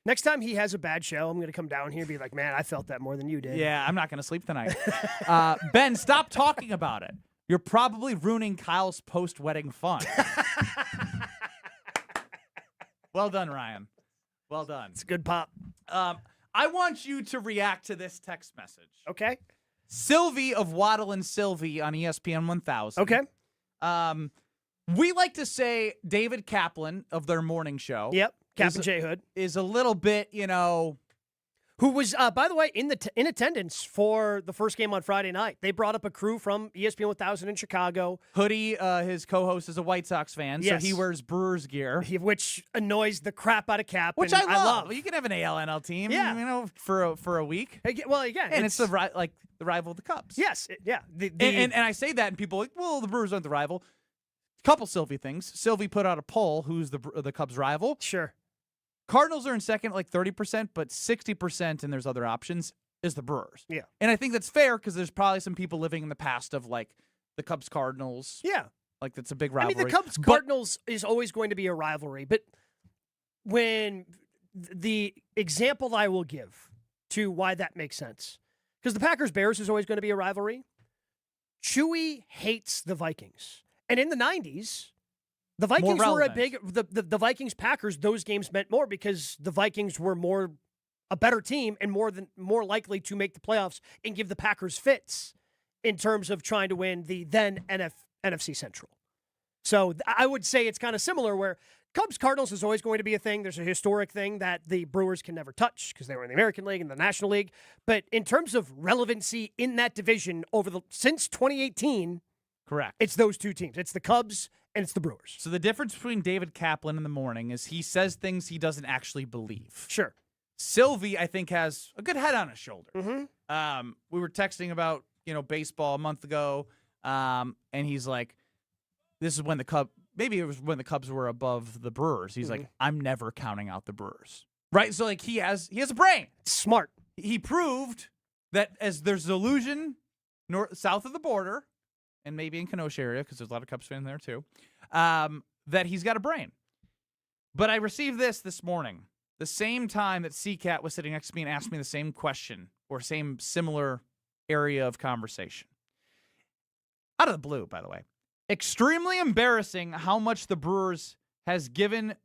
Next time he has a bad show, I'm going to come down here and be like, man, I felt that more than you did. Yeah, I'm not going to sleep tonight. Ben, stop talking about it. You're probably ruining Kyle's post-wedding fun. Well done, Ryan. Well done. It's a good pop. I want you to react to this text message. Okay. Sylvie of Waddle and Sylvie on ESPN 1000. Okay. We like to say David Kaplan of their morning show. Yep. Captain J. Hood. Is a little bit, who was, by the way, in attendance for the first game on Friday night. They brought up a crew from ESPN 1000 in Chicago. Hoodie, his co-host, is a White Sox fan, Yes. so he wears Brewers gear. Which annoys the crap out of Cap. Which and I love. You can have an ALNL team, Yeah. for a week. Well, again, And it's the rival of the Cubs. Yes, yeah. And I say that, and people are like, well, the Brewers aren't the rival. Couple Sylvie things. Sylvie put out a poll, who's the Cubs' rival. Sure. Cardinals are in second, like 30%, but 60%, and there's other options, is the Brewers. Yeah. And I think that's fair because there's probably some people living in the past of, like, the Cubs-Cardinals. Yeah. Like, that's a big rivalry. I mean, the Cubs-Cardinals is always going to be a rivalry, but when the example I will give to why that makes sense, because the Packers-Bears is always going to be a rivalry, Chewy hates the Vikings. And in the 90s, the Vikings were a big the Vikings Packers. Those games meant more because the Vikings were a better team and more likely to make the playoffs and give the Packers fits in terms of trying to win the then NFC Central. So I would say it's kind of similar where Cubs Cardinals is always going to be a thing. There's a historic thing that the Brewers can never touch because they were in the American League and the National League. But in terms of relevancy in that division since 2018. Correct. It's those two teams. It's the Cubs and it's the Brewers. So the difference between David Kaplan in the morning is he says things he doesn't actually believe. Sure. Sylvie, I think, has a good head on his shoulder. Mm-hmm. We were texting about, baseball a month ago, and he's like, this is when the Cubs Cubs were above the Brewers. He's like, I'm never counting out the Brewers. Right? So, like, he has a brain. Smart. He proved that as there's illusion south of the border, and maybe in Kenosha area, because there's a lot of Cubs fans there too, that he's got a brain. But I received this morning, the same time that C-Cat was sitting next to me and asked me the same question or same similar area of conversation. Out of the blue, by the way. Extremely embarrassing how much the Brewers has given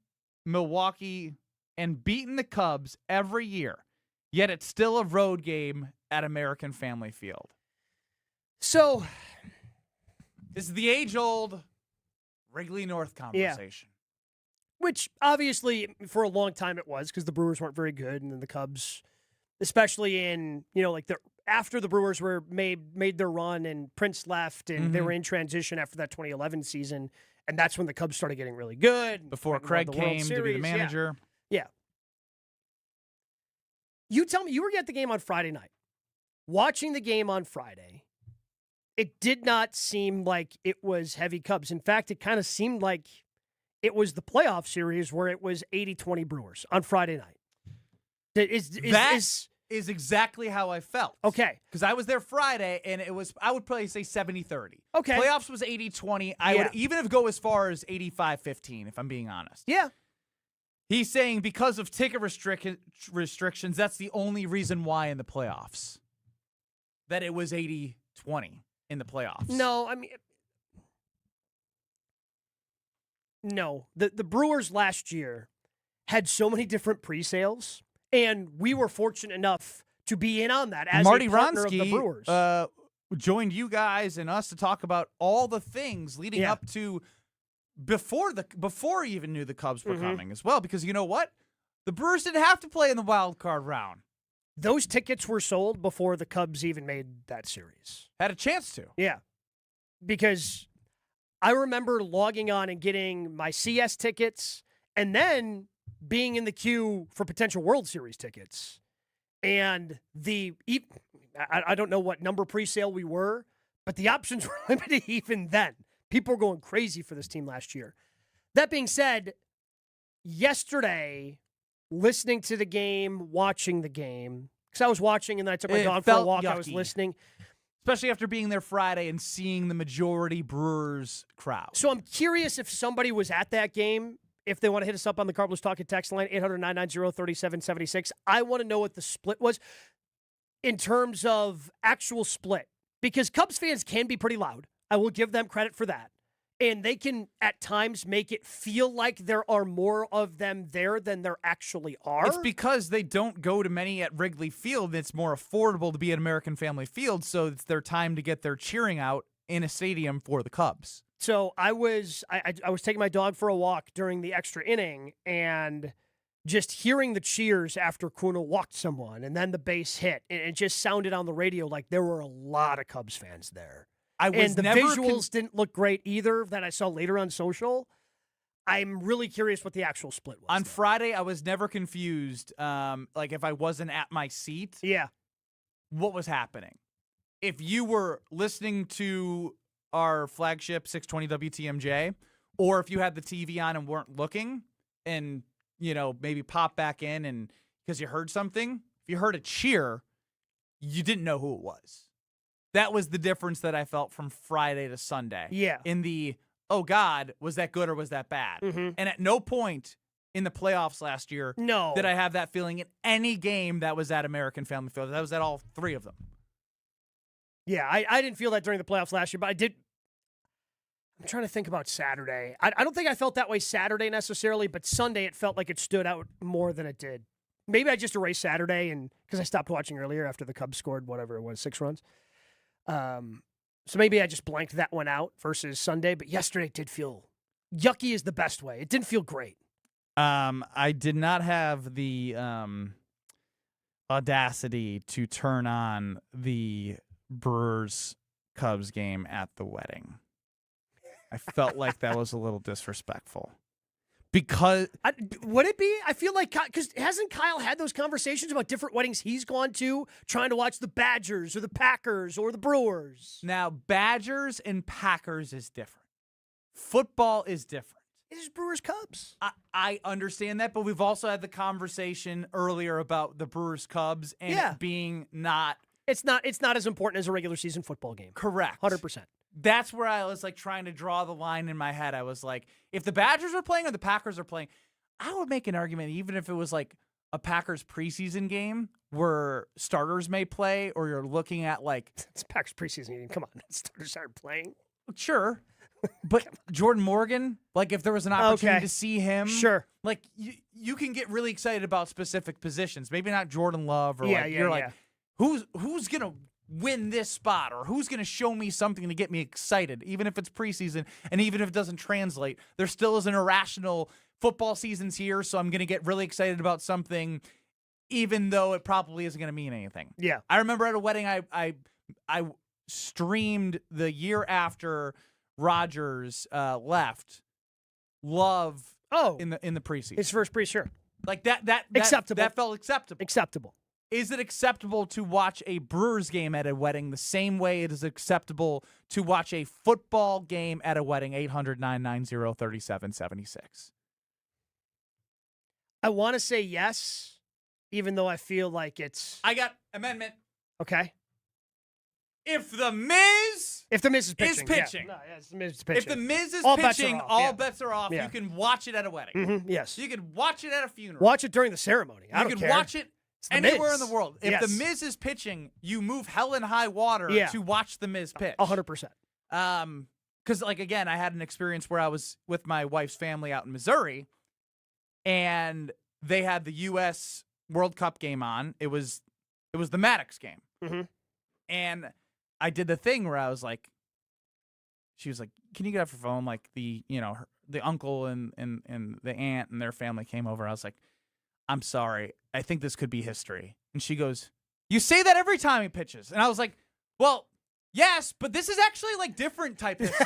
Milwaukee and beaten the Cubs every year, yet it's still a road game at American Family Field. So this is the age-old Wrigley North conversation. Yeah. Which, obviously, for a long time it was because the Brewers weren't very good, and then the Cubs, especially in, after the Brewers were made their run and Prince left, and they were in transition after that 2011 season, and that's when the Cubs started getting really good. Before Craig came to be the manager. Yeah. You tell me, you were at the game on Friday night. Watching the game on Friday, it did not seem like it was heavy Cubs. In fact, it kind of seemed like it was the playoff series where it was 80-20 Brewers on Friday night. That is exactly how I felt. Okay. Because I was there Friday, and it was, I would probably say 70-30. Okay. Playoffs was 80-20. I would even go as far as 85-15, if I'm being honest. Yeah. He's saying because of ticket restrictions, that's the only reason why in the playoffs. That it was 80-20 in the playoffs. No, I mean, no. The Brewers last year had so many different pre-sales, and we were fortunate enough to be in on that as Marty a partner Wronski, of the Brewers. Joined you guys and us to talk about all the things leading up to before he even knew the Cubs were coming as well. Because you know what? The Brewers didn't have to play in the wild card round. Those tickets were sold before the Cubs even made that series. Had a chance to. Yeah. Because I remember logging on and getting my CS tickets and then being in the queue for potential World Series tickets. And I don't know what number pre-sale we were, but the options were limited even then. People were going crazy for this team last year. That being said, yesterday, listening to the game, watching the game, because I was watching and then I took my dog for a walk. I was listening. Especially after being there Friday and seeing the majority Brewers crowd. So I'm curious if somebody was at that game, if they want to hit us up on the Cardinals Talking text line, 800-990-3776. I want to know what the split was in terms of actual split. Because Cubs fans can be pretty loud. I will give them credit for that. And they can, at times, make it feel like there are more of them there than there actually are. It's because they don't go to many at Wrigley Field. It's more affordable to be at American Family Field, so it's their time to get their cheering out in a stadium for the Cubs. So I was taking my dog for a walk during the extra inning, and just hearing the cheers after Kuna walked someone, and then the base hit, and it just sounded on the radio like there were a lot of Cubs fans there. And the visuals didn't look great either that I saw later on social. I'm really curious what the actual split was. On Friday, I was never confused, like if I wasn't at my seat. Yeah. What was happening? If you were listening to our flagship 620 WTMJ, or if you had the TV on and weren't looking and, maybe pop back in and because you heard something, if you heard a cheer, you didn't know who it was. That was the difference that I felt from Friday to Sunday. Yeah. In the, oh, God, was that good or was that bad? Mm-hmm. And at no point in the playoffs last year did I have that feeling in any game that was at American Family Field. That was at all three of them. Yeah, I didn't feel that during the playoffs last year, but I did. I'm trying to think about Saturday. I don't think I felt that way Saturday necessarily, but Sunday it felt like it stood out more than it did. Maybe I just erased Saturday and because I stopped watching earlier after the Cubs scored whatever it was, 6 runs. So maybe I just blanked that one out versus Sunday, but yesterday it did feel yucky is the best way. It didn't feel great. I did not have the audacity to turn on the Brewers Cubs game at the wedding. I felt like that was a little disrespectful. Because would it be? I feel like because hasn't Kyle had those conversations about different weddings he's gone to, trying to watch the Badgers or the Packers or the Brewers? Now, Badgers and Packers is different. Football is different. It is Brewers Cubs. I understand that, but we've also had the conversation earlier about the Brewers Cubs and it being not. It's not as important as a regular season football game. Correct. 100%. That's where I was like trying to draw the line in my head. I was like, if the Badgers were playing or the Packers are playing, I would make an argument even if it was like a Packers preseason game where starters may play or you're looking at like... It's a Packers preseason game. Come on. Starters aren't playing. Sure. But Jordan Morgan, like if there was an opportunity to see him... Sure. Like you can get really excited about specific positions. Maybe not Jordan Love or like who's going to win this spot or who's going to show me something to get me excited, even if it's preseason and even if it doesn't translate. There still is an irrational football season's here, so I'm going to get really excited about something even though it probably isn't going to mean anything. Yeah. I remember at a wedding I streamed the year after Rodgers left Love in the preseason. His first sure. Like that acceptable. That felt acceptable. Acceptable. Is it acceptable to watch a Brewers game at a wedding the same way it is acceptable to watch a football game at a wedding? 800-990-3776. I want to say yes, even though I feel like it's... I got amendment. Okay. If the Miz is pitching. Yeah. No, yes, the Miz is pitching. If the Miz is all pitching, bets are off. Yeah. You can watch it at a wedding. Mm-hmm. Yes. You can watch it at a funeral. Watch it during the ceremony. I don't care. You can watch it anywhere in the world. If Yes. the Miz is pitching, you move hell and high water to watch the Miz pitch. 100%. Because, like, again, I had an experience where I was with my wife's family out in Missouri, and they had the U.S. World Cup game on. It was the Maddox game. Mm-hmm. And I did the thing where I was like, she was like, can you get off your phone? Like, the uncle and the aunt and their family came over. I was like, I'm sorry. I think this could be history. And she goes, you say that every time he pitches. And I was like, well, yes, but this is actually like different type history.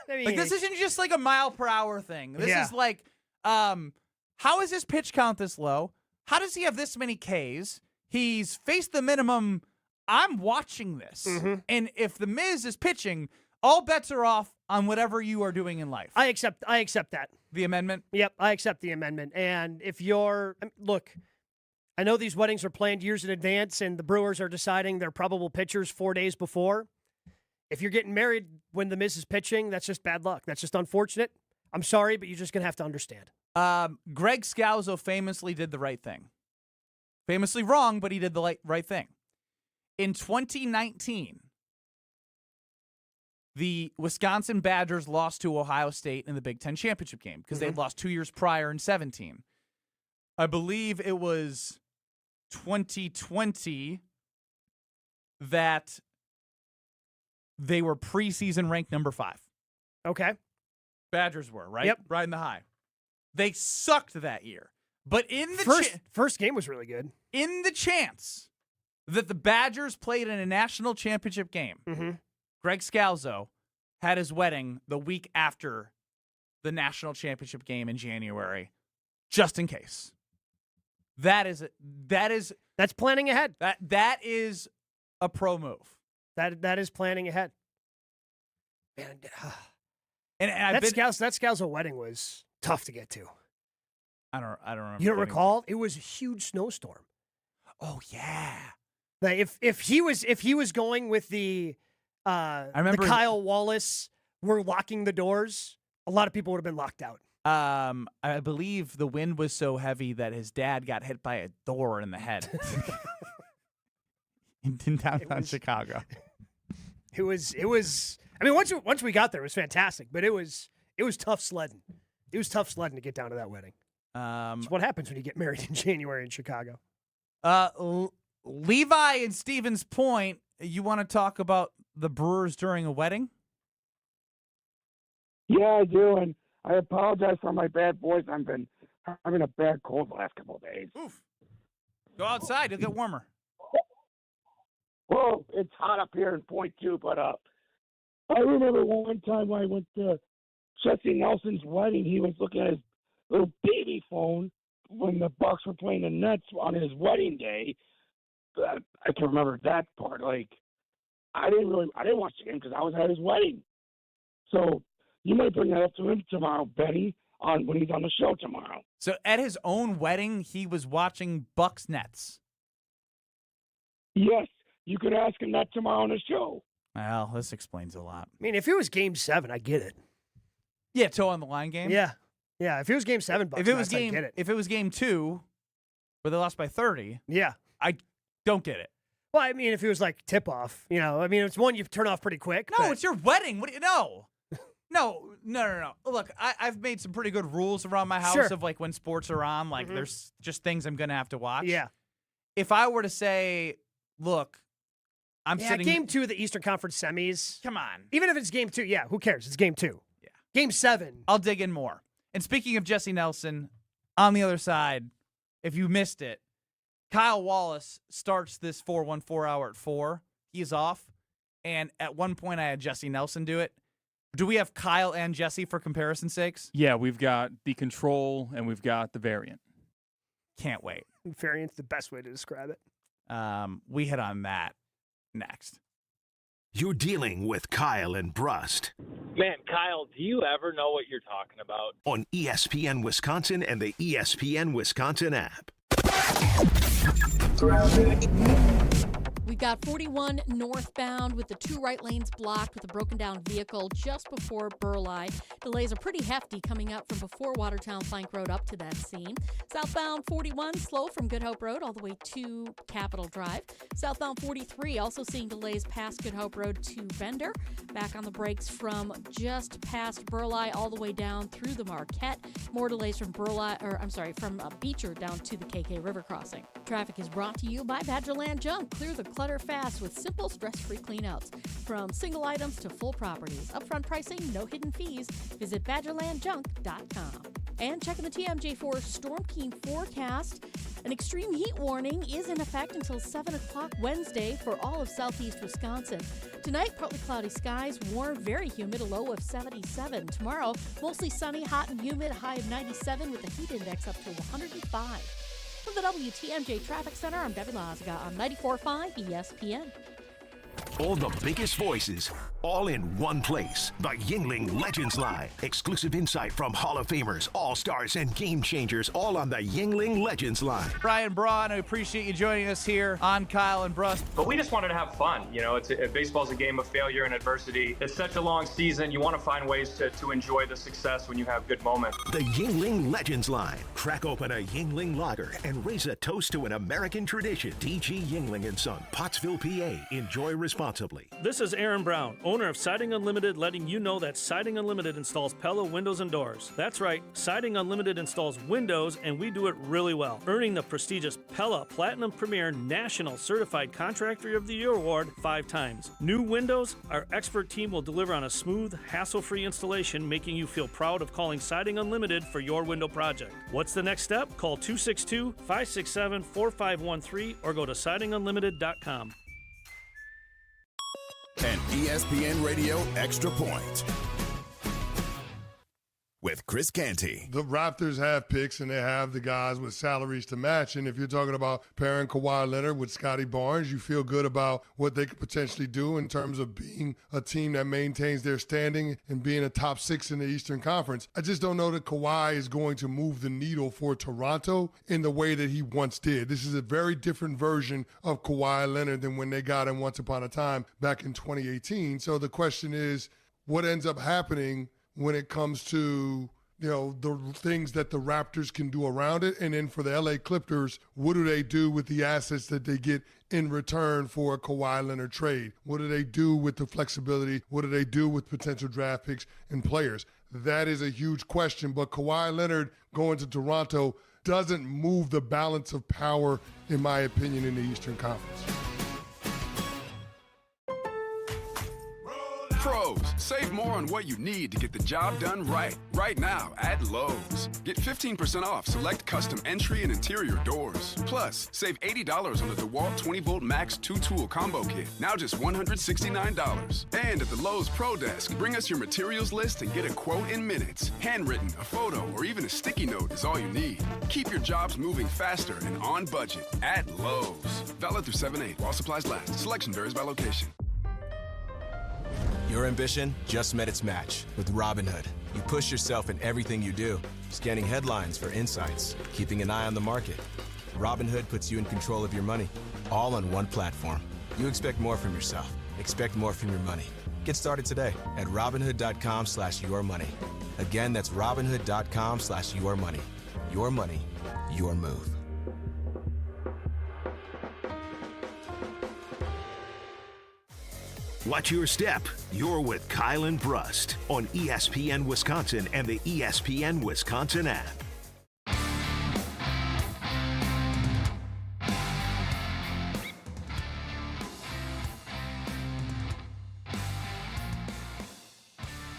Like, this isn't just like a mile per hour thing. This is like, how is his pitch count this low? How does he have this many Ks? He's faced the minimum. I'm watching this. Mm-hmm. And if the Miz is pitching, all bets are off on whatever you are doing in life. I accept that. The amendment? Yep, I accept the amendment. And if you're, look, I know these weddings are planned years in advance, and the Brewers are deciding their probable pitchers 4 days before. If you're getting married when the Miz is pitching, that's just bad luck. That's just unfortunate. I'm sorry, but you're just going to have to understand. Greg Scalzo famously did the right thing. Famously wrong, but he did the right thing. In 2019, the Wisconsin Badgers lost to Ohio State in the Big Ten championship game because they'd lost 2 years prior in 17. I believe it was 2020 that they were preseason ranked number 5. Okay. Badgers were, right? Yep. Riding the high. They sucked that year. But in the first game was really good. In the chance that the Badgers played in a national championship game, Greg Scalzo had his wedding the week after the national championship game in January, just in case. That's planning ahead. That is a pro move. That is planning ahead. Man, and that Scalzo wedding was tough to get to. I don't remember. You don't recall? It was a huge snowstorm. Oh yeah. Like if he was going with the I remember the Kyle Wallace, we're locking the doors, a lot of people would have been locked out. I believe the wind was so heavy that his dad got hit by a door in the head in downtown Chicago. It was. I mean, once we got there, it was fantastic, but it was tough sledding. It was tough sledding to get down to that wedding. It's what happens when you get married in January in Chicago. Levi and Stevens Point, you want to talk about the Brewers during a wedding? Yeah, I do, and I apologize for my bad voice. I've been having a bad cold the last couple of days. Oof. Go outside. You'll get warmer. Well, it's hot up here in Point too, but I remember one time when I went to Jesse Nelson's wedding, he was looking at his little baby phone when the Bucks were playing the Nets on his wedding day. I can remember that part. Like, I didn't watch the game because I was at his wedding. So you might bring that up to him tomorrow, Benny, when he's on the show tomorrow. So at his own wedding, he was watching Bucks Nets. Yes, you could ask him that tomorrow on the show. Well, this explains a lot. I mean, if it was Game 7, I get it. Yeah, toe on the line game. Yeah. If it was Game 7, Bucks Nets, I get it. If it was Game 2, where they lost by 30, yeah, I don't get it. Well, I mean, if it was like tip off, I mean, it's one you turn off pretty quick. No, it's your wedding. What do you know? No. Look, I've made some pretty good rules around my house of like when sports are on. Like, there's just things I'm gonna have to watch. Yeah. If I were to say, look, I'm sitting Game 2 of the Eastern Conference semis. Come on. Even if it's Game 2, yeah, who cares? It's Game 2. Yeah. Game 7. I'll dig in more. And speaking of Jesse Nelson, on the other side, if you missed it, Kyle Wallace starts this 4-1-4 hour at 4. He's off. And at one point, I had Jesse Nelson do it. Do we have Kyle and Jesse for comparison's sakes? Yeah, we've got the control and we've got the variant. Can't wait. Variant's the best way to describe it. We hit on that next. You're dealing with Kyle and Brust. Man, Kyle, do you ever know what you're talking about? On ESPN Wisconsin and the ESPN Wisconsin app. We've got 41 northbound with the 2 right lanes blocked with a broken down vehicle just before Burleigh. Delays are pretty hefty coming up from before Watertown Plank Road up to that scene. Southbound 41 slow from Good Hope Road all the way to Capitol Drive. Southbound 43 also seeing delays past Good Hope Road to Bender. Back on the brakes from just past Burleigh all the way down through the Marquette. More delays from from Beecher down to the KK River crossing. Traffic is brought to you by Badgerland Junk. Clear the clutter fast with simple, stress-free cleanouts. From single items to full properties. Upfront pricing, no hidden fees. Visit BadgerlandJunk.com. And checking the TMJ4 Storm King forecast. An extreme heat warning is in effect until 7 o'clock Wednesday for all of southeast Wisconsin. Tonight, partly cloudy skies, warm, very humid, a low of 77. Tomorrow, mostly sunny, hot and humid, high of 97 with a heat index up to 105. From the WTMJ Traffic Center, I'm Debbie Lazaga on 94.5 ESPN. All the biggest voices, all in one place. The Yingling Legends Line. Exclusive insight from Hall of Famers, All-Stars, and Game Changers, all on the Yingling Legends Line. Bryan, Braun, I appreciate you joining us here on Kyle and Brust. But we just wanted to have fun. You know, baseball's a game of failure and adversity. It's such a long season. You want to find ways to enjoy the success when you have good moments. The Yingling Legends Line. Crack open a Yingling lager and raise a toast to an American tradition. D.G. Yingling & Son, Pottsville, PA. Enjoy responsibly. This is Aaron Brown, owner of Siding Unlimited, letting you know that Siding Unlimited installs Pella windows and doors. That's right, Siding Unlimited installs windows, and we do it really well, earning the prestigious Pella Platinum Premier National Certified Contractor of the Year award 5 times. New windows, our expert team will deliver on a smooth, hassle-free installation, making you feel proud of calling Siding Unlimited for your window project. What's the next step? Call 262-567-4513 or go to sidingunlimited.com. An ESPN Radio Extra Point with Chris Canty. The Raptors have picks, and they have the guys with salaries to match. And if you're talking about pairing Kawhi Leonard with Scotty Barnes, you feel good about what they could potentially do in terms of being a team that maintains their standing and being a top 6 in the Eastern Conference. I just don't know that Kawhi is going to move the needle for Toronto in the way that he once did. This is a very different version of Kawhi Leonard than when they got him once upon a time back in 2018. So the question is, what ends up happening when it comes to, the things that the Raptors can do around it? And then for the LA Clippers, what do they do with the assets that they get in return for a Kawhi Leonard trade? What do they do with the flexibility? What do they do with potential draft picks and players? That is a huge question, but Kawhi Leonard going to Toronto doesn't move the balance of power, in my opinion, in the Eastern Conference. Pros, save more on what you need to get the job done right. Right now at Lowe's. Get 15% off select custom entry and interior doors. Plus, save $80 on the DeWalt 20-volt Max 2-tool combo kit. Now just $169. And at the Lowe's Pro Desk, bring us your materials list and get a quote in minutes. Handwritten, a photo, or even a sticky note is all you need. Keep your jobs moving faster and on budget at Lowe's. Valid through 7/8 while supplies last. Selection varies by location. Your ambition just met its match with Robinhood. You push yourself in everything you do, scanning headlines for insights, keeping an eye on the market. Robinhood puts you in control of your money, all on one platform. You expect more from yourself. Expect more from your money. Get started today at Robinhood.com/yourmoney. Again, that's Robinhood.com/yourmoney. Your money, your move. Watch your step. You're with Kyle and Brust on ESPN Wisconsin and the ESPN Wisconsin app.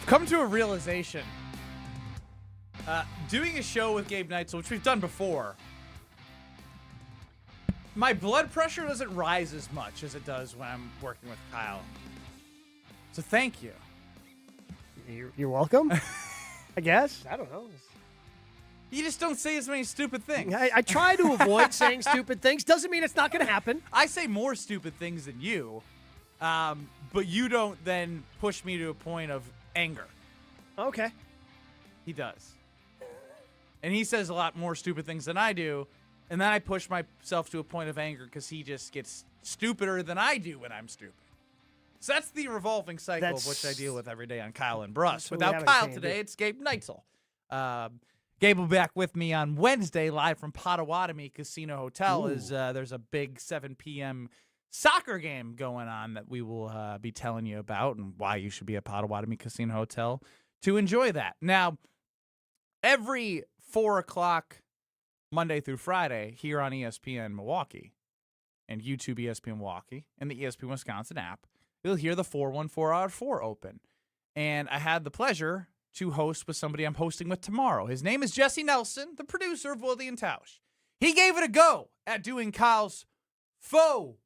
Come to a realization. Doing a show with Gabe Neitzel, which we've done before, my blood pressure doesn't rise as much as it does when I'm working with Kyle. So thank you. You're welcome, I guess. I don't know. You just don't say as many stupid things. I try to avoid saying stupid things. Doesn't mean it's not going to happen. I say more stupid things than you, but you don't then push me to a point of anger. Okay. He does. And he says a lot more stupid things than I do, and then I push myself to a point of anger because he just gets stupider than I do when I'm stupid. So that's the revolving cycle of which I deal with every day on Kyle and Brust. Without Kyle today, it's Gabe Neitzel. Gabe will be back with me on Wednesday, live from Potawatomi Casino Hotel. There's a big 7 p.m. soccer game going on that we will be telling you about and why you should be at Potawatomi Casino Hotel to enjoy that. Now, every 4 o'clock Monday through Friday here on ESPN Milwaukee and YouTube ESPN Milwaukee and the ESPN Wisconsin app, you'll hear the 414-hour-4 open. And I had the pleasure to host with somebody I'm hosting with tomorrow. His name is Jesse Nelson, the producer of Wilde and Tausch. He gave it a go at doing Kyle's faux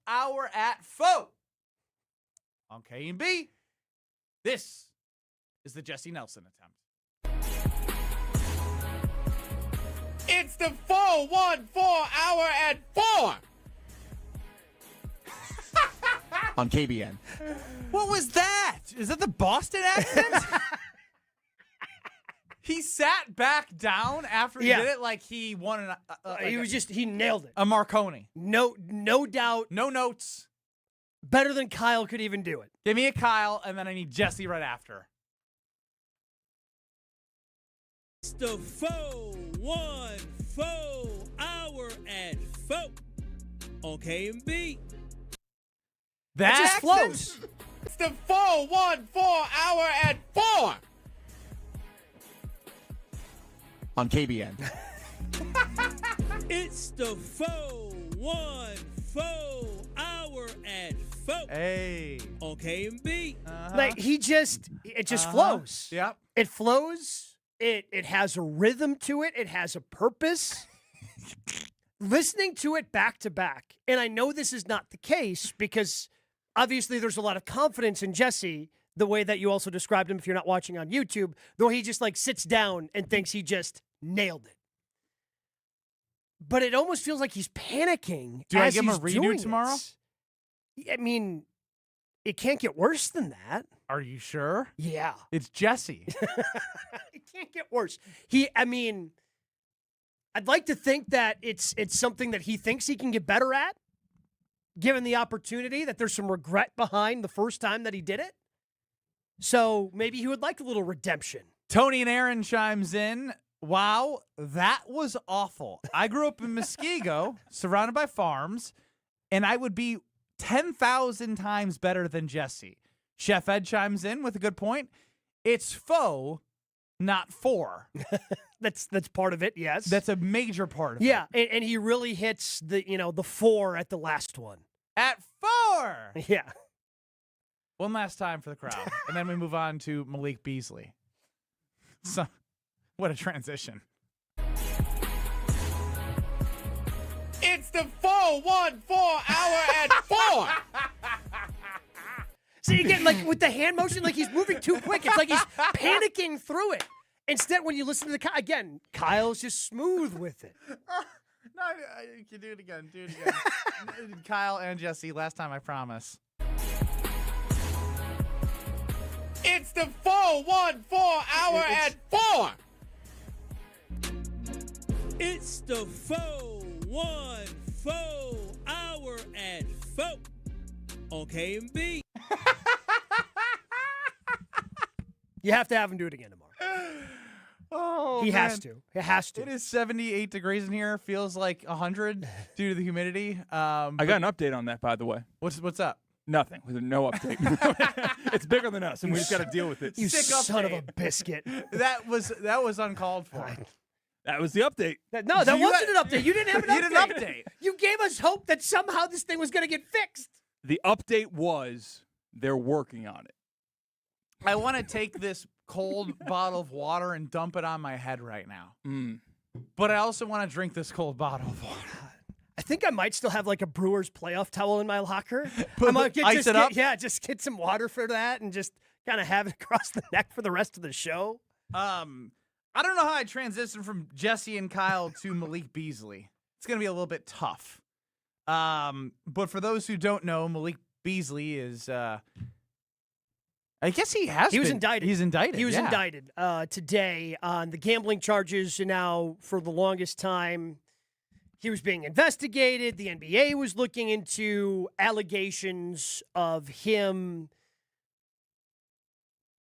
hour at faux on K&B. This is the Jesse Nelson attempt. It's the 414 hour at 4. on KBN. What was that? Is that the Boston accent? He sat back down after he did it like he won he nailed it. A Marconi. No doubt. No notes. Better than Kyle could even do it. Give me a Kyle, and then I need Jesse right after. It's the 4-1-4 hour at 4 on KMB. That just flows. It's the 4-1-4 hour at 4 on KBN. It's the 4-1-4 hour at 4 on KMB. Like it just flows. Yep. It flows. It has a rhythm to it. It has a purpose. Listening to it back to back, and I know this is not the case because obviously there's a lot of confidence in Jesse, the way that you also described him if you're not watching on YouTube, though he just like sits down and thinks he just nailed it. But it almost feels like he's panicking. Do I give him a redo tomorrow? I mean, it can't get worse than that. Are you sure? Yeah. It's Jesse. It can't get worse. I'd like to think that it's something that he thinks he can get better at, given the opportunity, that there's some regret behind the first time that he did it. So maybe he would like a little redemption. Tony and Aaron chimes in. Wow, that was awful. I grew up in Muskego, surrounded by farms, and I would be 10,000 times better than Jesse. Chef Ed chimes in with a good point. It's faux, not for. That's part of it, yes. That's a major part of it. Yeah, and he really hits the 4 at the last one. At 4! Yeah. One last time for the crowd, and then we move on to Malik Beasley. So, what a transition. It's the 4-1-4 hour at 4 See, again, like with the hand motion, like he's moving too quick. It's like he's panicking through it. Instead, when you listen to Kyle's just smooth with it. No, you can do it again. Do it again. Kyle and Jesse, last time, I promise. It's the 4-1-4 hour at 4 It's the 4-1-4 hour at 4 on KMB. You have to have him do it again tomorrow. Oh, he man. has to. He has to. It is 78 degrees in here. Feels like 100 due to the humidity. I got an update on that, by the way. What's up? Nothing. No update. It's bigger than us, and we just got to deal with it. You Sick son update. of a biscuit. That was uncalled for. That was the update. That wasn't an update. You didn't have an update. You didn't update. You gave us hope that somehow this thing was going to get fixed. The update was they're working on it. I want to take this cold bottle of water and dump it on my head right now. But I also want to drink this cold bottle of water. I think I might still have like a Brewers playoff towel in my locker. Ice it up? Yeah, just get some water for that and just kind of have it across the neck for the rest of the show. I don't know how I transitioned from Jesse and Kyle to Malik Beasley. It's going to be a little bit tough. But for those who don't know, Malik Beasley is... I guess he was indicted. He's indicted. He was indicted today on the gambling charges. And now, for the longest time, he was being investigated. The NBA was looking into allegations of him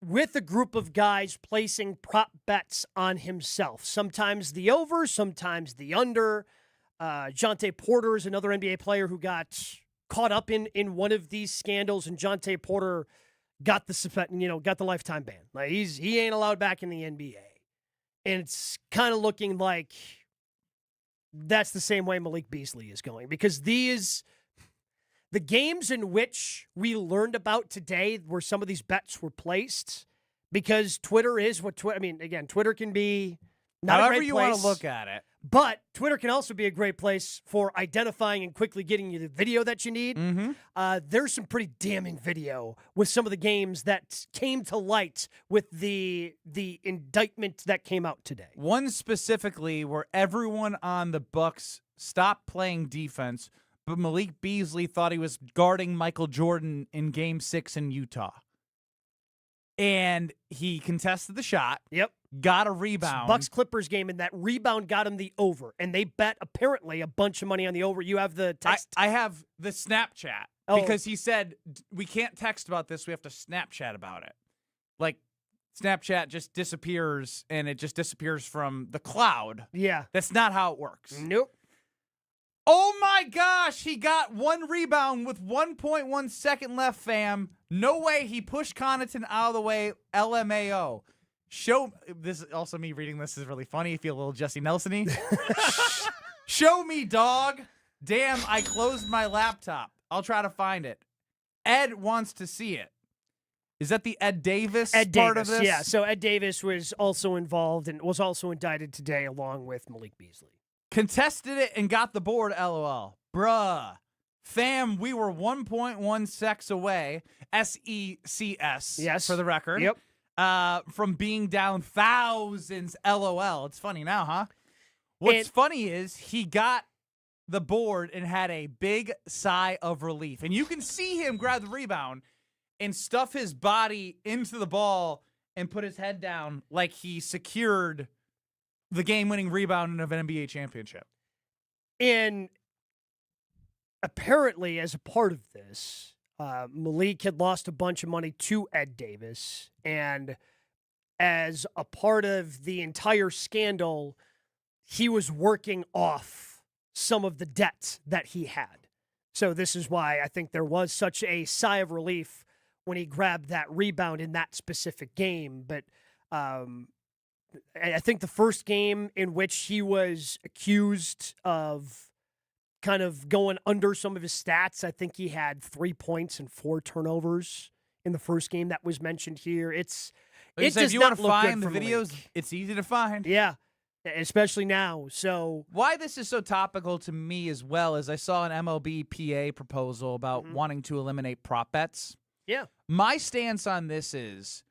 with a group of guys placing prop bets on himself. Sometimes the over, sometimes the under. Jonte Porter is another NBA player who got caught up in one of these scandals, and Jonte Porter got the lifetime ban. Like he ain't allowed back in the NBA. And it's kind of looking like that's the same way Malik Beasley is going, because the games in which we learned about today where some of these bets were placed, because Twitter is what Twitter, Twitter can be not however a great you place, want to look at it. But Twitter can also be a great place for identifying and quickly getting you the video that you need. There's some pretty damning video with some of the games that came to light with the indictment that came out today. One specifically where everyone on the Bucks stopped playing defense, but Malik Beasley thought he was guarding Michael Jordan in Game 6 in Utah. And he contested the shot. Yep. Got a rebound. Bucks-Clippers game, and that rebound got him the over. And they bet, apparently, a bunch of money on the over. You have the text? I have the Snapchat. Oh. Because he said, we can't text about this. We have to Snapchat about it. Like, Snapchat just disappears, and it just disappears from the cloud. Yeah. That's not how it works. Nope. Oh, my gosh. He got one rebound with 1.1 second left, fam. No way he pushed Connaughton out of the way. LMAO. This is also me reading this is really funny. I feel a little Jesse Nelson-y. Show me, dog. Damn, I closed my laptop. I'll try to find it. Ed wants to see it. Is that the Ed Davis part of this? Yeah, so Ed Davis was also involved and was also indicted today along with Malik Beasley. Contested it and got the board, LOL. Bruh. Fam, we were 1.1 secs away, SECS, yes, for the record, yep, from being down thousands, LOL. It's funny now, huh? What's funny is he got the board and had a big sigh of relief. And you can see him grab the rebound and stuff his body into the ball and put his head down like he secured the game-winning rebound of an NBA championship. And apparently, as a part of this, Malik had lost a bunch of money to Ed Davis. And as a part of the entire scandal, he was working off some of the debt that he had. So this is why I think there was such a sigh of relief when he grabbed that rebound in that specific game. But I think the first game in which he was accused of kind of going under some of his stats, I think he had 3 points and 4 turnovers in the first game that was mentioned here. It does if you not want to look find good the for videos, Malik. it's easy to find. Yeah, especially now. So why this is so topical to me as well is I saw an MLB PA proposal about wanting to eliminate prop bets. Yeah. My stance on this is,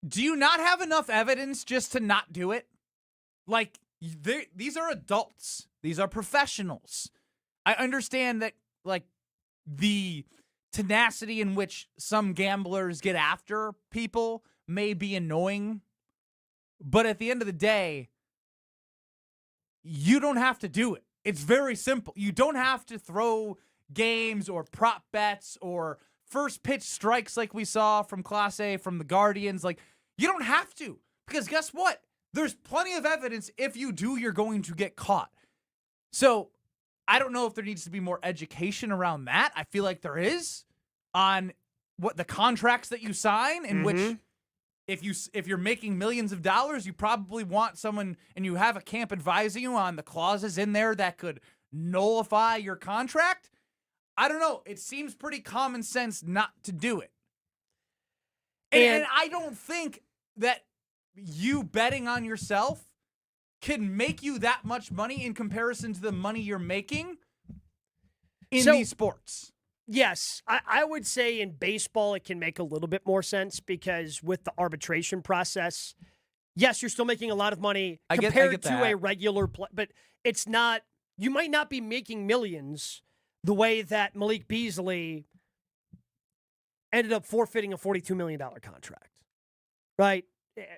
do you not have enough evidence just to not do it? Like, these are adults. These are professionals. I understand that, like, the tenacity in which some gamblers get after people may be annoying, but at the end of the day, you don't have to do it. It's very simple. You don't have to throw games or prop bets or first pitch strikes like we saw from Class A from the Guardians. Like, you don't have to, because guess what? There's plenty of evidence. If you do, you're going to get caught. So I don't know if there needs to be more education around that. I feel like there is on what the contracts that you sign, in which if you're making millions of dollars, you probably want someone, and you have a camp advising you on the clauses in there that could nullify your contract. I don't know. It seems pretty common sense not to do it. And I don't think that you betting on yourself can make you that much money in comparison to the money you're making in these sports. Yes, I would say in baseball it can make a little bit more sense because with the arbitration process, yes, you're still making a lot of money compared to a regular play, but it's not, you might not be making millions the way that Malik Beasley ended up forfeiting a $42 million contract, right?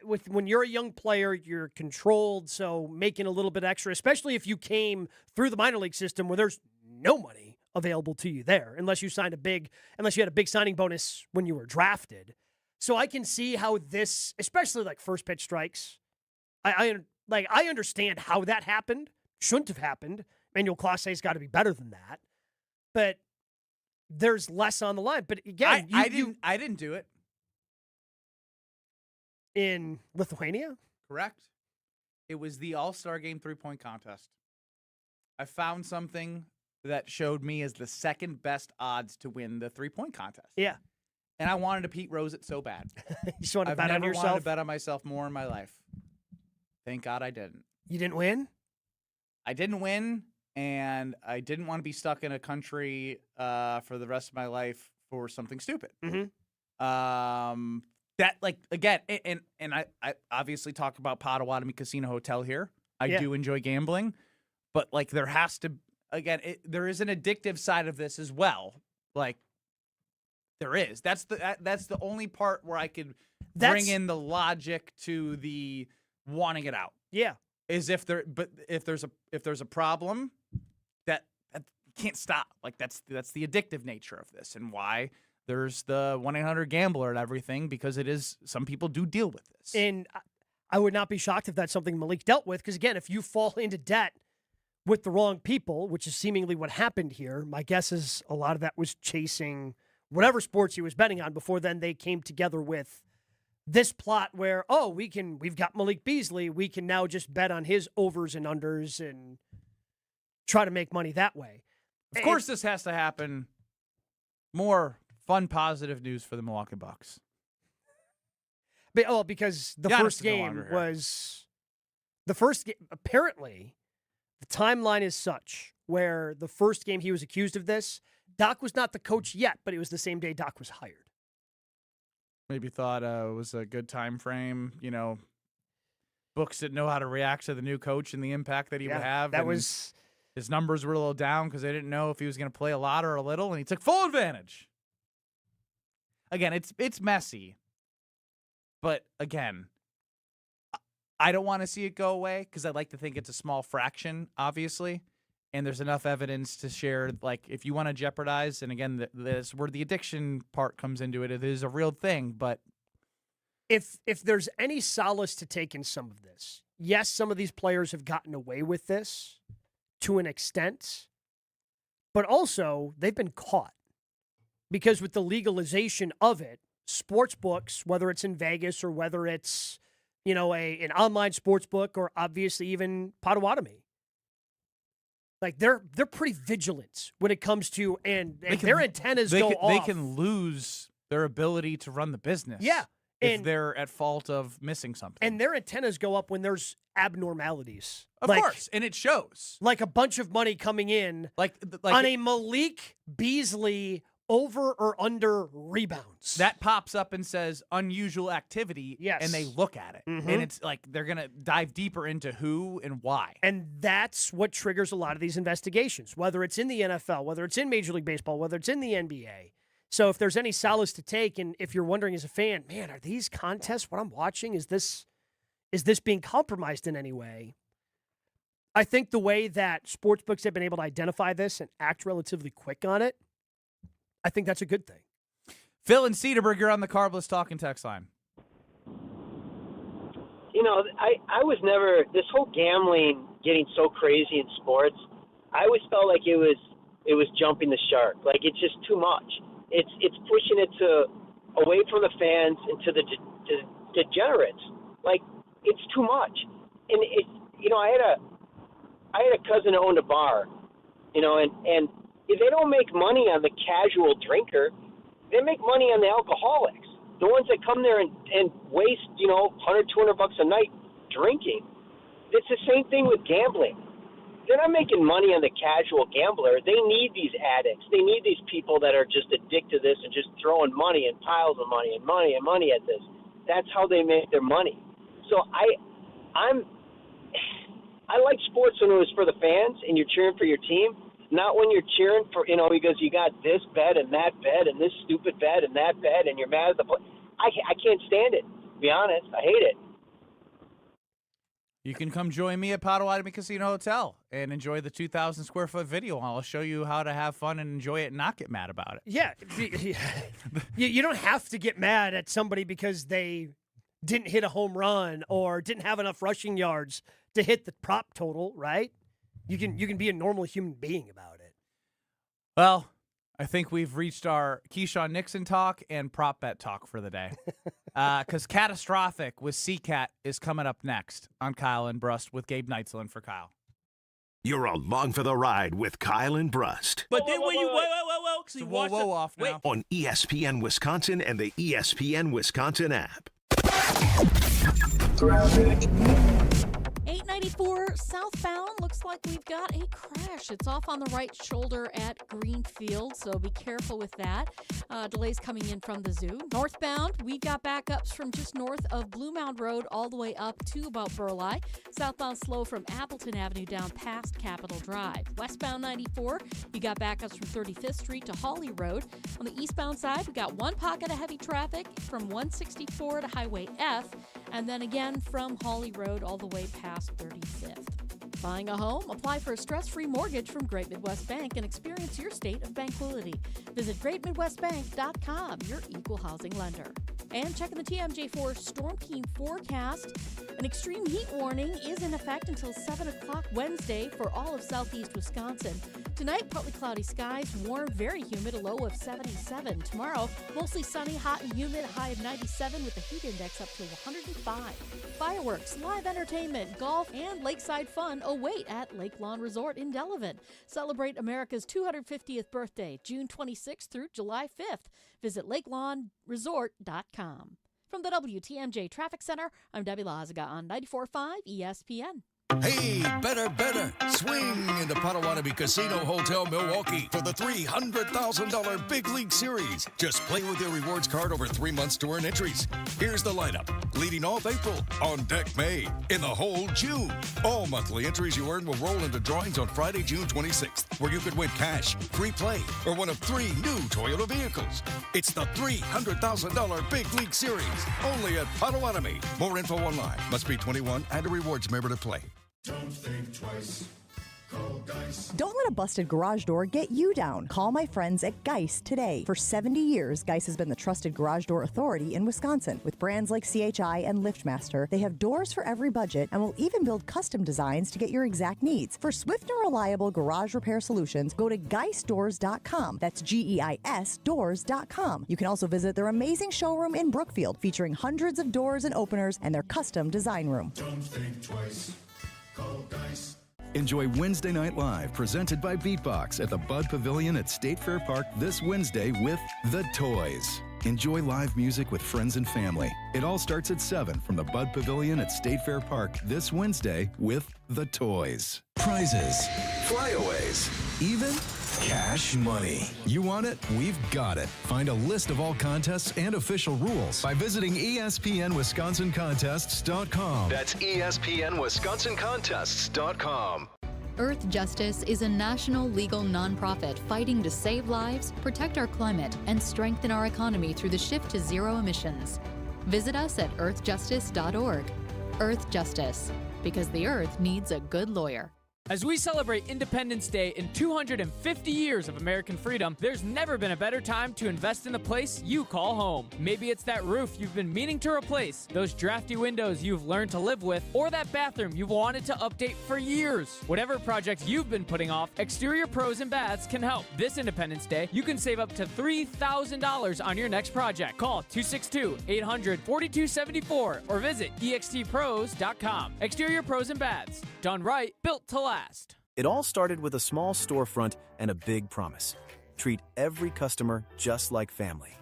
When you're a young player, you're controlled, so making a little bit extra, especially if you came through the minor league system where there's no money available to you there, unless you had a big signing bonus when you were drafted. So I can see how this, especially like first pitch strikes, I understand how that happened. Shouldn't have happened. Manuel Clase's got to be better than that. But there's less on the line. But again, I didn't do it. In Lithuania? Correct. It was the All-Star Game 3-point contest. I found something that showed me as the second best odds to win the 3-point contest. Yeah. And I wanted to Pete Rose it so bad. You just want to bet on yourself? I've never wanted to bet on myself more in my life. Thank God I didn't. You didn't win? I didn't win, and I didn't want to be stuck in a country for the rest of my life for something stupid. That, like, again, and I obviously talk about Potawatomi Casino Hotel here. I do enjoy gambling, but, like, there has to, again, there is an addictive side of this as well. Like, there is. That's the only part where I could bring in the logic to the wanting it out. Yeah. Is if there's a problem that can't stop. Like, that's the addictive nature of this, and why there's the 1-800-GAMBLER and everything, because it is, some people do deal with this. And I would not be shocked if that's something Malik dealt with, because again, if you fall into debt with the wrong people, which is seemingly what happened here, my guess is a lot of that was chasing whatever sports he was betting on before then they came together with this plot where, we've got Malik Beasley, we can now just bet on his overs and unders and try to make money that way. Of course, this has to happen. More fun, positive news for the Milwaukee Bucks. Because the first game was the first game. Apparently, the timeline is such where the first game he was accused of this, Doc was not the coach yet, but it was the same day Doc was hired. Maybe thought it was a good time frame. Books that know how to react to the new coach and the impact that he would have. His numbers were a little down because they didn't know if he was going to play a lot or a little, and he took full advantage. Again, it's messy. But again, I don't want to see it go away because I'd like to think it's a small fraction, obviously. And there's enough evidence to share, like, if you want to jeopardize, and again, that's where the addiction part comes into it. It is a real thing, but if there's any solace to take in some of this, yes, some of these players have gotten away with this to an extent, but also they've been caught. Because with the legalization of it, sports books, whether it's in Vegas or whether it's, an online sports book or obviously even Potawatomi, like they're pretty vigilant when it comes to, and their antennas go off. They can lose their ability to run the business. Yeah. If they're at fault of missing something. And their antennas go up when there's abnormalities. Of course, and it shows. Like a bunch of money coming in on a Malik Beasley over or under rebounds. That pops up and says unusual activity, and they look at it. Mm-hmm. And it's like they're going to dive deeper into who and why. And that's what triggers a lot of these investigations, whether it's in the NFL, whether it's in Major League Baseball, whether it's in the NBA. So if there's any solace to take, and if you're wondering as a fan, man, are these contests what I'm watching? Is this being compromised in any way? I think the way that sportsbooks have been able to identify this and act relatively quick on it, I think that's a good thing. Phil and Cedarburg, you're on the Carbless Talking text line. I was never, this whole gambling getting so crazy in sports, I always felt like it was jumping the shark. Like, it's just too much. It's pushing it away from the fans into the degenerates. Like, it's too much. And I had a cousin who owned a bar, and if they don't make money on the casual drinker, they make money on the alcoholics, the ones that come there and waste, $100, $200 a night drinking. It's the same thing with gambling. They're not making money on the casual gambler. They need these addicts. They need these people that are just addicted to this and just throwing money and piles of money and money and money at this. That's how they make their money. So I like sports when it was for the fans and you're cheering for your team, not when you're cheering for, because you got this bet and that bet and this stupid bet and that bet and you're mad at the play. I can't stand it, to be honest. I hate it. You can come join me at Potawatomi Casino Hotel and enjoy the 2,000 square foot video. I'll show you how to have fun and enjoy it and not get mad about it. Yeah. You don't have to get mad at somebody because they didn't hit a home run or didn't have enough rushing yards to hit the prop total, right? You can be a normal human being about it. Well, I think we've reached our Keisean Nixon talk and prop bet talk for the day. Because Catastrophic with CCAT is coming up next on Kyle and Brust with Gabe Neitzel for Kyle. You're along for the ride with Kyle and Brust. But then when you whoa off now. On ESPN Wisconsin and the ESPN Wisconsin app. 894 southbound. Looks like we've got a crash. It's off on the right shoulder at Greenfield, so be careful with that. Delays coming in from the zoo. Northbound, we've got backups from just north of Blue Mound Road all the way up to about Burleigh. Southbound slow from Appleton Avenue down past Capitol Drive. Westbound 94, you got backups from 35th Street to Hawley Road. On the eastbound side, we got one pocket of heavy traffic from 164 to Highway F, and then again from Hawley Road all the way past 35th. Buying a home? Apply for a stress-free mortgage from Great Midwest Bank and experience your state of banquility. Visit greatmidwestbank.com, your equal housing lender. And checking the TMJ4 Storm Team forecast. An extreme heat warning is in effect until 7 o'clock Wednesday for all of southeast Wisconsin. Tonight, partly cloudy skies, warm, very humid, a low of 77. Tomorrow, mostly sunny, hot and humid, a high of 97 with the heat index up to 105. Fireworks, live entertainment, golf, and lakeside fun await at Lake Lawn Resort in Delavan. Celebrate America's 250th birthday, June 26th through July 5th. Visit lakelawnresort.com. From the WTMJ Traffic Center, I'm Debbie Lazaga on 94.5 ESPN. Hey, better. Swing into Potawatomi Casino Hotel Milwaukee for the $300,000 Big League Series. Just play with your rewards card over 3 months to earn entries. Here's the lineup. Leading off April, on deck May, in the hole June. All monthly entries you earn will roll into drawings on Friday, June 26th, where you could win cash, free play, or one of 3 new Toyota vehicles. It's the $300,000 Big League Series, only at Potawatomi. More info online. Must be 21 and a rewards member to play. Don't think twice. Call Geis. Don't let a busted garage door get you down. Call my friends at Geis today. For 70 years, Geis has been the trusted garage door authority in Wisconsin. With brands like CHI and LiftMaster, they have doors for every budget and will even build custom designs to get your exact needs. For swift and reliable garage repair solutions, go to geisdoors.com. That's GEIS doors.com. You can also visit their amazing showroom in Brookfield, featuring hundreds of doors and openers and their custom design room. Don't think twice. Call Geis. Enjoy Wednesday Night Live, presented by Beatbox at the Bud Pavilion at State Fair Park this Wednesday with The Toys. Enjoy live music with friends and family. It all starts at 7 from the Bud Pavilion at State Fair Park this Wednesday with The Toys. Prizes, flyaways, even cash money. You want it? We've got it. Find a list of all contests and official rules by visiting ESPNWisconsinContests.com. That's ESPNWisconsinContests.com. Earth Justice is a national legal nonprofit fighting to save lives, protect our climate, and strengthen our economy through the shift to zero emissions. Visit us at earthjustice.org. Earth Justice, because the earth needs a good lawyer. As we celebrate Independence Day in 250 years of American freedom, there's never been a better time to invest in the place you call home. Maybe it's that roof you've been meaning to replace, those drafty windows you've learned to live with, or that bathroom you've wanted to update for years. Whatever project you've been putting off, Exterior Pros and Baths can help. This Independence Day, you can save up to $3,000 on your next project. Call 262-800-4274 or visit extpros.com. Exterior Pros and Baths. Done right, built to last. It all started with a small storefront and a big promise. Treat every customer just like family.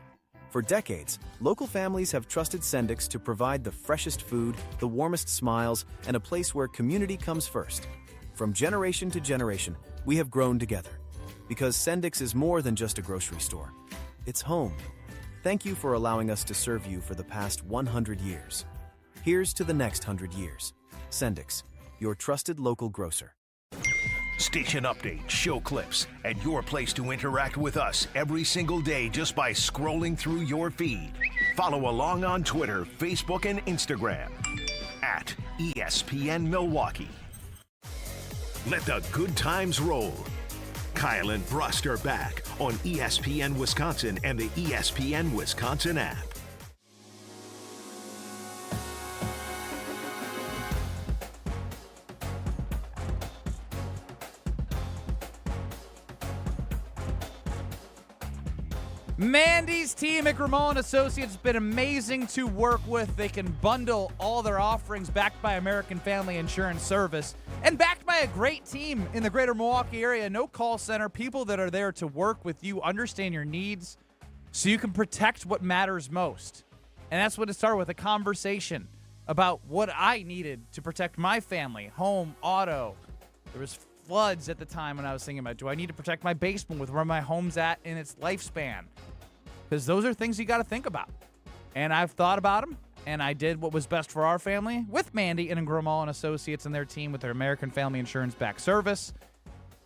For decades, local families have trusted Sendix to provide the freshest food, the warmest smiles, and a place where community comes first. From generation to generation, we have grown together. Because Sendix is more than just a grocery store. It's home. Thank you for allowing us to serve you for the past 100 years. Here's to the next 100 years. Sendix, your trusted local grocer. Station updates, show clips, and your place to interact with us every single day just by scrolling through your feed. Follow along on Twitter, Facebook, and Instagram at ESPN Milwaukee. Let the good times roll. Kyle and Brust are back on ESPN Wisconsin and the ESPN Wisconsin app. Mandy's team at Grimaud & Associates has been amazing to work with. They can bundle all their offerings backed by American Family Insurance Service and backed by a great team in the greater Milwaukee area. No call center, people that are there to work with you, understand your needs so you can protect what matters most. And that's what it started with, a conversation about what I needed to protect my family, home, auto. There was floods at the time when I was thinking about, do I need to protect my basement with where my home's at in its lifespan? Because those are things you got to think about. And I've thought about them, and I did what was best for our family with Mandy and Grimal and Associates and their team with their American Family Insurance Back Service.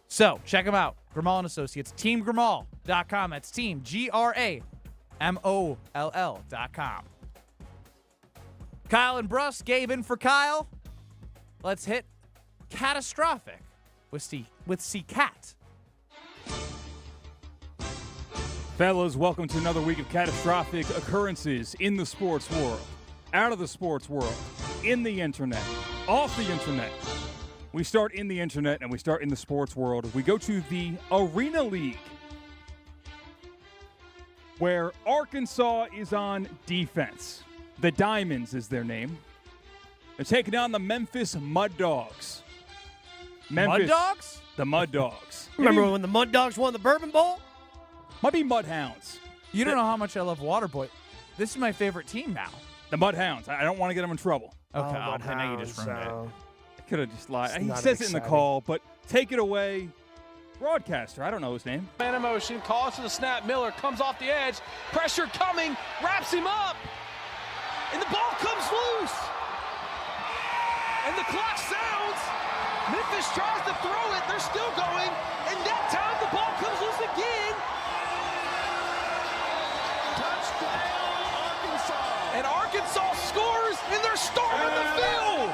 So check them out, Grimal and Associates, teamgrimal.com. That's team, GRAMOLL.com. Kyle and Brust, Gabe in for Kyle. Let's hit catastrophic with C-Cat. Fellas, welcome to another week of catastrophic occurrences in the sports world, out of the sports world, in the internet, off the internet. We start in the internet and we start in the sports world. We go to the Arena League, where Arkansas is on defense. The Diamonds is their name. They're taking on the Memphis Mud Dogs. Mud Dogs? The Mud Dogs. Remember when the Mud Dogs won the Bourbon Bowl? Might be Mudhounds. You don't know how much I love Waterboy. This is my favorite team now. The Mudhounds. I don't want to get them in trouble. Okay, I know you just ruined it. I could have just lied. He says it in the call, but take it away. Broadcaster, I don't know his name. Man in motion, calls to the snap. Miller comes off the edge. Pressure coming, wraps him up. And the ball comes loose. And the clock sounds. Memphis tries to throw it. They're still going. And that time the ball comes loose again. Touchdown, Arkansas. And Arkansas scores, and they're storming the field.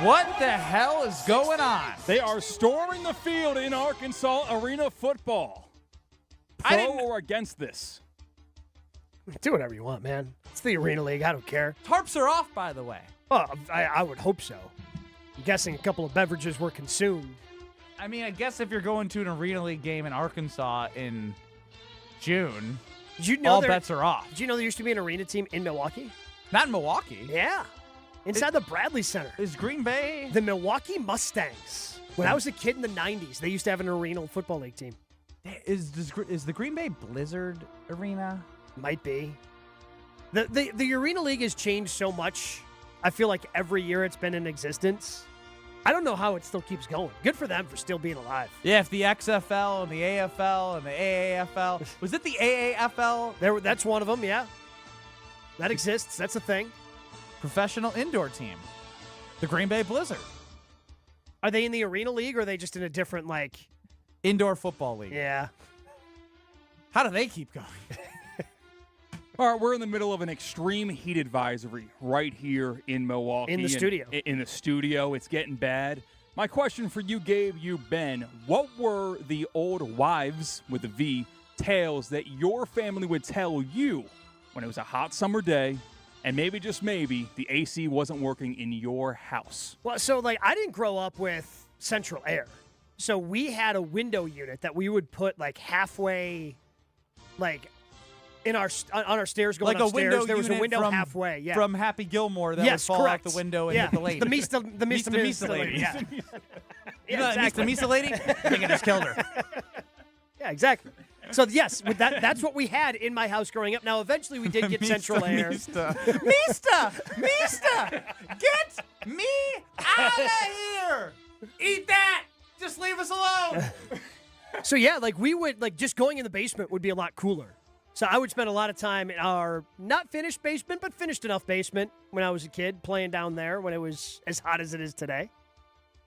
What the hell is going on? They are storming the field in Arkansas Arena football. Pro or against this? Do whatever you want, man. It's the Arena League. I don't care. Tarps are off, by the way. Oh, I would hope so. I'm guessing a couple of beverages were consumed. I mean, I guess if you're going to an Arena League game in Arkansas in June, all bets are off. Did you know there used to be an arena team in Milwaukee? Not in Milwaukee. Yeah. Inside the Bradley Center. Is Green Bay? The Milwaukee Mustangs. When I was a kid in the 90s, they used to have an Arena Football League team. Is the Green Bay Blizzard Arena? Might be. The Arena League has changed so much. I feel like every year it's been in existence. I don't know how it still keeps going. Good for them for still being alive. Yeah, if the XFL and the AFL and the AAFL. Was it the AAFL? That's one of them, yeah. That exists. That's a thing. Professional indoor team. The Green Bay Blizzard. Are they in the Arena League or are they just in a different, Indoor football league? Yeah. How do they keep going? All right, we're in the middle of an extreme heat advisory right here in Milwaukee. In the studio. In the studio. It's getting bad. My question for you, Gabe, Ben, what were the old wives, with a V, tales that your family would tell you when it was a hot summer day and maybe, just maybe, the AC wasn't working in your house? Well, so, I didn't grow up with central air. So we had a window unit that we would put, halfway, on our stairs going upstairs. Window there was a window from, halfway. Yeah. From Happy Gilmore that would fall out the window and hit the lady. The Misa lady. Yeah. Exactly. The Misa lady? I think I just killed her. Yeah, exactly. So, yes, that's what we had in my house growing up. Now, eventually we did get central air. Mista, get me out of here. Eat that. Just leave us alone. So, yeah, we would, just going in the basement would be a lot cooler. So I would spend a lot of time in our not finished basement, but finished enough basement when I was a kid, playing down there when it was as hot as it is today.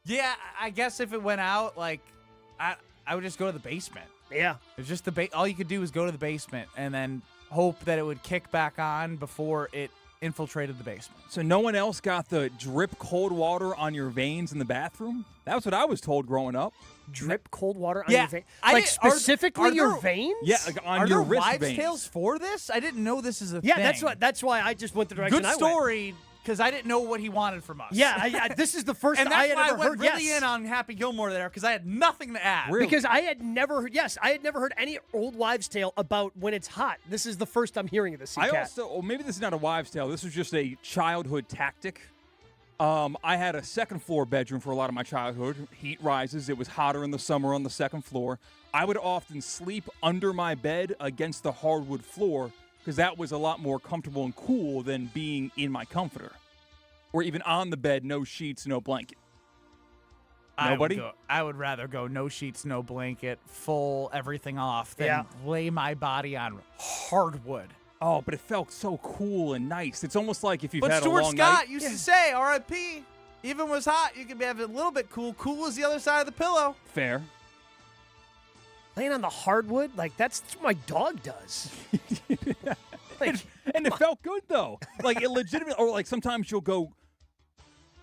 Yeah, I guess if it went out, I would just go to the basement. Yeah. It's just all you could do was go to the basement and then hope that it would kick back on before it infiltrated the basement. So no one else got the drip cold water on your veins in the bathroom? That was what I was told growing up. Drip cold water on your veins? Specifically your veins? Yeah, on your wrist veins. Are there wives' tales for this? I didn't know this is a thing. Yeah, that's why I just went the direction Good I story, because I didn't know what he wanted from us. Yeah, this is the first and I that's had why ever I went heard. really in on Happy Gilmore there, because I had nothing to add. Really? Because I had never heard any old wives' tale about when it's hot. This is the first I'm hearing of this. Maybe this is not a wives' tale. This was just a childhood tactic. I had a second floor bedroom for a lot of my childhood. Heat rises. It was hotter in the summer on the second floor. I would often sleep under my bed against the hardwood floor because that was a lot more comfortable and cool than being in my comforter. Or even on the bed, no sheets, no blanket. Nobody? I would rather go no sheets, no blanket, full everything off than lay my body on hardwood. Oh, but it felt so cool and nice. It's almost like if you've But had Stuart a long Scott night. used to say, R.I.P., even when it was hot, you could have it a little bit cool. Cool as the other side of the pillow. Fair. Laying on the hardwood, like that's what my dog does. And it felt good, though. Like, it legitimately, or like sometimes you'll go,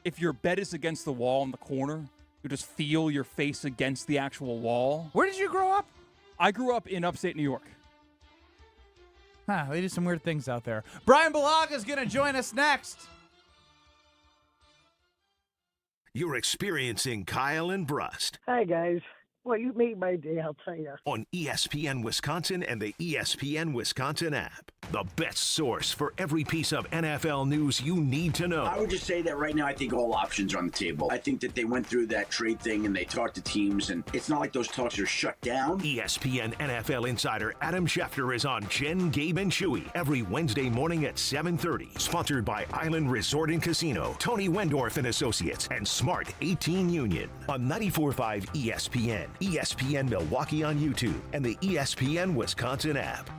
if your bed is against the wall in the corner, you just feel your face against the actual wall. Where did you grow up? I grew up in upstate New York. They do some weird things out there. Bryan Bulaga is going to join us next. You're experiencing Kyle and Brust Hi, guys. Well, you made my day, I'll tell you. on ESPN Wisconsin and the ESPN Wisconsin app. The best source for every piece of NFL news you need to know. I would just say that right now I think all options are on the table. I think that they went through that trade thing and they talked to teams, and it's not like those talks are shut down. ESPN NFL insider Adam Schefter is on Jen, Gabe, and Chewy every Wednesday morning at 7:30. Sponsored by Island Resort and Casino, Tony Wendorf and Associates, and Smart 18 Union on 94.5 ESPN, ESPN Milwaukee on YouTube, and the ESPN Wisconsin app.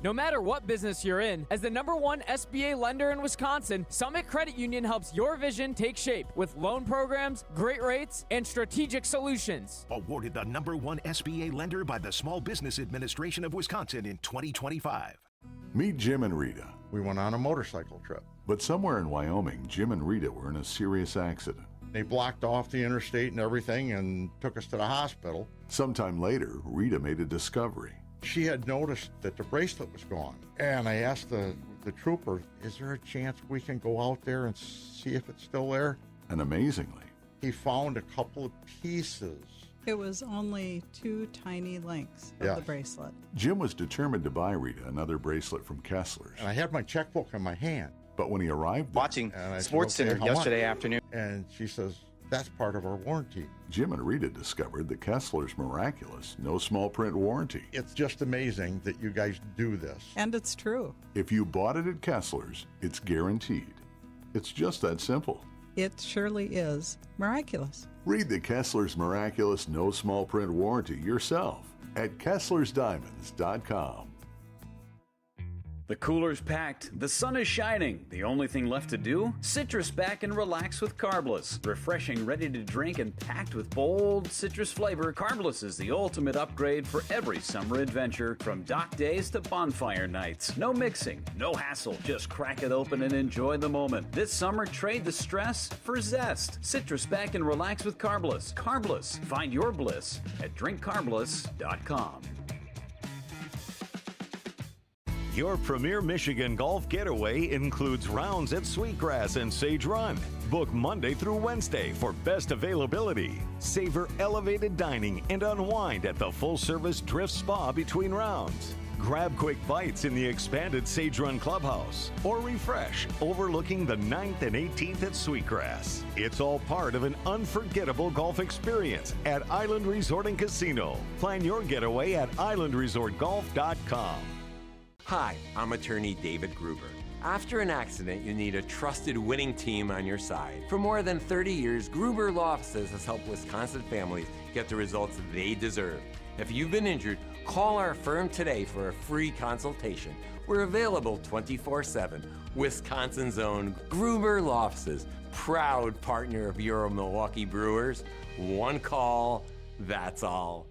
No matter what business you're in, as the #1 SBA lender in Wisconsin, Summit Credit Union helps your vision take shape with loan programs, great rates, and strategic solutions. Awarded the #1 SBA lender by the Small Business Administration of Wisconsin in 2025. Meet Jim and Rita. We went on a motorcycle trip. But somewhere in Wyoming, Jim and Rita were in a serious accident. They blocked off the interstate and everything and took us to the hospital. Sometime later, Rita made a discovery. She had noticed that the bracelet was gone. And I asked the trooper, is there a chance we can go out there and see if it's still there? And amazingly, he found a couple of pieces. It was only 2 tiny links of the bracelet. Jim was determined to buy Rita another bracelet from Kessler's. And I had my checkbook in my hand. But when he arrived watching Sports Center yesterday afternoon, and she says, that's part of our warranty. Jim and Rita discovered the Kessler's miraculous, no small print warranty. It's just amazing that you guys do this. And it's true. If you bought it at Kessler's, it's guaranteed. It's just that simple. It surely is miraculous. Read the Kessler's miraculous, no small print warranty yourself at KesslersDiamonds.com. The cooler's packed, the sun is shining. The only thing left to do? Citrus back and relax with Carbless. Refreshing, ready to drink, and packed with bold citrus flavor, Carbless is the ultimate upgrade for every summer adventure, from dock days to bonfire nights. No mixing, no hassle, just crack it open and enjoy the moment. This summer, trade the stress for zest. Citrus back and relax with Carbless. Carbless, find your bliss at drinkcarbless.com. Your premier Michigan golf getaway includes rounds at Sweetgrass and Sage Run. Book Monday through Wednesday for best availability. Savor elevated dining and unwind at the full-service Drift Spa between rounds. Grab quick bites in the expanded Sage Run Clubhouse, or refresh overlooking the 9th and 18th at Sweetgrass. It's all part of an unforgettable golf experience at Island Resort and Casino. Plan your getaway at islandresortgolf.com. Hi, I'm attorney David Gruber. After an accident, you need a trusted winning team on your side. For more than 30 years, Gruber Law Offices has helped Wisconsin families get the results they deserve. If you've been injured, call our firm today for a free consultation. We're available 24/7. Wisconsin's own Gruber Law Offices, proud partner of your Milwaukee Brewers. One call, that's all.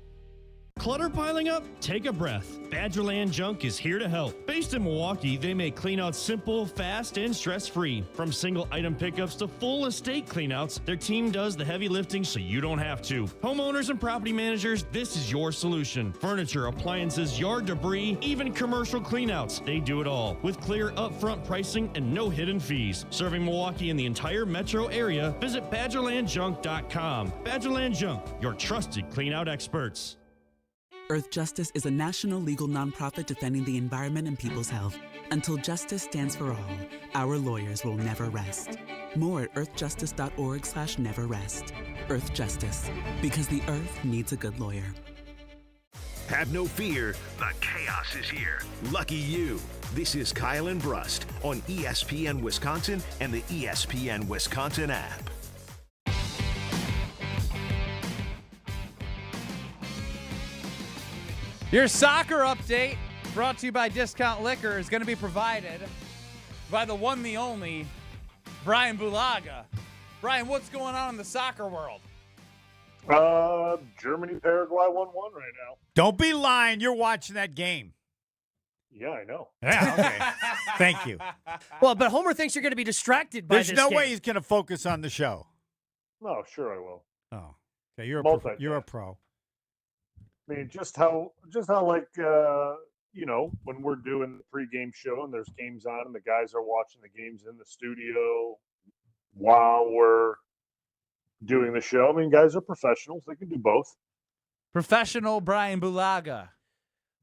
Clutter piling up? Take a breath. Badgerland Junk is here to help. Based in Milwaukee, they make cleanouts simple, fast, and stress-free. From single item pickups to full estate cleanouts, their team does the heavy lifting so you don't have to. Homeowners and property managers, this is your solution. Furniture, appliances, yard debris, even commercial cleanouts. They do it all with clear upfront pricing and no hidden fees. Serving Milwaukee and the entire metro area, visit BadgerlandJunk.com. Badgerland Junk, your trusted cleanout experts. Earth Justice is a national legal nonprofit defending the environment and people's health. Until justice stands for all, our lawyers will never rest. More at earthjustice.org/neverrest. Earth Justice, because the earth needs a good lawyer. Have no fear, the chaos is here. Lucky you. This is Kyle and Brust on ESPN Wisconsin and the ESPN Wisconsin app. Your soccer update, brought to you by Discount Liquor, is going to be provided by the one, the only, Bryan Bulaga. Bryan, what's going on in the soccer world? Germany, Paraguay 1-1 right now. Don't be lying. You're watching that game. Yeah, I know. Yeah, okay. Thank you. Well, but Homer thinks you're going to be distracted by There's this no game. way he's going to focus on the show. No, sure I will. Oh, okay. You're a pro. I mean, just how like when we're doing the pregame show and there's games on and the guys are watching the games in the studio while we're doing the show. I mean, guys are professionals; they can do both. Professional Bryan Bulaga.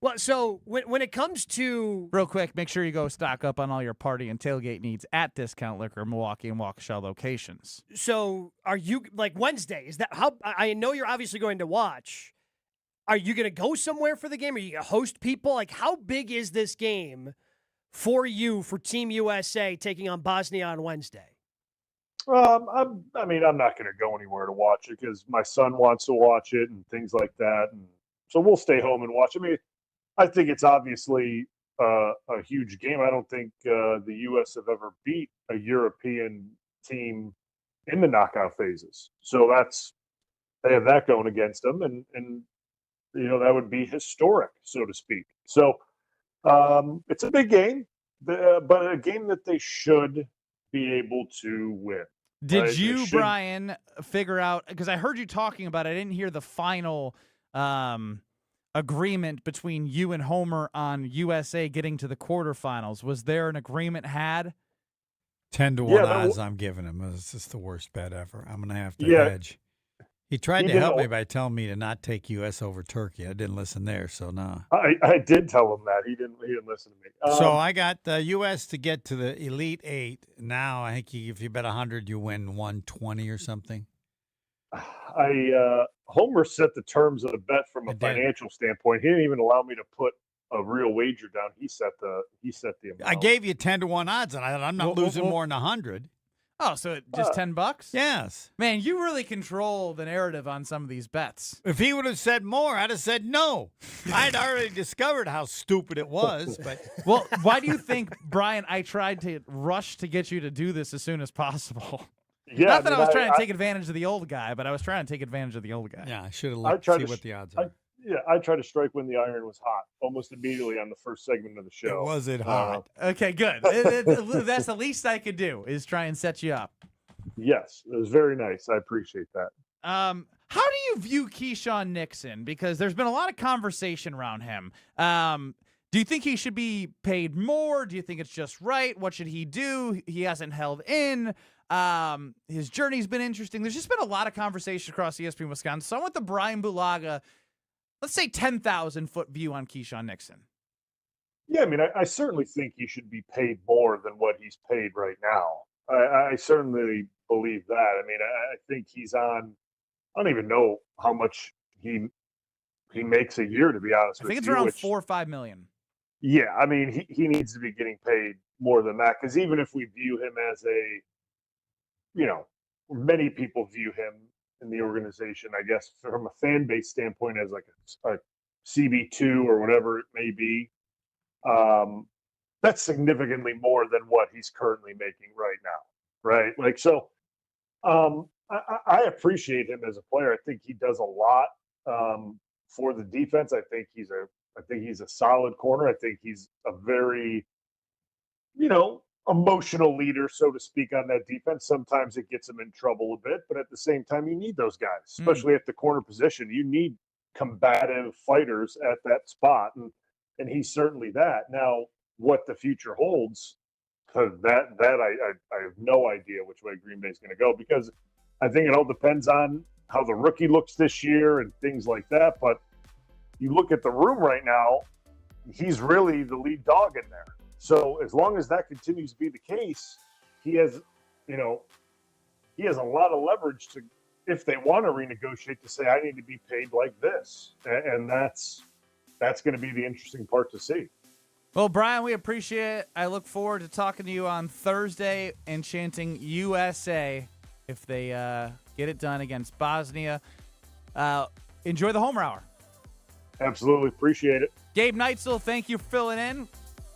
Well, so when it comes to real quick, make sure you go stock up on all your party and tailgate needs at Discount Liquor, Milwaukee and Waukesha locations. So, are you like Wednesday? Is that how? I know you're obviously going to watch. Are you going to go somewhere for the game? Are you going to host people? Like, how big is this game for you for Team USA taking on Bosnia on Wednesday? I'm not going to go anywhere to watch it because my son wants to watch it and things like that, and so we'll stay home and watch. I mean, I think it's obviously a huge game. I don't think the U.S. have ever beat a European team in the knockout phases, so they have that going against them, and that would be historic, so to speak. So it's a big game, but a game that they should be able to win. Did you, Bryan, figure out, because I heard you talking about it, I didn't hear the final agreement between you and Homer on USA getting to the quarterfinals. Was there an agreement had? 10-1 odds I'm giving him. This is the worst bet ever. I'm going to have to hedge. He tried to help me by telling me to not take U.S. over Turkey. I didn't listen there, so nah. I did tell him that. He didn't listen to me. So I got the U.S. to get to the Elite Eight. Now I think if you bet 100, you win 120 or something. Homer set the terms of the bet from a financial standpoint. He didn't even allow me to put a real wager down. He set the amount. I gave you 10-1 odds, and I'm not losing more than 100. Oh, so just $10? Yes. Man, you really control the narrative on some of these bets. If he would have said more, I'd have said no. I'd already discovered how stupid it was. But well, why do you think, Bryan, I tried to rush to get you to do this as soon as possible? Yeah, Not that I was trying to take advantage of the old guy, but I was trying to take advantage of the old guy. Yeah, I should have looked to see what the odds are. I tried to strike when the iron was hot, almost immediately on the first segment of the show. Was it hot? Okay, good. That's the least I could do is try and set you up. Yes, it was very nice. I appreciate that. How do you view Keisean Nixon? Because there's been a lot of conversation around him. Do you think he should be paid more? Do you think it's just right? What should he do? He hasn't held in. His journey's been interesting. There's just been a lot of conversation across ESPN Wisconsin. So I want the Bryan Bulaga, let's say 10,000-foot view on Keisean Nixon. Yeah, I mean, I certainly think he should be paid more than what he's paid right now. I certainly believe that. I mean, I think he's on, I don't even know how much he makes a year, to be honest with you. I think it's around $4 or $5 million. Yeah, I mean, he needs to be getting paid more than that, because even if we view him as many people view him in the organization, I guess, from a fan base standpoint as like a CB2 or whatever it may be, that's significantly more than what he's currently making right now, right? Like, so I appreciate him as a player. I think he does a lot for the defense. I think he's a solid corner. I think he's a very, emotional leader, so to speak, on that defense. Sometimes it gets him in trouble a bit, but at the same time, you need those guys, especially at the corner position. You need combative fighters at that spot, and he's certainly that. Now, what the future holds, that I have no idea which way Green Bay is going to go, because I think it all depends on how the rookie looks this year and things like that. But you look at the room right now, he's really the lead dog in there. So as long as that continues to be the case, he has a lot of leverage to, if they want to renegotiate, to say, I need to be paid like this. And that's that's going to be the interesting part to see. Well, Bryan, we appreciate it. I look forward to talking to you on Thursday and chanting USA if they get it done against Bosnia. Enjoy the Homer Hour. Absolutely. Appreciate it. Gabe Neitzel, thank you for filling in.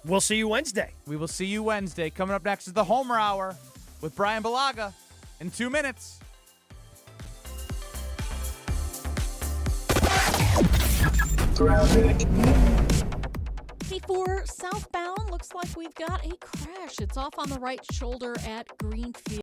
We'll see you Wednesday. We will see you Wednesday. Coming up next is the Homer Hour with Bryan Bulaga in 2 minutes. Before southbound, looks like we've got a crash. It's off on the right shoulder at Greenfield.